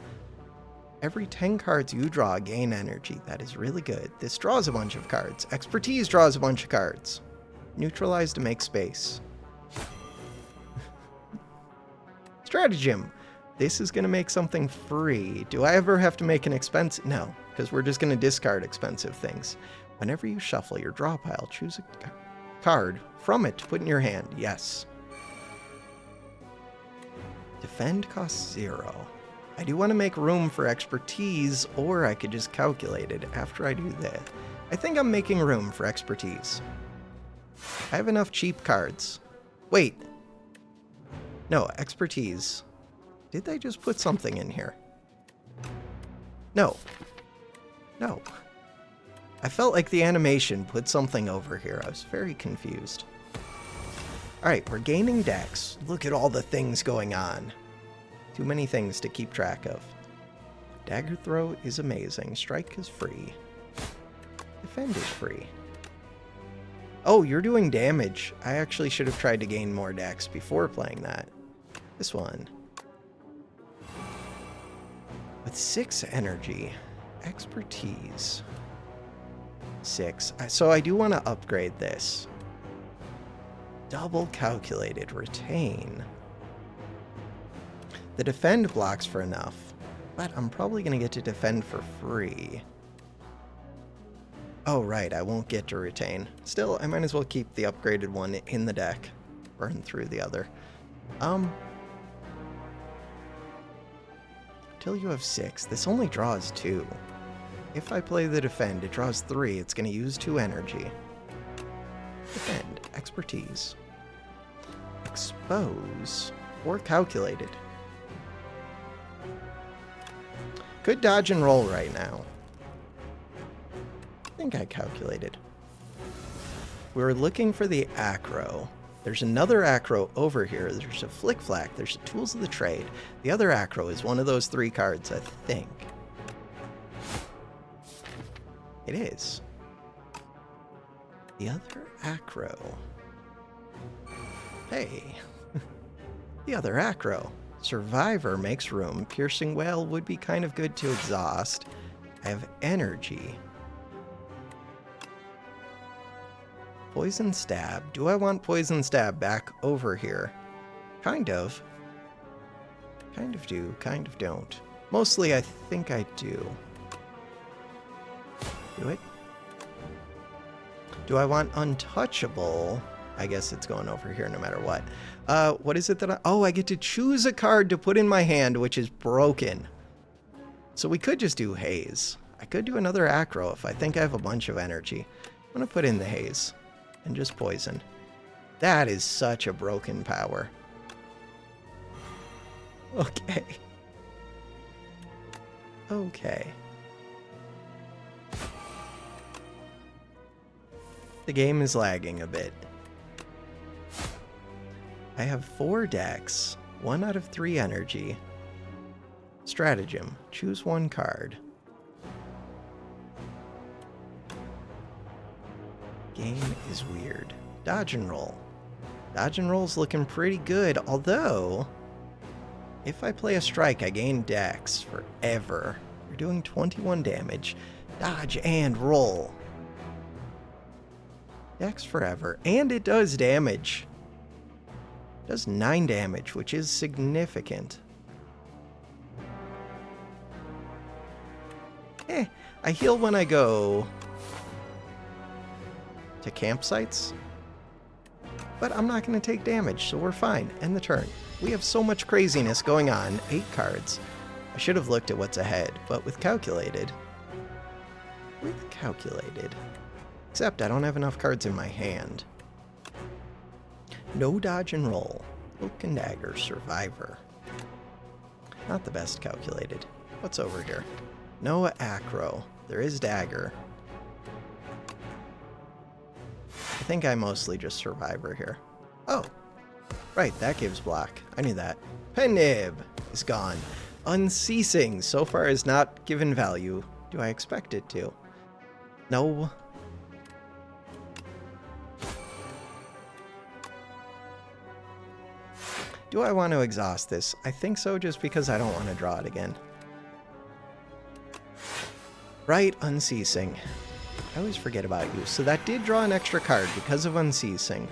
Every 10 cards you draw, gain energy. That is really good. This draws a bunch of cards. Expertise draws a bunch of cards. Neutralize to make space. Stratagem. This is going to make something free. Do I ever have to make an expensive? No, because we're just going to discard expensive things. Whenever you shuffle your draw pile, choose a card from it to put in your hand. Yes. Defend costs 0. I do want to make room for expertise, or I could just calculate it after I do that. I think I'm making room for expertise. I have enough cheap cards. Wait. No, expertise. Did they just put something in here? No. No. I felt like the animation put something over here. I was very confused. Alright, we're gaining dex. Look at all the things going on. Too many things to keep track of. Dagger throw is amazing. Strike is free. Defend is free. Oh, you're doing damage. I actually should have tried to gain more dex before playing that. This one. With 6 energy. Expertise. 6. So I do want to upgrade this. Double calculated. Retain. The defend blocks for enough, but I'm probably going to get to defend for free. Oh, right, I won't get to retain. Still, I might as well keep the upgraded one in the deck. Burn through the other. Till you have 6. This only draws 2. If I play the defend, it draws 3. It's going to use 2 energy. Defend. Expertise. Expose. Or calculated. Could dodge and roll right now. I think I calculated. We were looking for the acro. There's another acro over here. There's a Flick Flack. There's a Tools of the Trade. The other acro is one of those 3 cards, I think. It is. The other acro. Hey. The other acro. Survivor makes room. Piercing Wail would be kind of good to exhaust. I have energy. Poison Stab. Do I want Poison Stab back over here? Kind of. Kind of do, kind of don't. Mostly I think I do. Do it. Do I want Untouchable? I guess it's going over here no matter what. What is it that I get to choose a card to put in my hand, which is broken. So we could just do Haze. I could do another Acro if I think I have a bunch of energy. I'm going to put in the Haze and just Poison. That is such a broken power. Okay. Okay. The game is lagging a bit. I have 4 decks, 1 out of 3 energy. Stratagem, choose 1 card. Game is weird. Dodge and roll. Dodge and roll's looking pretty good, although if I play a strike, I gain dex forever. You're doing 21 damage. Dodge and roll. Dex forever. And it does damage. It does 9 damage, which is significant. I heal when I go to campsites. But I'm not going to take damage, so we're fine. End the turn. We have so much craziness going on. 8 cards. I should have looked at what's ahead, but with calculated... Except I don't have enough cards in my hand. No dodge and roll. Cloak and dagger, survivor. Not the best calculated. What's over here? No acro. There is dagger. I think I mostly just survivor here. Oh, right, that gives block. I knew that. Pen nib is gone. Unceasing so far has not given value. Do I expect it to? No. Do I want to exhaust this? I think so, just because I don't want to draw it again. Right, Unceasing. I always forget about you. So that did draw an extra card because of Unceasing.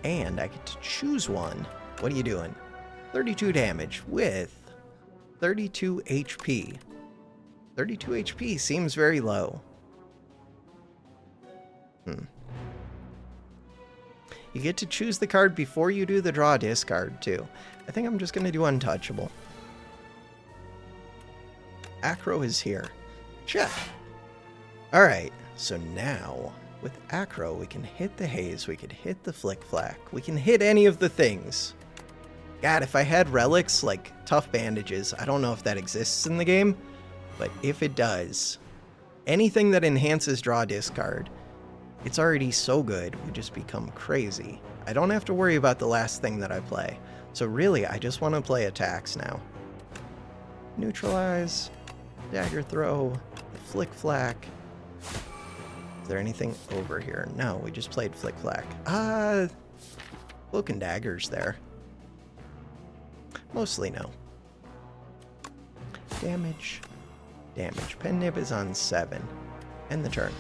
And I get to choose one. What are you doing? 32 damage with 32 HP. 32 HP seems very low. You get to choose the card before you do the draw discard, too. I think I'm just going to do Untouchable. Acro is here. Check. Alright, so now, with Acro, we can hit the Haze, we can hit the Flick Flack, we can hit any of the things. God, if I had relics, like Tough Bandages, I don't know if that exists in the game, but if it does, anything that enhances draw discard, it's already so good, we just become crazy. I don't have to worry about the last thing that I play. So really, I just want to play attacks now. Neutralize, Dagger Throw, the Flick Flack. Is there anything over here? No, we just played Flick Flack. Cloak and Dagger's there. Mostly no. Damage. Pen nib is on 7. End the turn.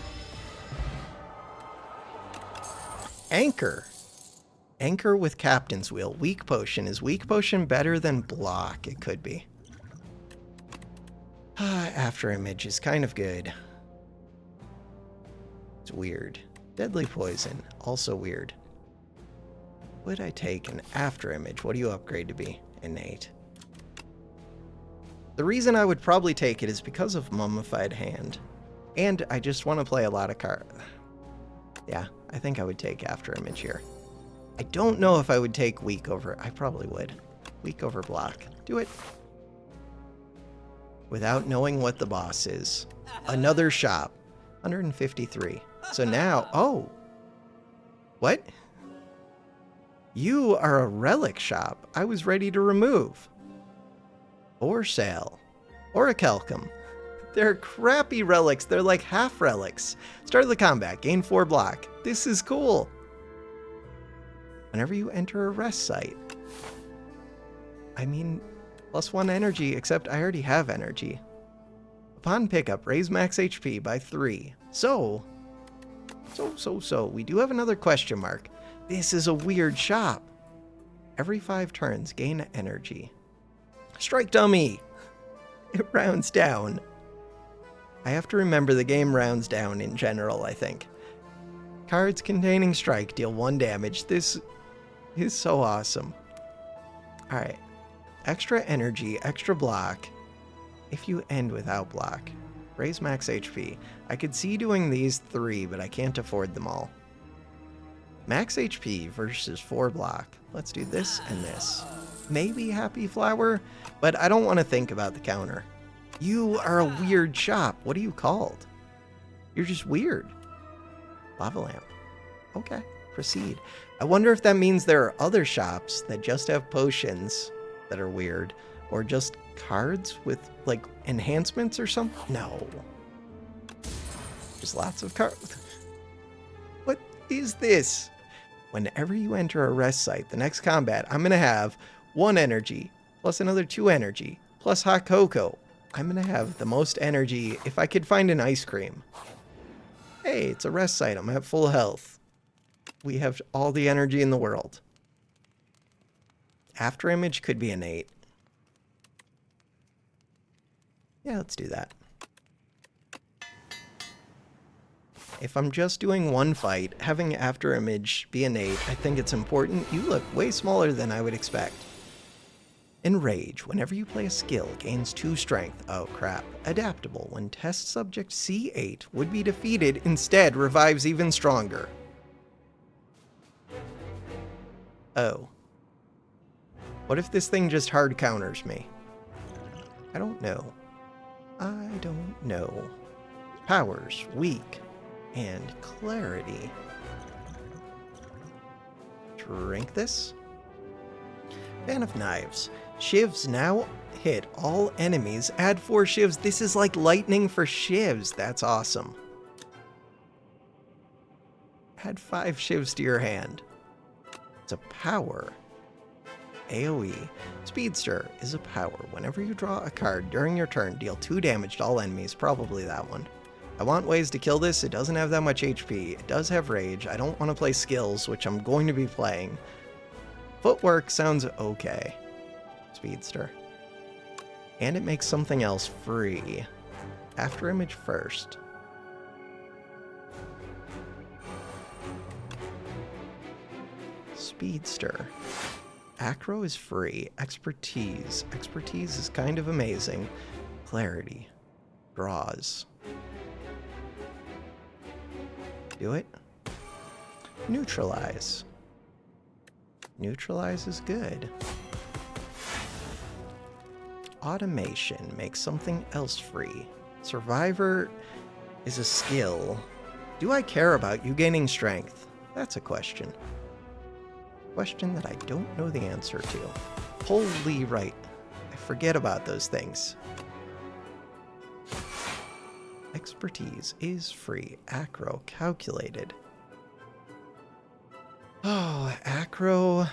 Anchor. Anchor with Captain's Wheel. Weak Potion. Is Weak Potion better than Block? It could be. After Image is kind of good. It's weird. Deadly Poison. Also weird. Would I take an After Image? What do you upgrade to be? Innate. The reason I would probably take it is because of Mummified Hand. And I just want to play a lot of cards. Yeah, I think I would take After Image here. I don't know if I would take Weak over... I probably would. Weak over Block. Do it. Without knowing what the boss is. Another shop. 153. So now... Oh! What? You are a relic shop. I was ready to remove. Or sell. Or a Kelcum. They're crappy relics. They're like half relics. Start of the combat. Gain 4 block. This is cool. Whenever you enter a rest site. I mean, +1 energy, except I already have energy. Upon pickup, raise max HP by 3. So, we do have another question mark. This is a weird shop. Every 5 turns, gain energy. Strike dummy! It rounds down. I have to remember the game rounds down in general, I think. Cards containing strike deal 1 damage. This is so awesome. Alright. Extra energy, extra block. If you end without block. Raise max HP. I could see doing these 3, but I can't afford them all. Max HP versus 4 block. Let's do this and this. Maybe Happy Flower, but I don't want to think about the counter. You are a weird shop. What are you called? You're just weird. Lava lamp. Okay, proceed. I wonder if that means there are other shops that just have potions that are weird, or just cards with, like, enhancements or something? No. Just lots of cards. What is this? Whenever you enter a rest site, the next combat, I'm going to have 1 energy, plus another 2 energy, plus hot cocoa. I'm going to have the most energy if I could find an ice cream. Hey, it's a rest site. I'm at full health. We have all the energy in the world. After image could be innate. Yeah, let's do that. If I'm just doing one fight, having after image be innate, I think it's important. You look way smaller than I would expect. Enrage. Whenever you play a skill, gains 2 strength. Oh crap. Adaptable. When test subject C8 would be defeated, instead revives even stronger. Oh. What if this thing just hard counters me? I don't know. I don't know. Powers. Weak. And clarity. Drink this. Fan of Knives. Shivs now hit all enemies. Add 4 shivs. This is like lightning for shivs. That's awesome. Add 5 shivs to your hand. It's a power. AoE. Speedster is a power. Whenever you draw a card during your turn, deal 2 damage to all enemies. Probably that one. I want ways to kill this. It doesn't have that much HP. It does have rage. I don't want to play skills, which I'm going to be playing. Footwork sounds okay. Speedster. And it makes something else free. After image first. Speedster. Acro is free. Expertise. Expertise is kind of amazing. Clarity. Draws. Do it. Neutralize. Neutralize is good. Automation makes something else free. Survivor is a skill. Do I care about you gaining strength? That's a question. Question that I don't know the answer to. Holy right. I forget about those things. Expertise is free. Acro calculated. Oh, Acro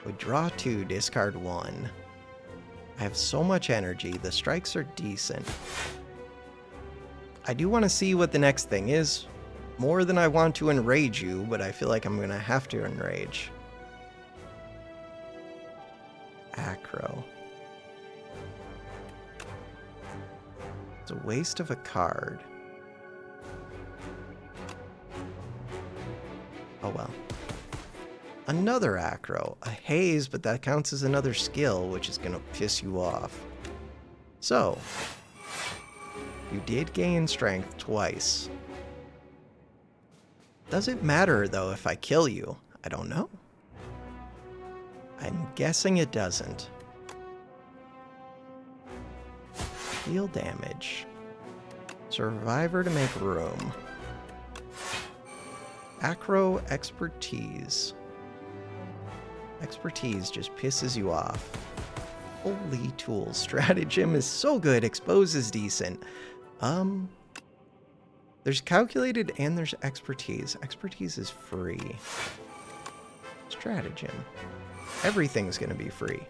would draw 2, discard 1. I have so much energy. The strikes are decent. I do want to see what the next thing is. More than I want to enrage you, but I feel like I'm going to have to enrage. Acro. It's a waste of a card. Oh well. Another Acro. A haze, but that counts as another skill, which is going to piss you off. So, you did gain strength twice. Does it matter, though, if I kill you? I don't know. I'm guessing it doesn't. Deal damage. Survivor to make room. Acro expertise. Expertise just pisses you off. Holy tools. Stratagem is so good. Expose is decent. There's calculated and there's expertise. Expertise is free. Stratagem. Everything's gonna be free.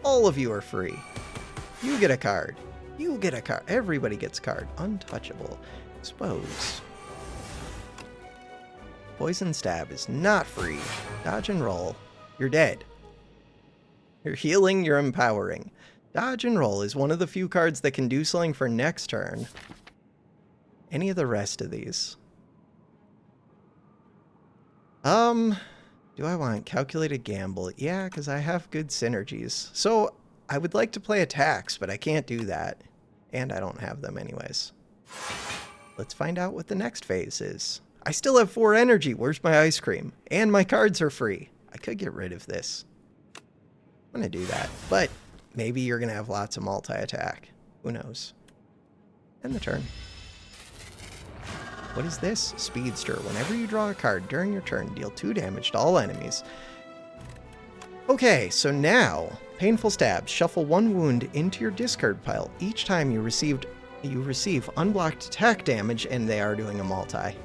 All of you are free. You get a card. You get a card. Everybody gets a card. Untouchable. Expose. Poison Stab is not free. Dodge and roll. You're dead. You're healing, you're empowering. Dodge and roll is one of the few cards that can do something for next turn. Any of the rest of these? Do I want calculated gamble? Yeah, because I have good synergies. So I would like to play attacks, but I can't do that. And I don't have them anyways. Let's find out what the next phase is. I still have 4 energy. Where's my ice cream? And my cards are free. I could get rid of this. I'm going to do that. But maybe you're going to have lots of multi-attack. Who knows? End the turn. What is this? Speedster. Whenever you draw a card during your turn, deal 2 damage to all enemies. Okay, so now, Painful Stab. Shuffle 1 wound into your discard pile. Each time you receive unblocked attack damage, and they are doing a multi.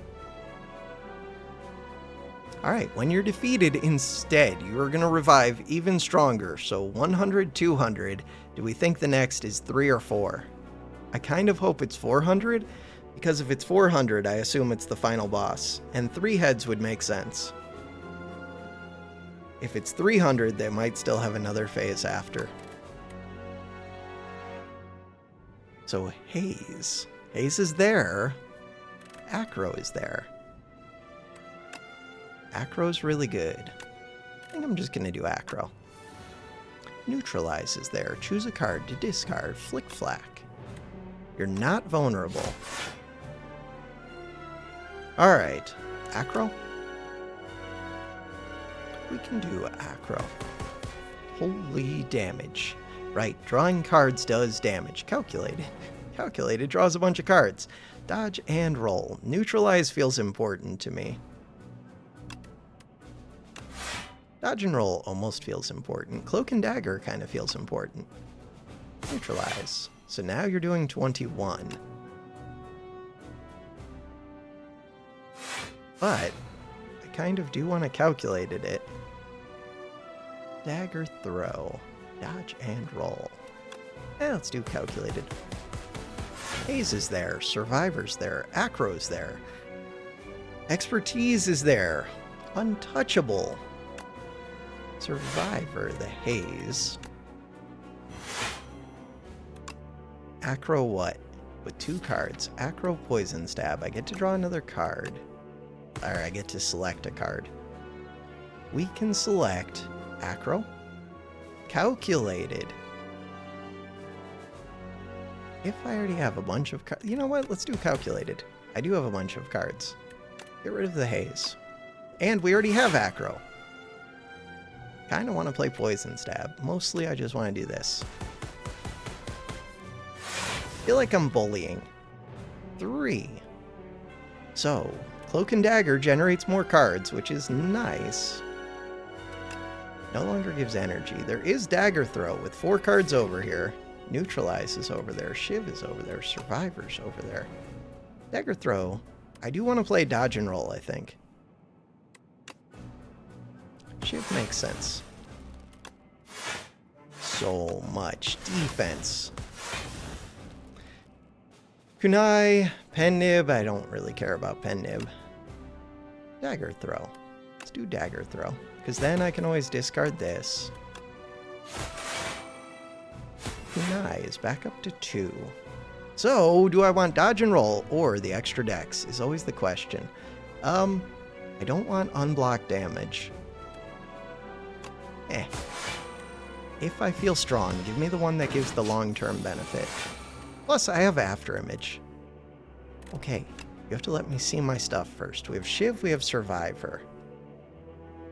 Alright, when you're defeated, instead, you are going to revive even stronger. So 100, 200. Do we think the next is 3 or 4? I kind of hope it's 400. Because if it's 400, I assume it's the final boss, and 3 heads would make sense. If it's 300, they might still have another phase after. So Haze. Haze is there. Acro is there. Acro's really good. I think I'm just going to do Acro. Neutralize is there. Choose a card to discard. Flick Flack. You're not vulnerable. Alright. Acro? We can do Acro. Holy damage. Right, drawing cards does damage. Calculated. Calculated draws a bunch of cards. Dodge and roll. Neutralize feels important to me. Dodge and roll almost feels important. Cloak and dagger kind of feels important. Neutralize. So now you're doing 21. But I kind of do want to calculate it. Dagger throw. Dodge and roll. Let's do calculated. Haze is there. Survivor's there. Acro's there. Expertise is there. Untouchable. Survivor, the Haze. Acro what? With 2 cards. Acro Poison Stab. I get to draw another card. Or I get to select a card. We can select Acro. Calculated. If I already have a bunch of cards... You know what? Let's do calculated. I do have a bunch of cards. Get rid of the Haze. And we already have Acro. Kind of want to play Poison Stab. Mostly I just want to do this. Feel like I'm bullying. 3. So, Cloak and Dagger generates more cards, which is nice. No longer gives energy. There is Dagger Throw with 4 cards over here. Neutralize is over there. Shiv is over there. Survivor's over there. Dagger Throw. I do want to play Dodge and Roll, I think. Shiv makes sense. So much defense. Kunai, Pen Nib. I don't really care about Pen Nib. Dagger Throw. Let's do Dagger Throw. Because then I can always discard this. Kunai is back up to 2. So, do I want Dodge and Roll or the extra dex is always the question. I don't want unblocked damage. If I feel strong, give me the one that gives the long-term benefit. Plus, I have Afterimage. Okay, you have to let me see my stuff first. We have Shiv, we have Survivor.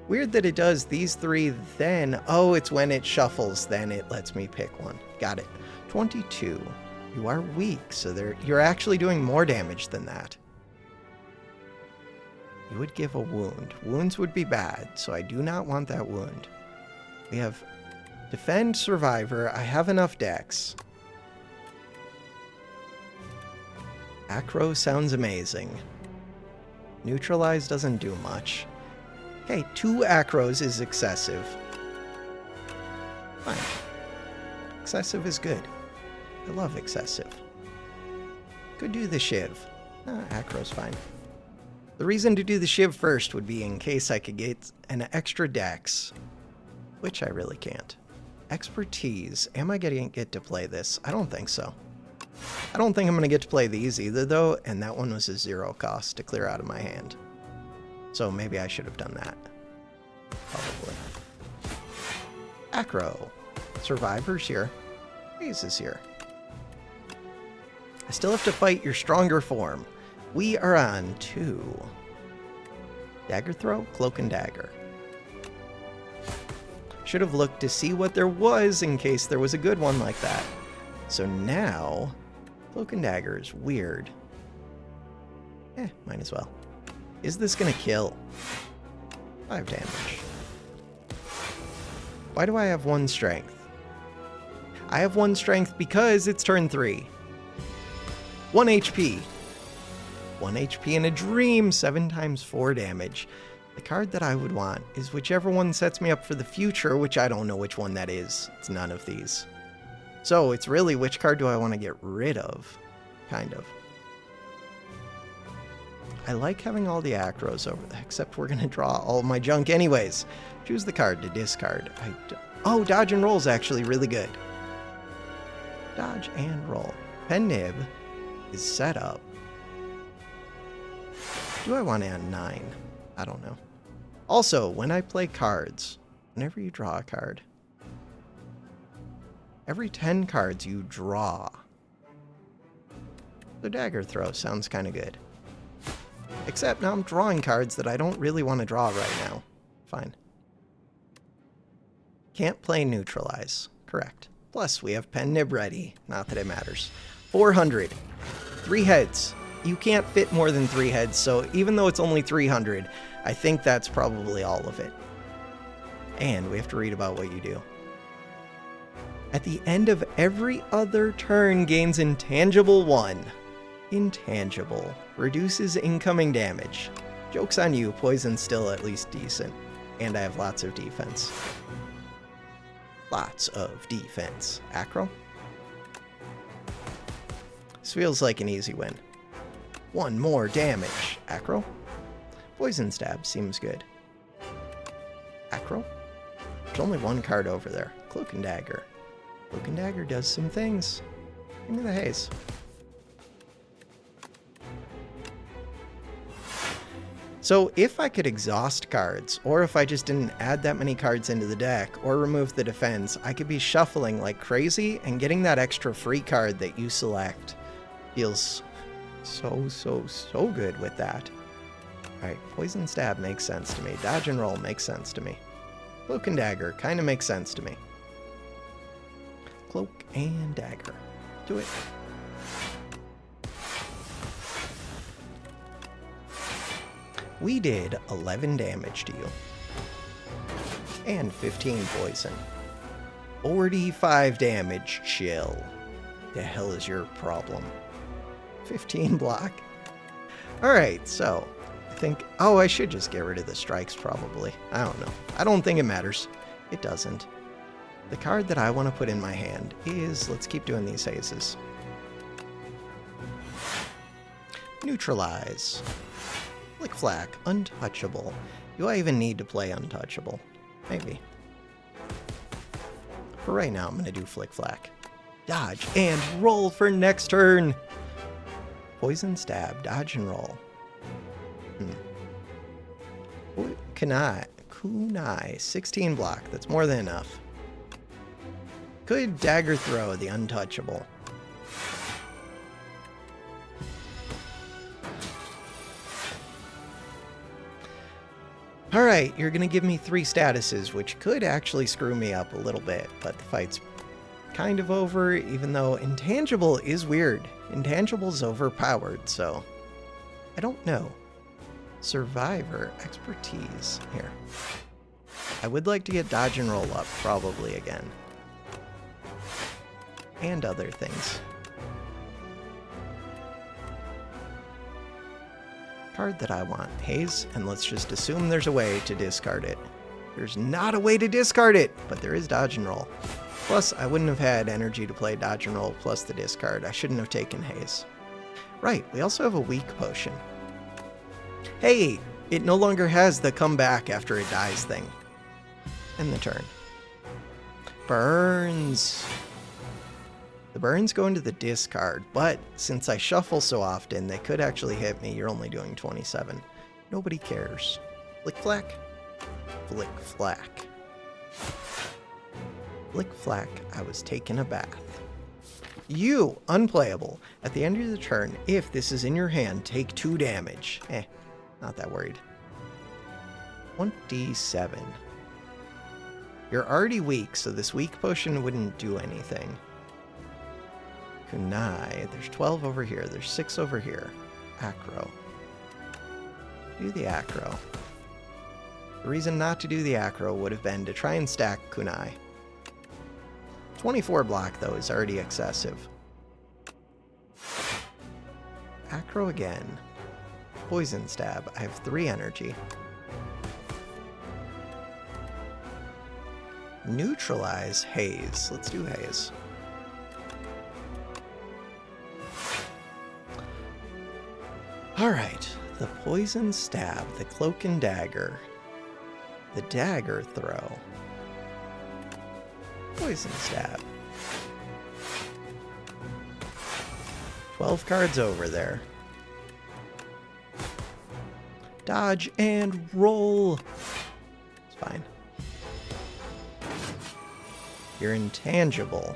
Weird that it does these 3, then... Oh, it's when it shuffles, then it lets me pick one. Got it. 22. You are weak, so you're actually doing more damage than that. You would give a wound. Wounds would be bad, so I do not want that wound. We have Defend, Survivor. I have enough dex. Acro sounds amazing. Neutralize doesn't do much. Okay, 2 Acros is excessive. Fine. Excessive is good. I love excessive. Could do the Shiv. Acro's fine. The reason to do the Shiv first would be in case I could get an extra dex, which I really can't. Expertise. Am I going to get to play this? I don't think so. I don't think I'm going to get to play these either, though, and that one was a 0 cost to clear out of my hand. So maybe I should have done that. Probably. Acro. Survivor's here. Haze is here. I still have to fight your stronger form. We are on 2. Dagger Throw, Cloak and Dagger. Should have looked to see what there was in case there was a good one like that. So now, Cloak and Dagger is weird. Might as well. Is this gonna kill? 5 damage. Why do I have 1 strength? I have 1 strength because it's turn 3. 1 HP. 1 HP in a dream, 7 times 4 damage. The card that I would want is whichever one sets me up for the future, which I don't know which one that is. It's none of these. So it's really which card do I want to get rid of? Kind of. I like having all the acros over there, except we're going to draw all my junk anyways. Choose the card to discard. Oh, dodge and roll is actually really good. Dodge and roll. Pen nib is set up. Do I want to add 9? I don't know. Also, when I play cards, whenever you draw a card, every 10 cards you draw. The dagger throw sounds kind of good. Except now I'm drawing cards that I don't really want to draw right now. Fine. Can't play neutralize. Correct. Plus, we have pen nib ready. Not that it matters. 400. 3 heads. You can't fit more than 3 heads, so even though it's only 300, I think that's probably all of it. And we have to read about what you do. At the end of every other turn, gains intangible 1. Intangible. Reduces incoming damage. Joke's on you, poison's still at least decent. And I have lots of defense. Lots of defense. Acro? This feels like an easy win. 1 more damage. Acro? Poison stab seems good. Acro? There's only 1 card over there. Cloak and dagger. Cloak and dagger does some things. Give me the haze. So if I could exhaust cards, or if I just didn't add that many cards into the deck, or remove the defense, I could be shuffling like crazy, and getting that extra free card that you select feels so good with that. Alright, poison stab makes sense to me. Dodge and roll makes sense to me. Cloak and dagger kind of makes sense to me. Cloak and dagger. Do it. We did 11 damage to you. And 15 poison. 45 damage, chill. The hell is your problem? 15 block. Alright, so I think... Oh, I should just get rid of the strikes probably. I don't know. I don't think it matters. It doesn't. The card that I want to put in my hand is... Let's keep doing these hazes. Neutralize. Flick Flack, untouchable. Do I even need to play untouchable? Maybe. For right now, I'm going to do Flick Flack. Dodge and roll for next turn. Poison stab, dodge and roll. Kunai, 16 block. That's more than enough. Could dagger throw the untouchable. Alright, you're going to give me 3 statuses, which could actually screw me up a little bit, but the fight's kind of over, even though intangible is weird. Intangible's overpowered, so I don't know. Survivor, expertise. Here. I would like to get dodge and roll up, probably again. And other things. Card that I want. Haze, and let's just assume there's a way to discard it. There's not a way to discard it, but there is dodge and roll. Plus, I wouldn't have had energy to play dodge and roll plus the discard. I shouldn't have taken haze. Right, we also have a weak potion. Hey, it no longer has the come back after it dies thing. End the turn. Burns. The burns go into the discard, but since I shuffle so often, they could actually hit me. You're only doing 27. Nobody cares. Flick Flack. Flick Flack. Flick Flack, I was taking a bath. You, unplayable. At the end of the turn, if this is in your hand, take 2 damage. Not that worried. 27. You're already weak, so this weak potion wouldn't do anything. Kunai. There's 12 over here. There's 6 over here. Acro. Do the acro. The reason not to do the acro would have been to try and stack Kunai. 24 block, though, is already excessive. Acro again. Poison stab. I have 3 energy. Neutralize haze. Let's do haze. Alright, The poison stab, the cloak and dagger, the dagger throw, poison stab. 12 cards over there. Dodge and roll. It's fine. You're intangible.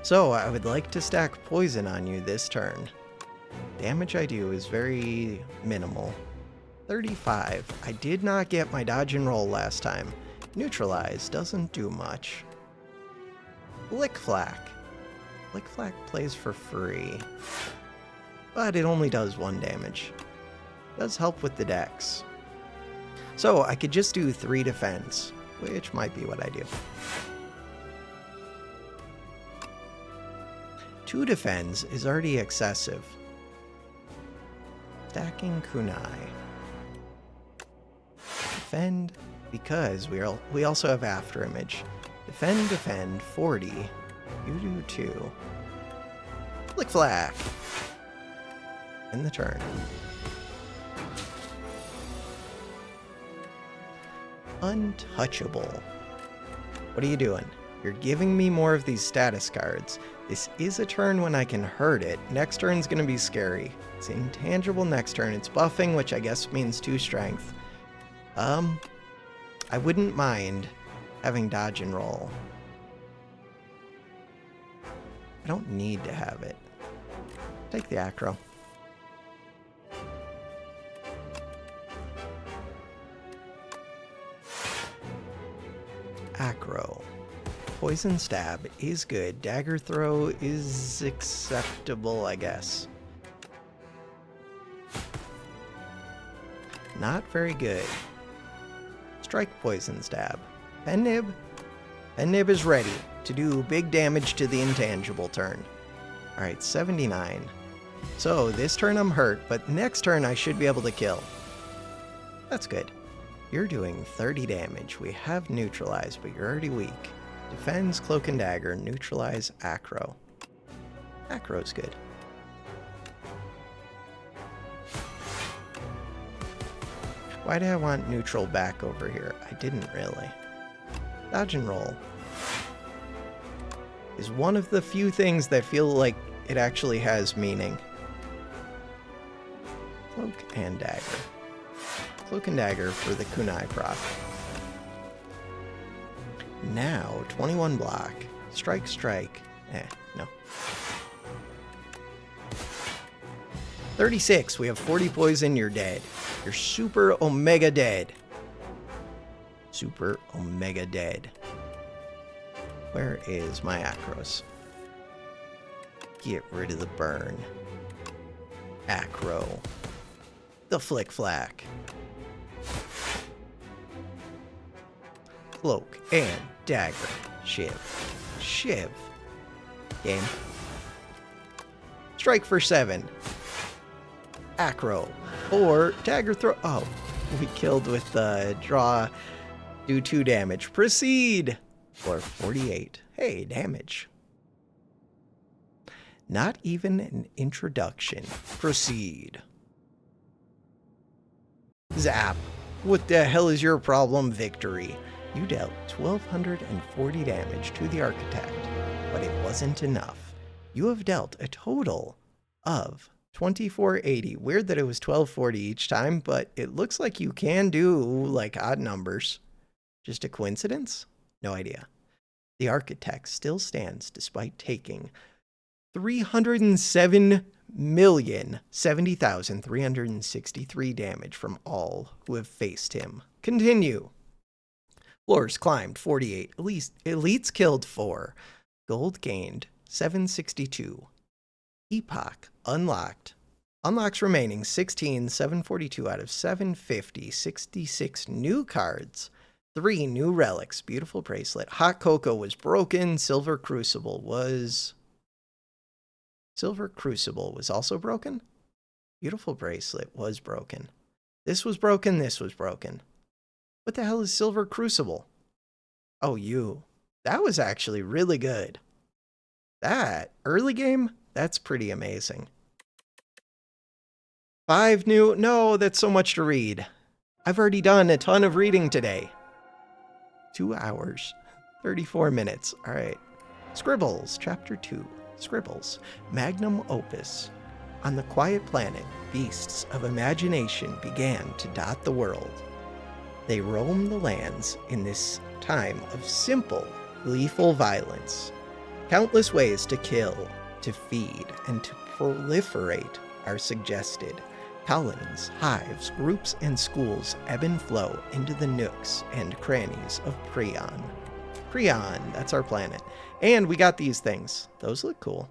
So I would like to stack poison on you this turn. Damage I do is very minimal. 35. I did not get my dodge and roll last time. Neutralize doesn't do much. Flick Flack. Flick Flack plays for free, but it only does 1 damage. Does help with the dex. So I could just do 3 defense, which might be what I do. 2 defense is already excessive. Stacking Kunai. Defend, because we also have Afterimage. Defend, 40. You do 2. Flick Flack. End the turn. Untouchable. What are you doing? You're giving me more of these status cards. This is a turn when I can hurt it. Next turn's gonna be scary. It's intangible next turn. It's buffing, which I guess means 2 strength. I wouldn't mind having dodge and roll. I don't need to have it. Take the acro. Acro. Poison stab is good. Dagger throw is acceptable, I guess. Not very good. Strike poison stab. Pen nib. Pen nib is ready to do big damage to the intangible turn. Alright, 79. So this turn I'm hurt, but next turn I should be able to kill. That's good. You're doing 30 damage. We have neutralized, but you're already weak. Defends, cloak and dagger, neutralize, acro. Acro's good. Why did I want neutral back over here? I didn't really. Dodge and roll is one of the few things that feel like it actually has meaning. Cloak and dagger. Cloak and dagger for the kunai proc. Now, 21 block. Strike, strike. No. 36. We have 40 poison. You're dead. You're super omega dead. Super omega dead. Where is my acros? Get rid of the burn. Acro. The flick flack. Cloak and dagger. Shiv. Shiv. Game. Strike for 7. Acro. Or dagger throw. Oh, we killed with the draw. Do 2 damage. Proceed. For 48. Hey, damage. Not even an introduction. Proceed. Zap. What the hell is your problem? Victory. You dealt 1,240 damage to the architect, but it wasn't enough. You have dealt a total of 2,480. Weird that it was 1,240 each time, but it looks like you can do like odd numbers. Just a coincidence? No idea. The architect still stands despite taking 307,070,363 damage from all who have faced him. Continue. Floors climbed 48. Elites killed 4. Gold gained 762. Epoch unlocked. Unlocks remaining 16, 742 out of 750. 66 new cards. 3 new relics. Beautiful bracelet. Hot cocoa was broken. Silver crucible was also broken. Beautiful bracelet was broken. This was broken. This was broken. What the hell is silver crucible? Oh, you. That was actually really good. That early game, that's pretty amazing. 5 new... No, that's so much to read. I've already done a ton of reading today. 2 hours, 34 minutes. All right. Scribbles, Chapter 2. Scribbles, Magnum Opus. On the quiet planet, beasts of imagination began to dot the world. They roam the lands in this time of simple, lethal violence. Countless ways to kill, to feed, and to proliferate are suggested. Colonies, hives, groups, and schools ebb and flow into the nooks and crannies of Prion. Prion, that's our planet. And we got these things. Those look cool.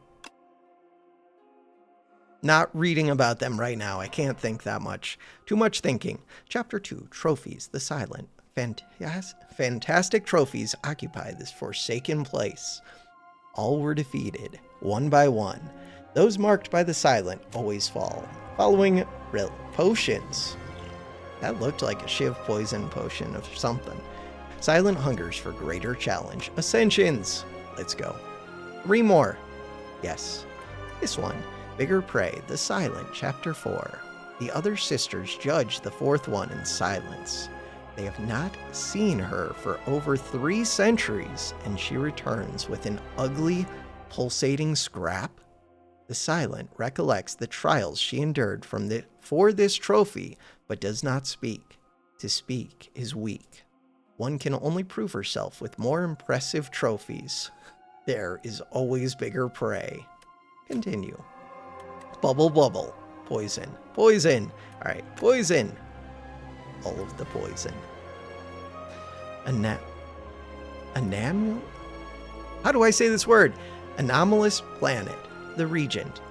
Not reading about them right now. I can't think that much. Too much thinking. Chapter 2, Trophies, the Silent. Fantastic trophies occupy this forsaken place. All were defeated, one by one. Those marked by the Silent always fall. Following potions. That looked like a Shiv poison potion of something. Silent hungers for greater challenge. Ascensions. Let's go. 3 more. Yes. This one. Bigger Prey, the Silent, Chapter 4. The other sisters judge the 4th one in silence. They have not seen her for over 3 centuries, and she returns with an ugly, pulsating scrap. The Silent recollects the trials she endured for this trophy, but does not speak. To speak is weak. One can only prove herself with more impressive trophies. There is always bigger prey. Continue. Bubble, bubble. Poison. Poison. All right, poison. All of the poison. How do I say this word? Anomalous planet. The Regent.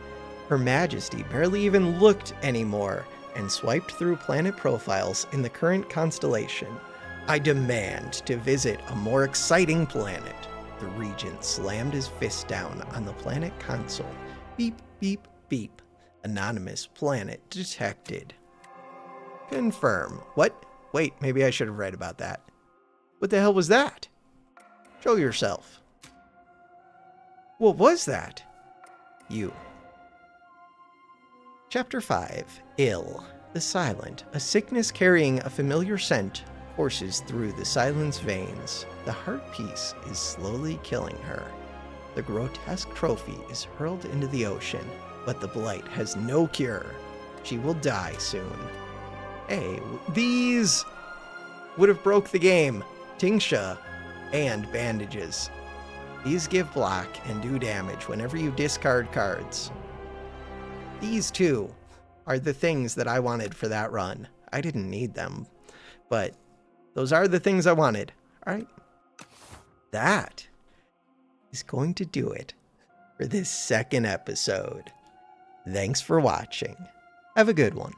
Her Majesty barely even looked anymore and swiped through planet profiles in the current constellation. I demand to visit a more exciting planet. The Regent slammed his fist down on the planet console. Beep, beep, beep. Anonymous planet detected. Confirm. What? Wait, maybe I should have read about that. What the hell was that? Show yourself. What was that? You. Chapter 5. Ill. The Silent. A sickness carrying a familiar scent courses through the Silent's veins. The heart piece is slowly killing her. The grotesque trophy is hurled into the ocean, but the blight has no cure. She will die soon. Hey, these would have broke the game. Tingsha and bandages. These give block and do damage whenever you discard cards. These two are the things that I wanted for that run. I didn't need them, but those are the things I wanted. All right. That is going to do it for this second episode. Thanks for watching. Have a good one.